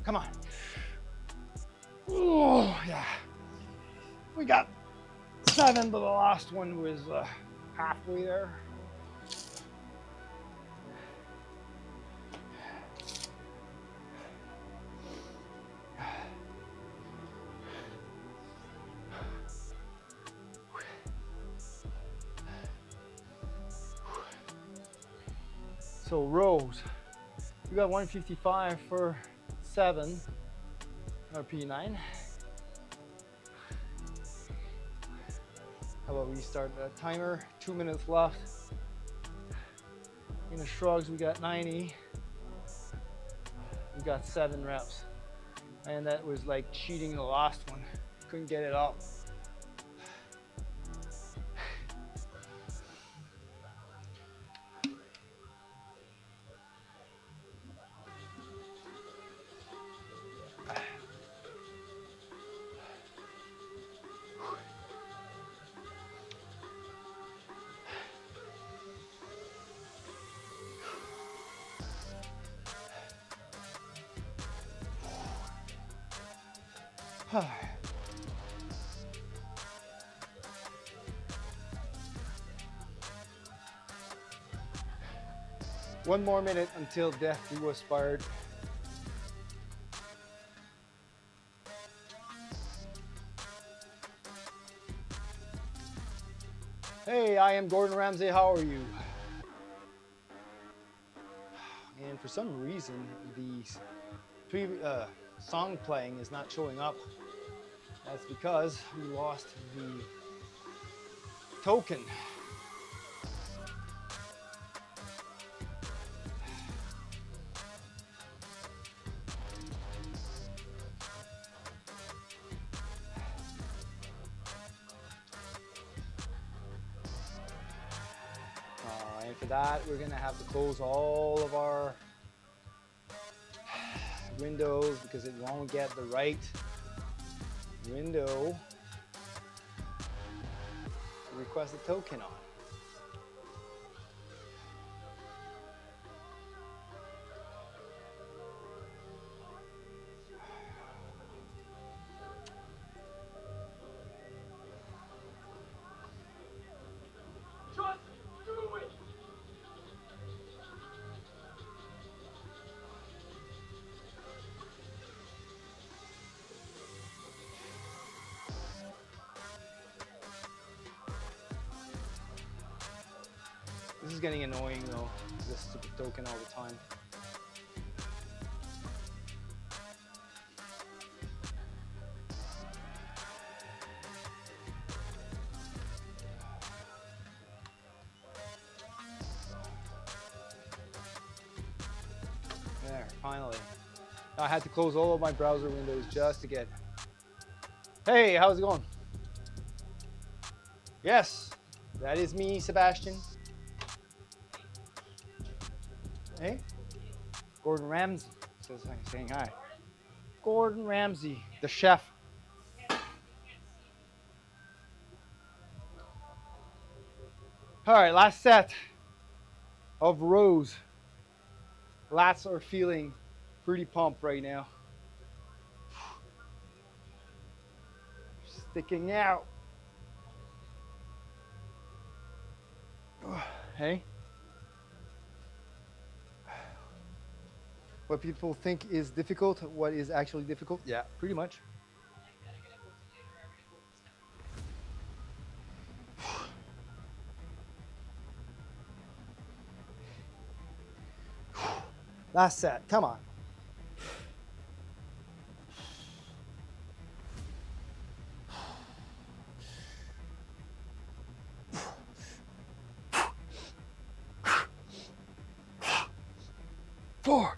Come on. Oh, yeah. We got 7, but the last one was halfway there. So rows, we got 155 for 7 RP9. How about we start the timer? 2 minutes left. In the shrugs, we got 90. We got 7 reps, and that was like cheating the last one. Couldn't get it up. One more minute until death do us part. Hey, I am Gordon Ramsay. How are you? And for some reason, the song playing is not showing up. That's because we lost the token. And for that, we're gonna have to close all of our windows because it won't get the right window to request a token on. This is getting annoying though, this stupid token all the time. There, finally. I had to close all of my browser windows just to get. Hey, how's it going? Yes, that is me, Sebastian. Hey, Gordon Ramsay says saying hi. Gordon Ramsay, the chef. All right, last set of rows. Lats are feeling pretty pumped right now. Sticking out. Hey. What people think is difficult, what is actually difficult? Yeah, pretty much. Last set, come on. Four,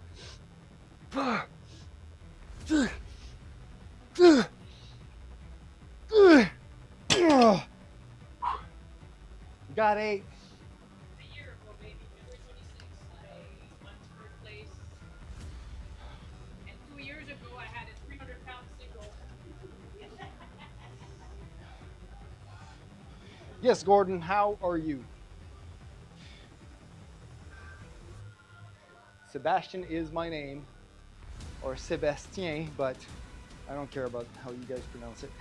five, six, got 8. A year ago, maybe February 26th, I won third place. And 2 years ago, I had a 300-pound single. Yes, Gordon, how are you? Sebastian is my name, or Sébastien, but I don't care about how you guys pronounce it.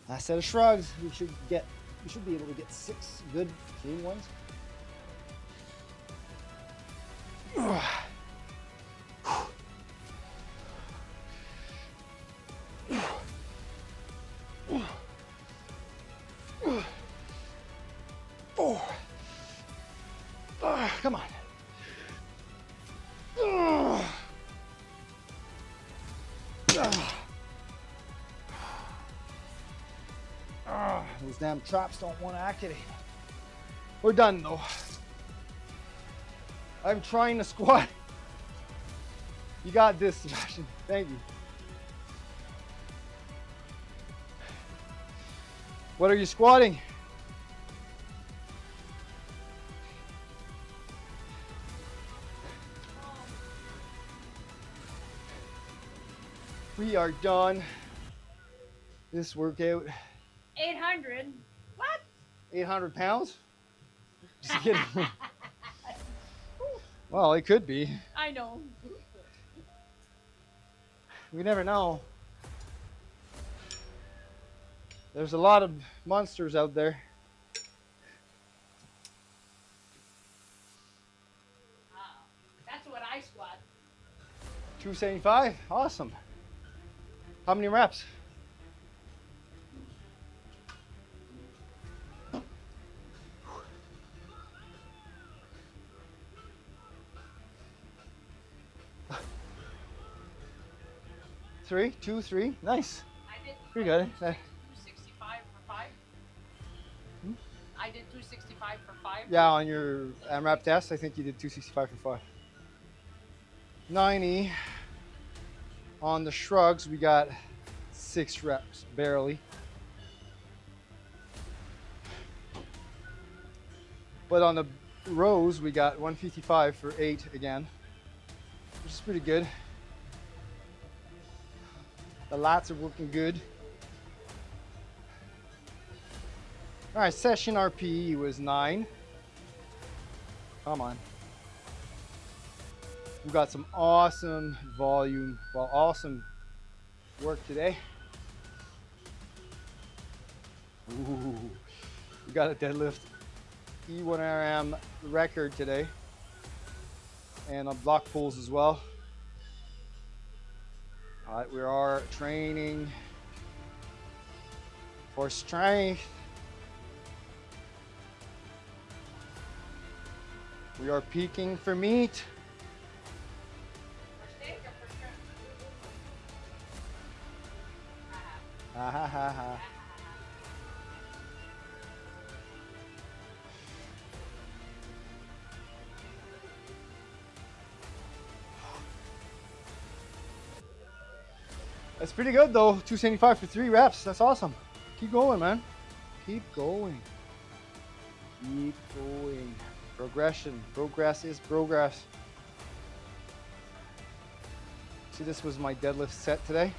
Last set of shrugs. We should be able to get 6 good clean ones. Come on. Those damn traps don't want to activate. We're done though. I'm trying to squat. You got this, Sebastian. Thank you. What are you squatting? We are done this workout. 800. What? 800 pounds? Just kidding. Well, it could be. I know. We never know. There's a lot of monsters out there. That's what I squat. 275? Awesome. How many reps? Three, 2, 3. Nice. I did Pretty good. 265 for 5. Hmm? I did 265 for 5. Yeah, on your AMRAP test, I think you did 265 for 5. 90. On the shrugs, we got 6 reps, barely. But on the rows, we got 155 for 8 again, which is pretty good. The lats are working good. All right, session RPE was 9. Come on. We've got some awesome volume, well, awesome work today. Ooh, we got a deadlift E1RM record today, and on block pulls as well. All right, we are training for strength. We are peaking for meat. For steak or for shrimp? Ha ha ha ha. That's pretty good though. 275 for 3 reps. That's awesome. Keep going, man. Keep going. Keep going. Progression. Progress is progress. See, this was my deadlift set today.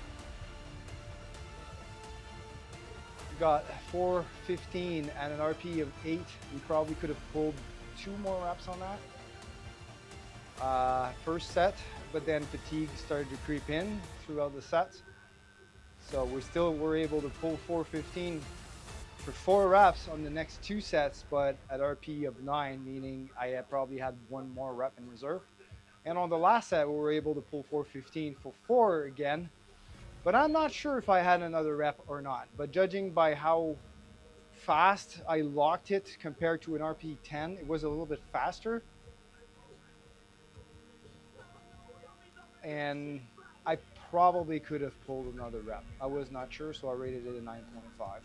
We got 415 and an RP of 8. We probably could have pulled 2 more reps on that. First set, but then fatigue started to creep in throughout the sets. So we still were able to pull 415 for 4 reps on the next 2 sets, but at RP of 9, meaning I probably had 1 more rep in reserve. And on the last set, we were able to pull 415 for 4 again, but I'm not sure if I had another rep or not. But judging by how fast I locked it compared to an RP 10, it was a little bit faster. And I probably could have pulled another rep. I was not sure, so I rated it a 9.5.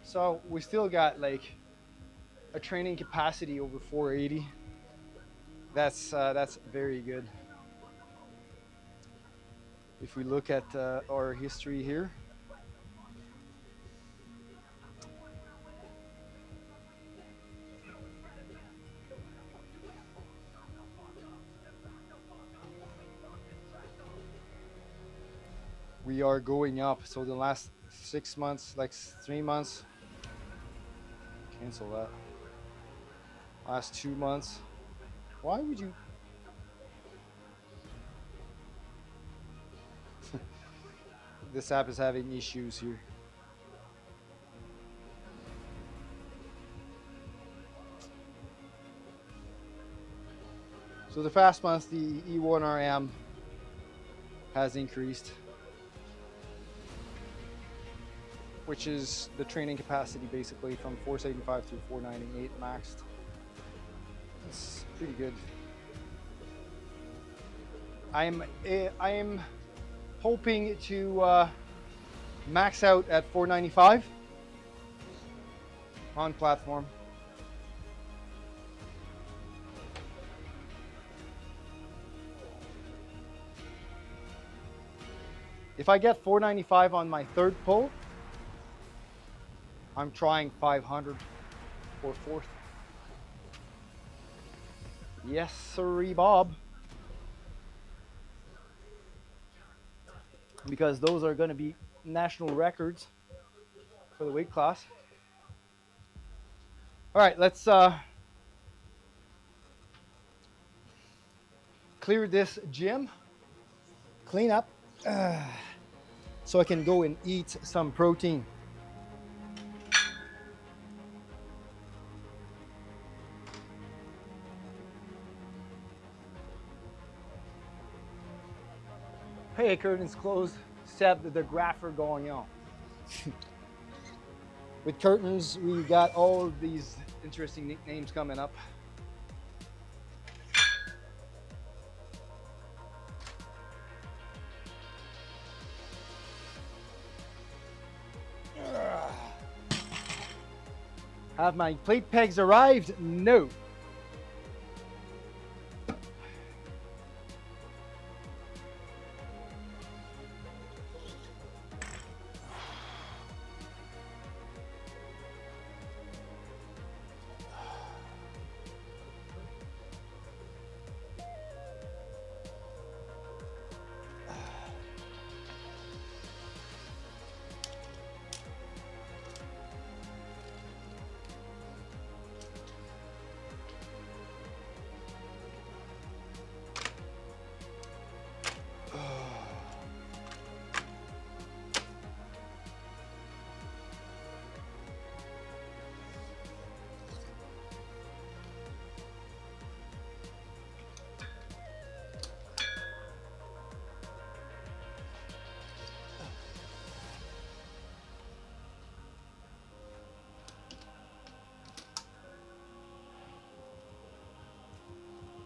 So we still got like a training capacity over 480. That's very good. If we look at our history here, we are going up. So the last 6 months, like 3 months, cancel that. Last 2 months. Why would you? This app is having issues here. So the fast months, the E1RM has increased, which is the training capacity basically from 475 to 498 maxed. That's pretty good. I'm hoping to max out at 495 on platform. If I get 495 on my 3rd pull, I'm trying 500 or 4th. Yes, sirree, Bob. Because those are going to be national records for the weight class. All right, let's clear this gym, clean up, so I can go and eat some protein. Hey, curtains closed, except the grapher going on. With curtains, we got all of these interesting nicknames coming up. Have my plate pegs arrived? No.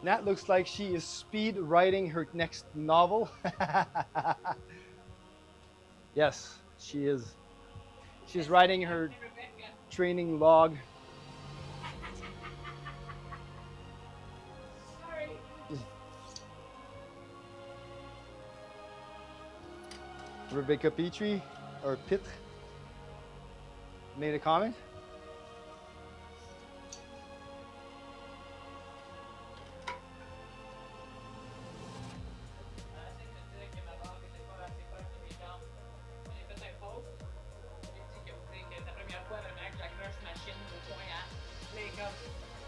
Nat looks like she is speed writing her next novel. Yes, she is. She's writing her Hey, Rebecca. training log. Sorry. Rebecca Petrie or Pitre made a comment.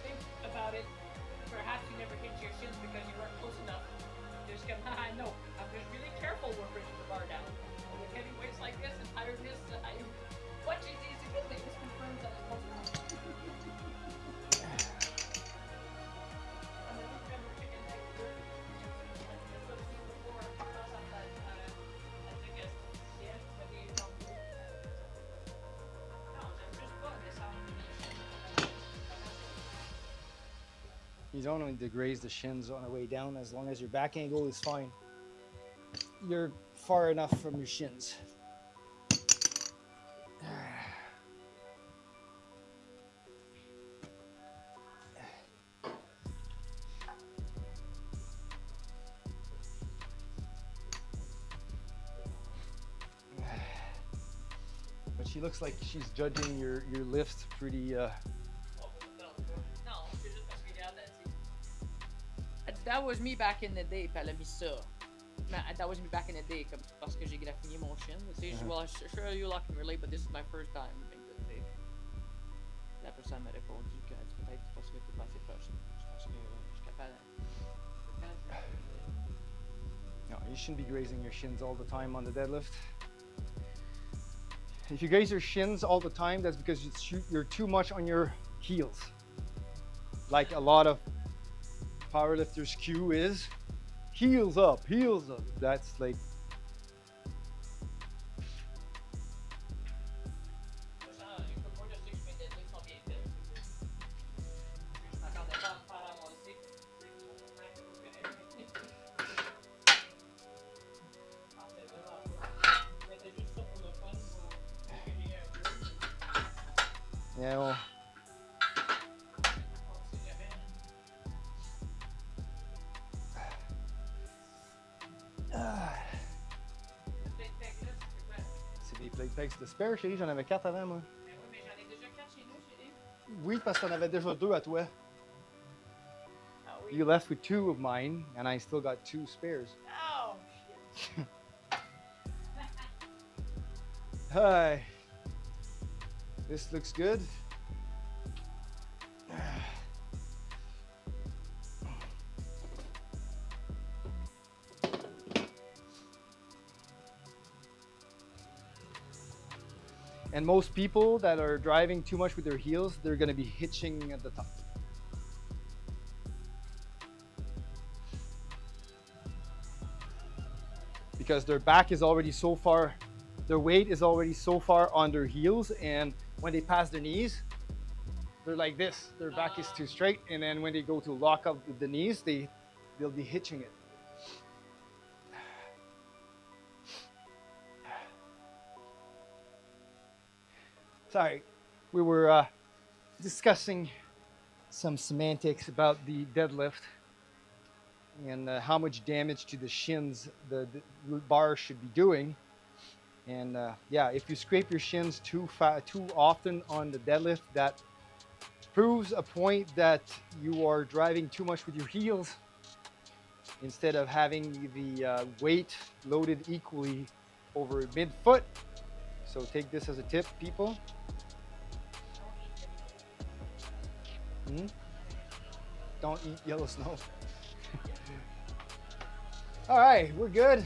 Think about it. Perhaps you never hit your shins because you weren't close enough. Just come, I know. I'm just really careful when bringing the bar down. And with heavy weights like this and tiredness, what is easy to think? This confirms that it's close enough. And then we remember chicken neck work. That's what we did before. I think it's, yeah, but you don't do it. No, I'm just putting this on. You don't need to graze the shins on the way down as long as your back angle is fine. You're far enough from your shins. But she looks like she's judging your lift pretty No, c'est juste parce que regarde, that was me back in the day, puis elle a mis ça. Mais that was me back in the day, comme parce que j'ai graffiné mon shin. Tu sais, well, sure you all can relate, but this is my first time. Fait que, tu sais, la personne m'a répondu que peut-être parce que t'es pas assez proche. Je pense que je suis capable. No, you shouldn't be grazing your shins all the time on the deadlift. If you graze your shins all the time, that's because you're too much on your heels. Like a lot of powerlifters' cue is heels up, heels up. That's like yeah, well, c'est des plate pegs de spare, chérie. J'en avais 4 avant, moi. Mais oui, mais j'en ai déjà 4 chez nous, chérie. Oui, parce que t'en avais déjà 2 à toi. Ah oui. You left with 2 of mine, and I still got 2 spares. Oh, shit. Hi. This looks good. And most people that are driving too much with their heels, they're going to be hitching at the top. Because their back is already so far, their weight is already so far on their heels, and when they pass their knees, they're like this. Their back is too straight, and then when they go to lock up the knees, they'll be hitching it. Sorry, we were discussing some semantics about the deadlift and how much damage to the shins the bar should be doing. And yeah, if you scrape your shins too often on the deadlift, that proves a point that you are driving too much with your heels instead of having the weight loaded equally over mid-foot. So take this as a tip, people. Don't eat yellow snow. All right, we're good.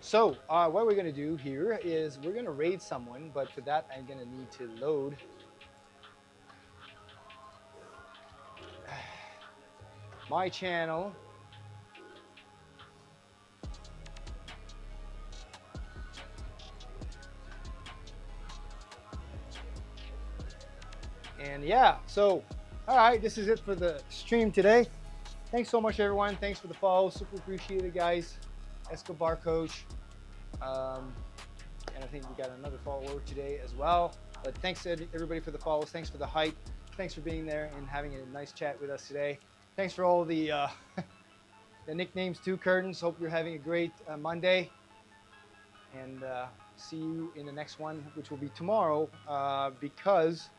So what we're gonna do here is we're gonna raid someone, but for that I'm gonna need to load my channel. And yeah, so all right, this is it for the stream today. Thanks so much, everyone. Thanks for the follow. Super appreciate it, guys. Escobar Coach. And I think we got another follower today as well. But thanks to everybody for the follows. Thanks for the hype. Thanks for being there and having a nice chat with us today. Thanks for all the the nicknames too, Curtains. Hope you're having a great Monday. And see you in the next one, which will be tomorrow, because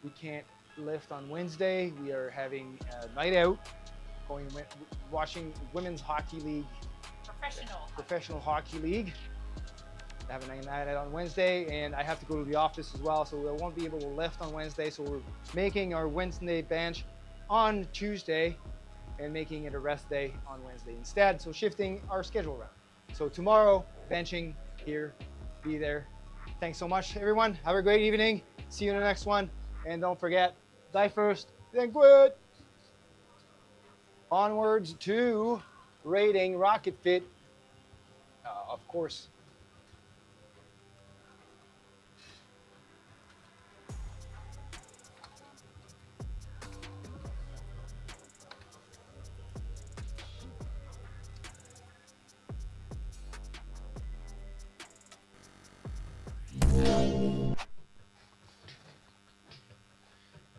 we can't lift on Wednesday. We are having a night out, watching Women's Hockey League. Professional Hockey League. I have a night out on Wednesday, and I have to go to the office as well, so I won't be able to lift on Wednesday. So we're making our Wednesday bench on Tuesday and making it a rest day on Wednesday instead. So shifting our schedule around. So tomorrow, benching here, be there. Thanks so much, everyone. Have a great evening. See you in the next one. And don't forget, die first, then quit. Onwards to rating Rocket Fit, of course.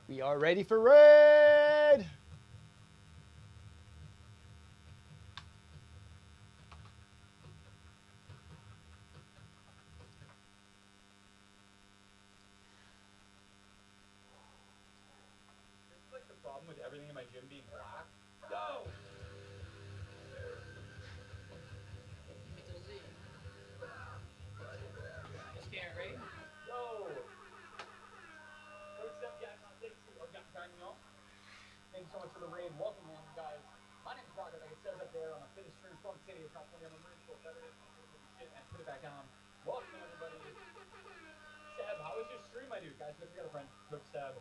We are ready for raid. Like the problem with everything in my gym being black. Go! Scared, right? Go! Coach Steph, yeah, thank you. Gagnon. Thank you so much for the raid. Welcome, man, guys. My name is Brockville, like it says up there on the fitness stream from the city of California. I'm a Marine Corps veteran. Shit, and put it back on. Welcome, everybody. Seb, how was your stream, my dude? Guys, we got a friend, Coach Seb.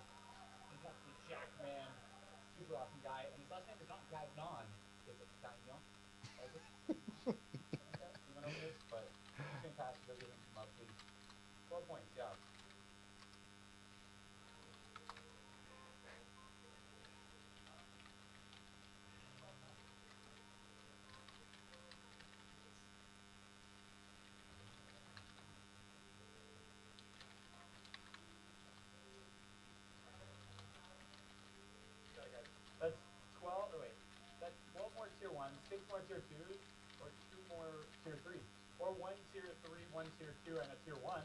He's not the Jack man. Super awesome guy, and his last name is not Gagnon. It's Gagnon. You went over this, but he's fantastic. They're giving some love, please. 12 points, yeah. That's 12, oh wait, that's 12 more tier 1s, 6 more tier 2s, or 2 more tier 3s. Or 1 tier 3, 1 tier 2, and a tier 1.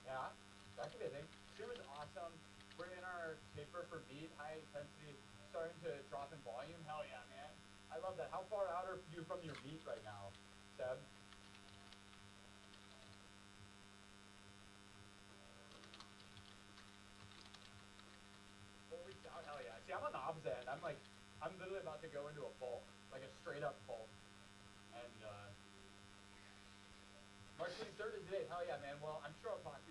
Yeah, that could be a thing. Stream is awesome. We're in our taper for beat, high intensity, starting to drop in volume. Hell yeah, man. I love that. How far out are you from your beat right now, Seb? Out, hell yeah. See, I'm on the opposite end. I'm literally about to go into a bulk, like a straight up bulk. And March 23rd is today. Hell yeah, man. Well, I'm sure I'll talk to you